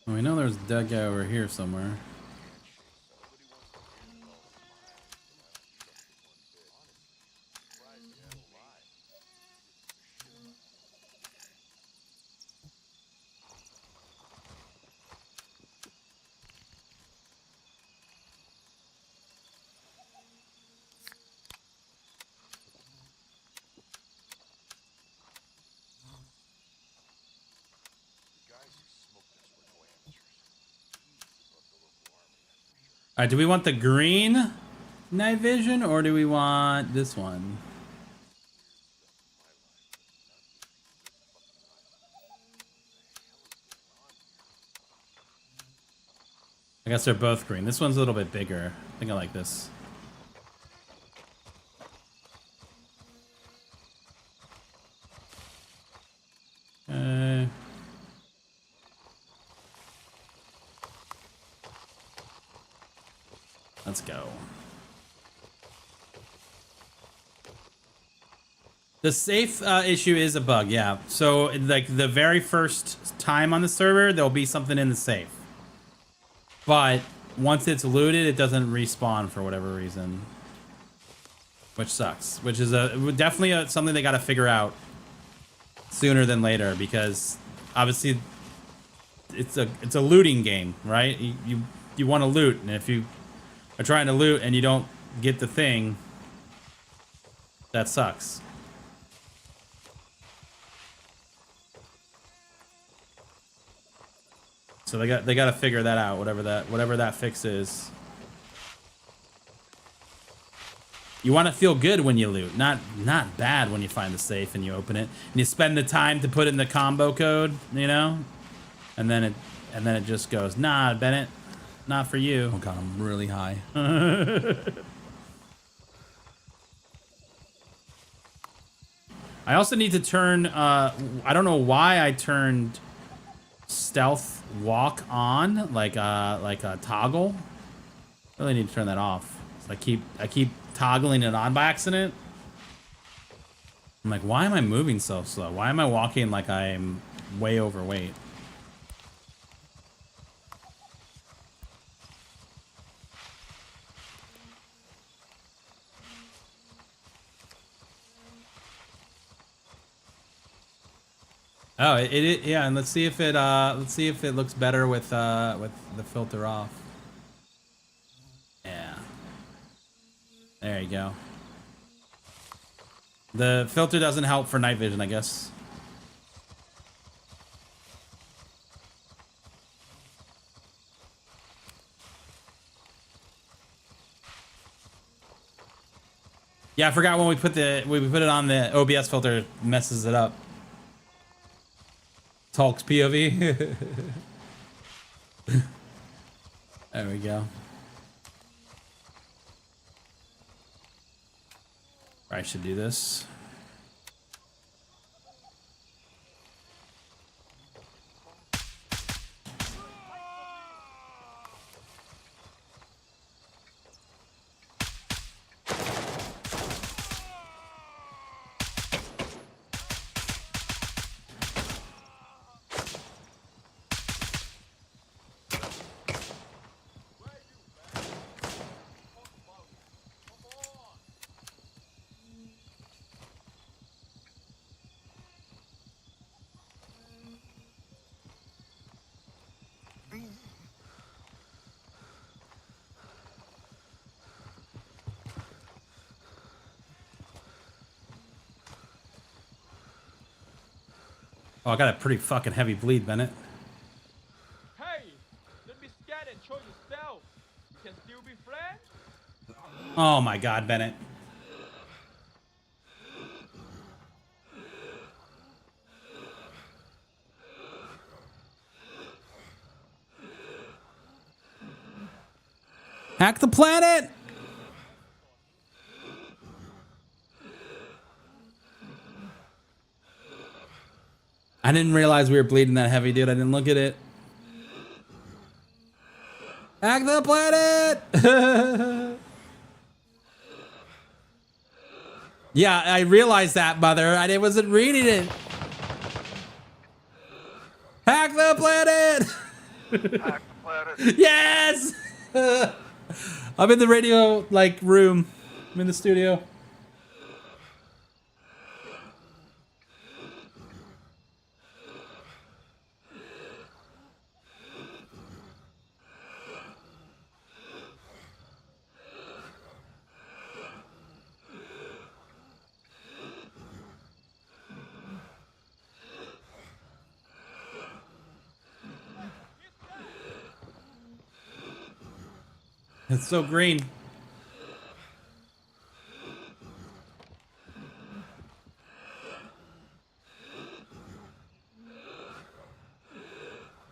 We know there's a dead guy over here somewhere. All right, do we want the green night vision or do we want this one? I guess they're both green. This one's a little bit bigger. I think I like this. Okay. Let's go. The safe issue is a bug, yeah. So, like, the very first time on the server, there'll be something in the safe. But once it's looted, it doesn't respawn for whatever reason. Which sucks. Which is definitely something they got to figure out sooner than later, because obviously it's a looting game, right? You want to loot, and if you are trying to loot and you don't get the thing, that sucks. So they got to figure that out, whatever that fix is. You want to feel good when you loot, not bad when you find the safe and you open it and you spend the time to put in the combo code, you know, and then it just goes, nah, Bennett, not for you. Oh god, I'm really high. I also need to turn. I don't know why I turned stealth walk on, like a toggle. Really need to turn that off. So I keep toggling it on by accident. I'm like, why am I moving so slow? Why am I walking like I'm way overweight? Oh, it yeah, and let's see if it looks better with the filter off. Yeah. There you go. The filter doesn't help for night vision, I guess. Yeah, I forgot when we put it on, the OBS filter messes it up. Talks POV. There we go. I should do this. Oh, I got a pretty fucking heavy bleed, Bennett. Hey, don't be scared and show yourself. You can still be friends. Oh my god, Bennett. Hack the planet! I didn't realize we were bleeding that heavy, dude. I didn't look at it. Hack the planet! Yeah, I realized that, mother. I wasn't reading it. Hack the planet! Hack the planet. Yes! I'm in the radio, like, room. I'm in the studio. It's so green.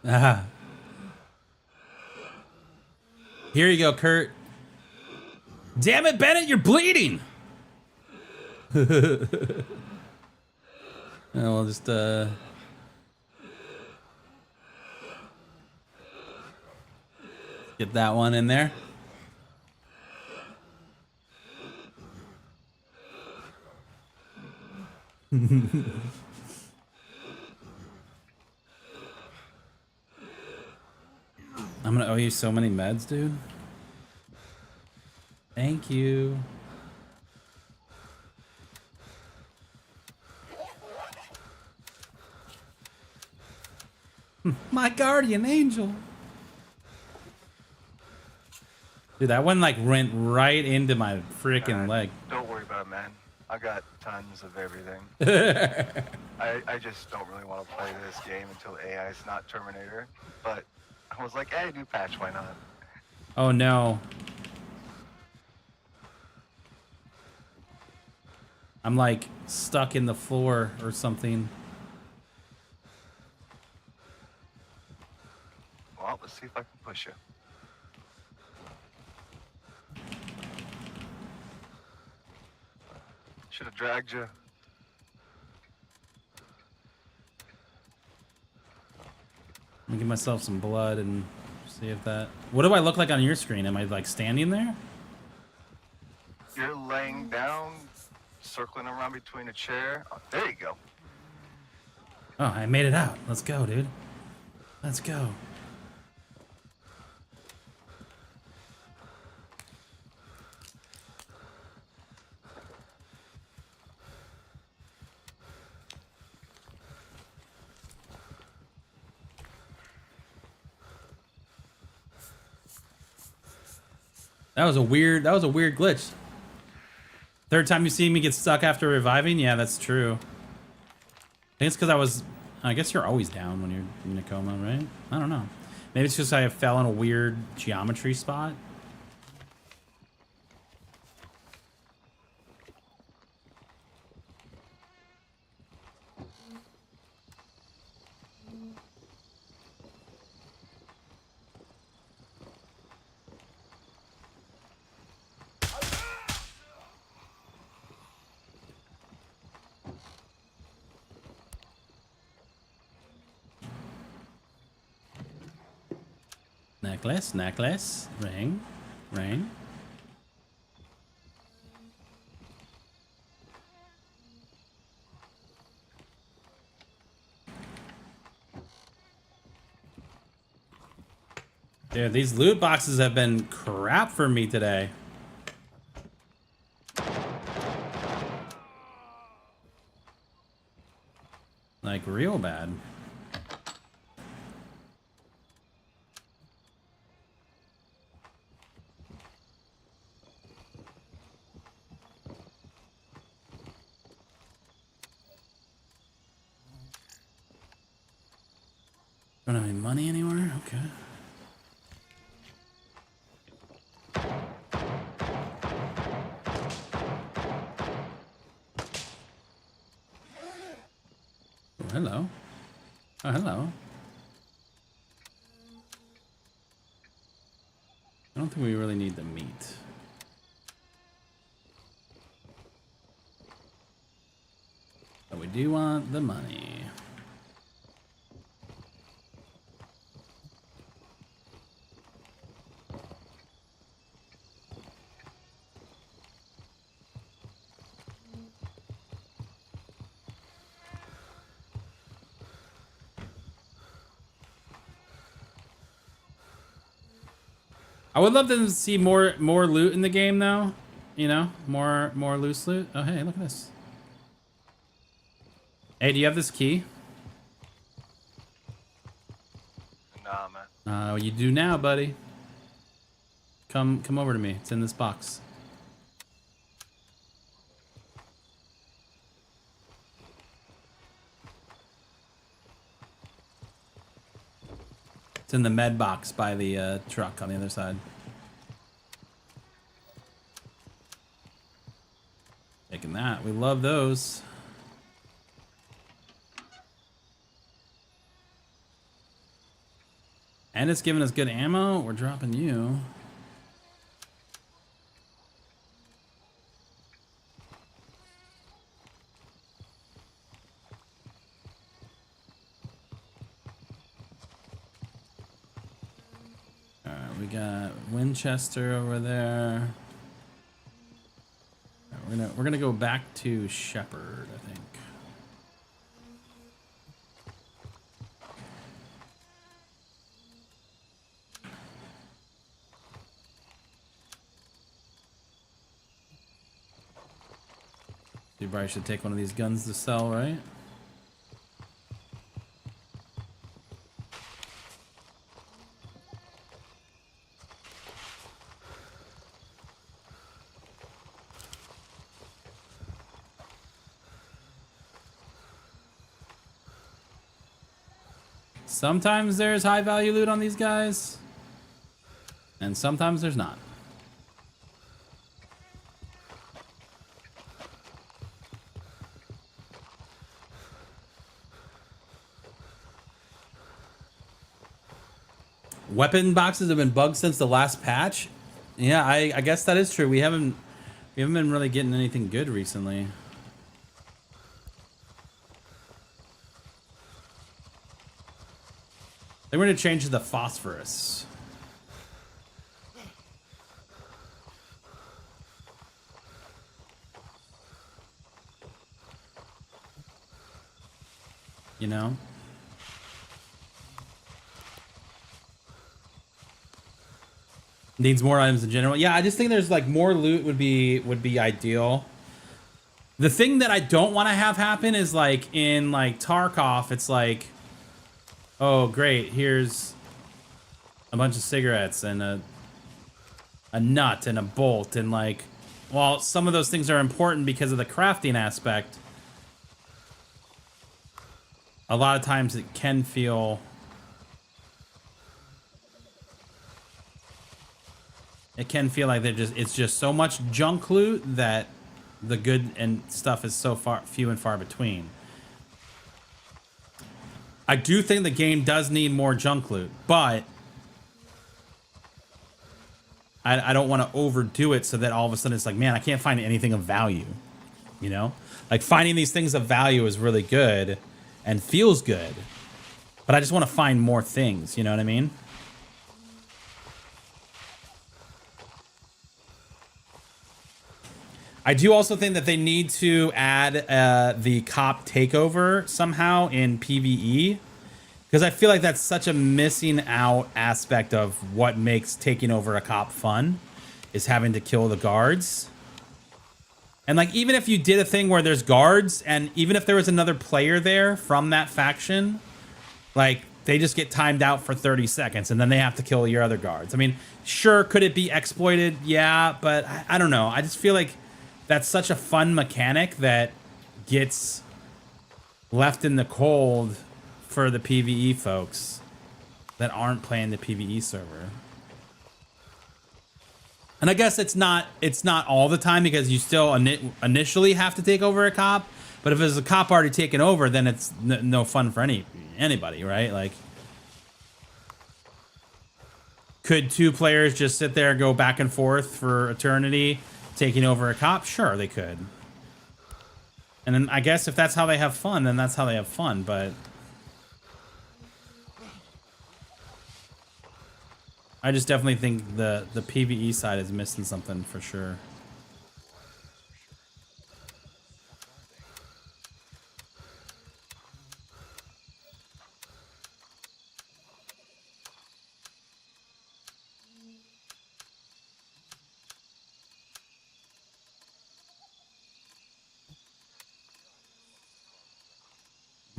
Ah. Here you go, Kurt. Damn it, Bennett, you're bleeding. I'll just get that one in there. I'm gonna owe you so many meds, dude. Thank you. My guardian angel. Dude, that one like went right into my freaking leg. Don't worry about it, man. I got tons of everything. I just don't really want to play this game until AI is not Terminator. But I was like, hey, new patch, why not? Oh no. I'm like stuck in the floor or something. Well, let's see if I can push you. Should have dragged you. Let me give myself some blood and see if that... What do I look like on your screen? Am I like standing there? You're laying down, circling around between a chair. Oh, there you go. Oh, I made it out. Let's go, dude. Let's go. That was a weird glitch. Third time you see me get stuck after reviving? Yeah, that's true. I think it's because I guess you're always down when you're in a coma, right? I don't know. Maybe it's just I fell in a weird geometry spot. Necklace, necklace, ring, ring. Dude, these loot boxes have been crap for me today. Like, real bad. Don't have any money anywhere? Okay. Oh, hello. Oh, hello. I don't think we really need the meat. But we do want the money. I would love to see more loot in the game, though. You know, more loose loot. Oh, hey, look at this. Hey, do you have this key? Nah, man. You do now, buddy. Come over to me. It's in this box. It's in the med box by the truck on the other side. Taking that. We love those. And it's giving us good ammo. We're dropping you. All right, we got Winchester over there. All right, we're gonna go back to Shepherd, I think. You probably should take one of these guns to sell, right? Sometimes there's high value loot on these guys, and sometimes there's not. Weapon boxes have been bugged since the last patch. Yeah, I guess that is true. We haven't been really getting anything good recently. They're going to change to the phosphorus. You know? Needs more items in general. Yeah, I just think there's like more loot would be ideal. The thing that I don't want to have happen is like in like Tarkov, it's like, oh great, here's a bunch of cigarettes and a nut and a bolt, and like, while some of those things are important because of the crafting aspect, a lot of times it can feel like it's just so much junk loot that the good and stuff is so few and far between. I do think the game does need more junk loot, but I don't want to overdo it so that all of a sudden it's like, man, I can't find anything of value. You know? Like, finding these things of value is really good and feels good, but I just want to find more things, you know what I mean? I do also think that they need to add the cop takeover somehow in PvE, because I feel like that's such a missing out aspect of what makes taking over a cop fun, is having to kill the guards. And like, even if you did a thing where there's guards, and even if there was another player there from that faction, like, they just get timed out for 30 seconds and then they have to kill your other guards. I mean, sure, could it be exploited? Yeah, but I don't know. I just feel like that's such a fun mechanic that gets left in the cold for the PvE folks. that aren't playing the PvE server. And I guess it's not all the time because you still initially have to take over a cop. But if there's a cop already taken over, then it's no fun for anybody, right? Like, could two players just sit there and go back and forth for eternity, taking over a cop? Sure, they could. And then I guess if that's how they have fun, then that's how they have fun. But I just definitely think the PvE side is missing something for sure.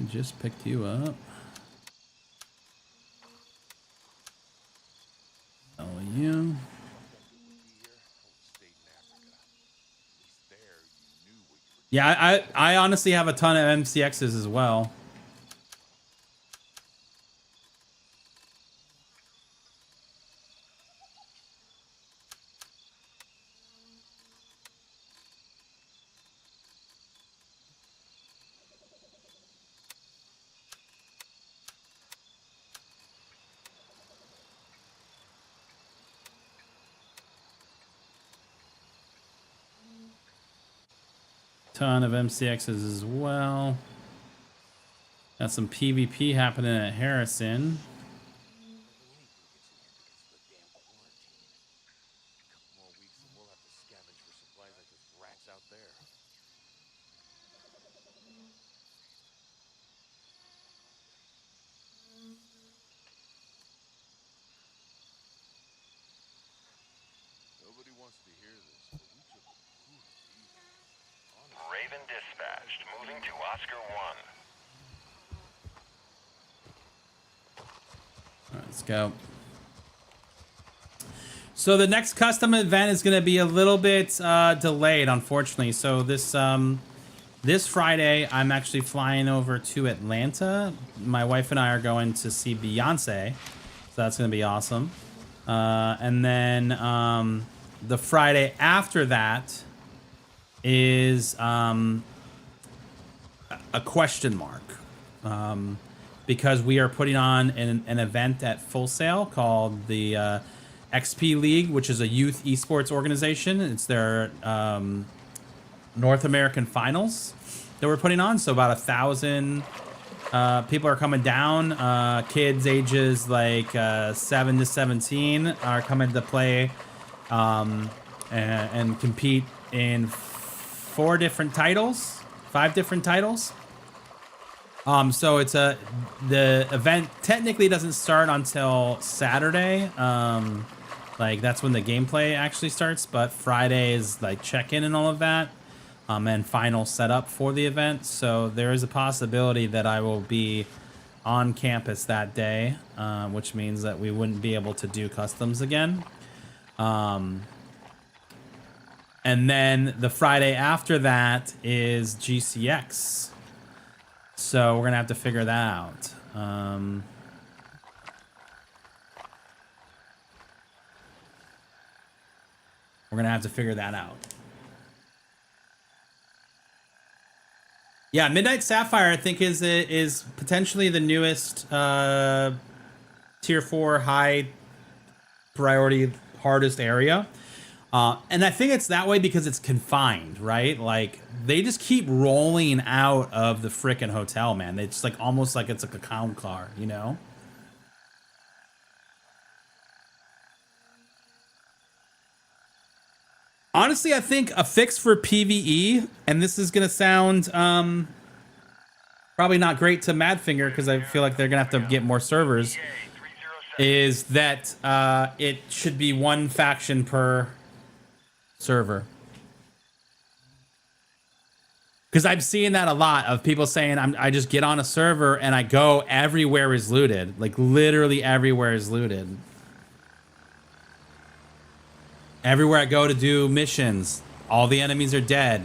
Just picked you up. Oh, you. Yeah, I honestly have a ton of MCXs as well. Ton of MCXs as well. Got some PvP happening at Harrison. Raven dispatched, moving to Oscar 1. All right, let's go. So the next custom event is going to be a little bit delayed, unfortunately. So this Friday, I'm actually flying over to Atlanta. My wife and I are going to see Beyonce, so that's going to be awesome. And then the Friday after that is a question mark, because we are putting on an event at Full Sail called the XP League, which is a youth esports organization. It's their North American finals that we're putting on. So about 1,000 people are coming down. Kids ages like 7 to 17 are coming to play and compete in 5 different titles. So it's the event technically doesn't start until Saturday. Like that's when the gameplay actually starts, but Friday is like check-in and all of that, and final setup for the event. So there is a possibility that I will be on campus that day, which means that we wouldn't be able to do customs again. And then the Friday after that is GCX. So we're gonna have to figure that out. We're gonna have to figure that out. Yeah, Midnight Sapphire I think is potentially the newest tier 4 high priority hardest area. And I think it's that way because it's confined, right? Like they just keep rolling out of the frickin' hotel, man. It's like almost like it's like a clown car, you know? Honestly, I think a fix for PvE, and this is gonna sound probably not great to Madfinger because I feel like they're gonna have to get more servers, is that it should be one faction per server. Because I'm seeing that a lot of people saying I just get on a server and I go everywhere is looted. Like literally everywhere is looted. Everywhere I go to do missions, all the enemies are dead.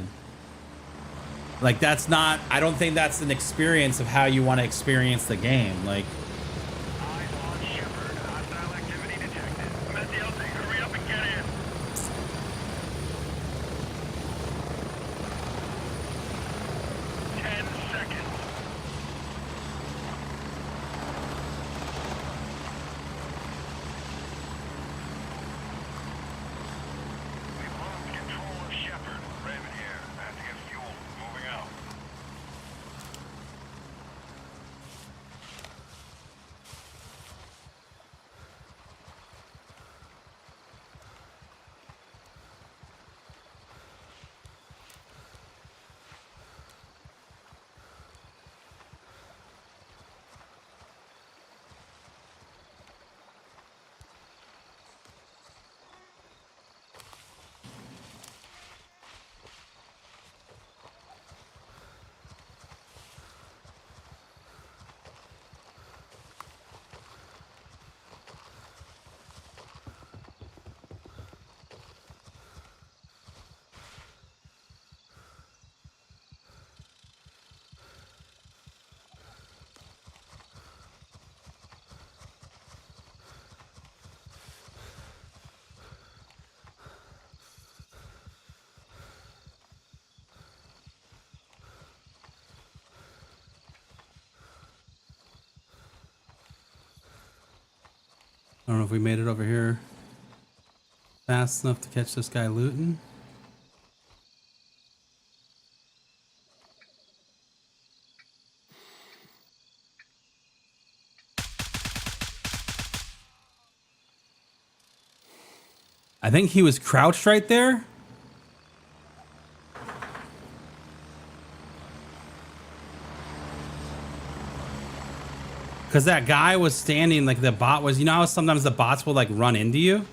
Like that's not, I don't think that's an experience of how you want to experience the game. Like, Eyes on ship don't know if we made it over here fast enough to catch this guy looting. I think he was crouched right there. Because that guy was standing, like the bot was, you know how sometimes the bots will like run into you?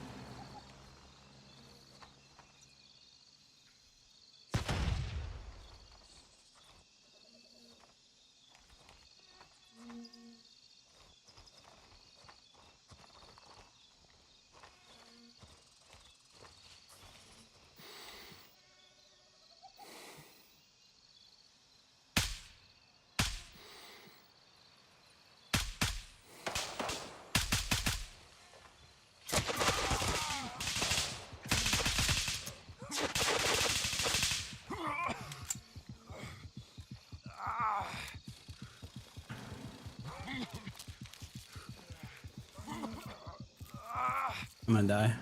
I'm gonna die.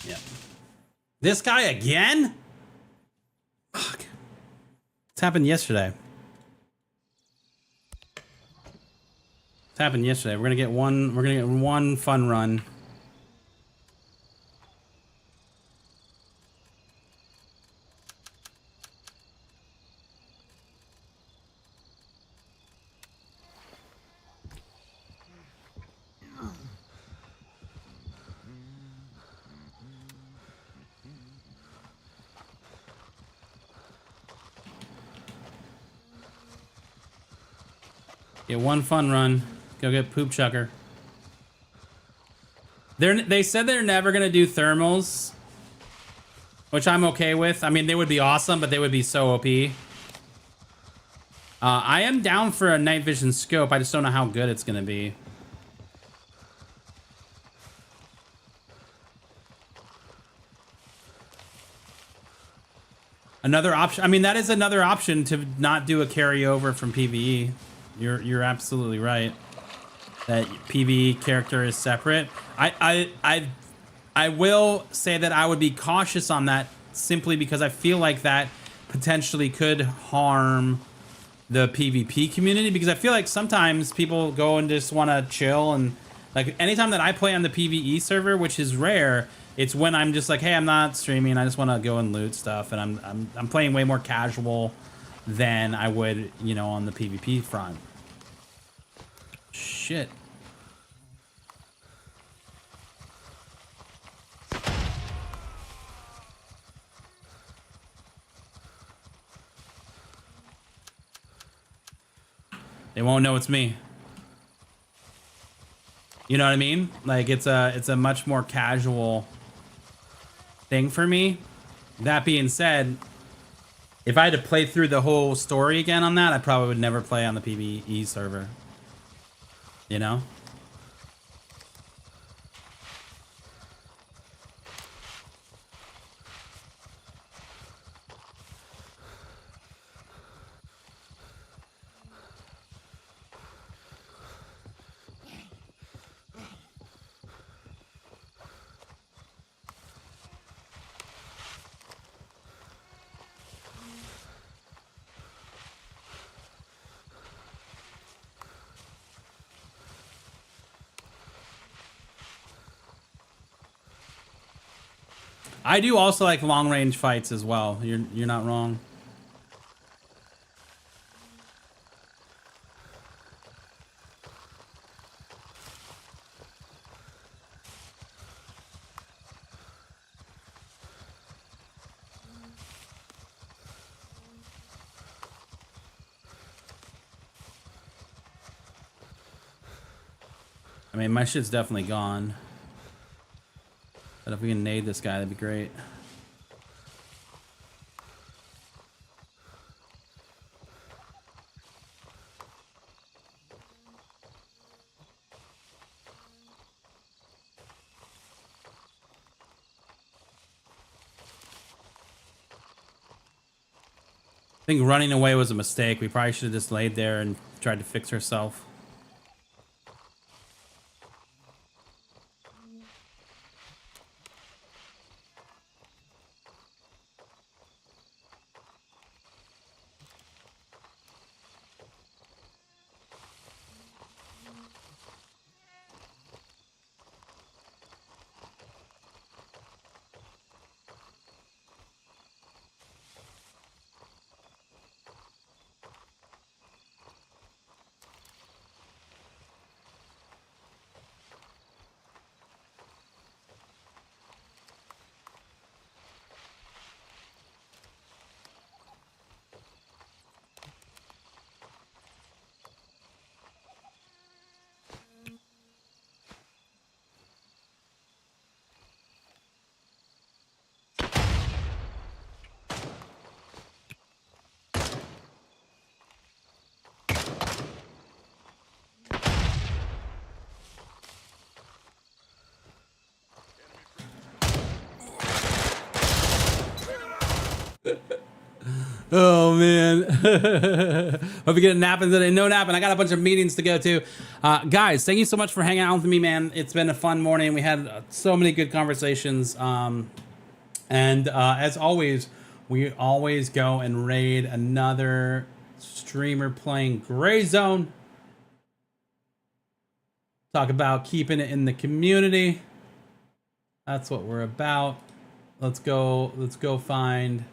Yeah. This guy again? Fuck. It's happened yesterday. It's happened yesterday. We're gonna get one fun run. Get one fun run. Go get Poop Chucker. They said they're never gonna do thermals, which I'm okay with. I mean, they would be awesome, but they would be so OP. I am down for a night vision scope. I just don't know how good it's gonna be. Another option. I mean, that is another option to not do a carryover from PvE. You're absolutely right. That PvE character is separate. I will say that I would be cautious on that simply because I feel like that potentially could harm the PvP community, because I feel like sometimes people go and just want to chill, and like anytime that I play on the PvE server, which is rare, it's when I'm just like, hey, I'm not streaming, I just want to go and loot stuff, and I'm playing way more casual than I would, you know, on the PvP front. Shit. They won't know it's me. You know what I mean? Like it's a much more casual thing for me. That being said, if I had to play through the whole story again on that, I probably would never play on the PvE server. You know? I do also like long range fights as well. You're not wrong. I mean, my shit's definitely gone. But if we can nade this guy, that'd be great. think running away was a mistake. We probably should have just laid there and tried to fix herself. Oh man. Hope you get a napping today. No napping. I got a bunch of meetings to go to. Guys, thank you so much for hanging out with me, man. It's been a fun morning. We had so many good conversations. And as always, we always go and raid another streamer playing Gray Zone. Talk about keeping it in the community. That's what we're about. Let's go find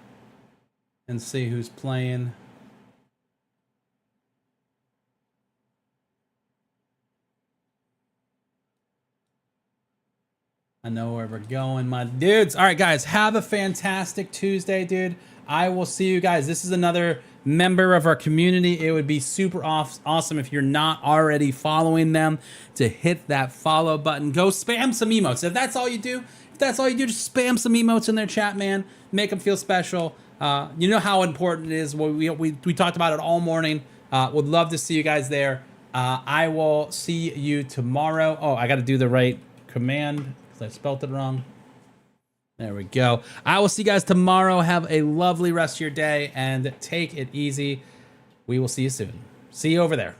and see who's playing. I know where we're going, my dudes. All right, guys, have a fantastic Tuesday, dude. I will see you guys. This is another member of our community. It would be super awesome if you're not already following them to hit that follow button. Go spam some emotes. If that's all you do, just spam some emotes in their chat, man. Make them feel special. You know how important it is. We talked about it all morning. Would love to see you guys there. I will see you tomorrow. Oh, I got to do the right command because I spelled it wrong. There we go. I will see you guys tomorrow. Have a lovely rest of your day and take it easy. We will see you soon. See you over there.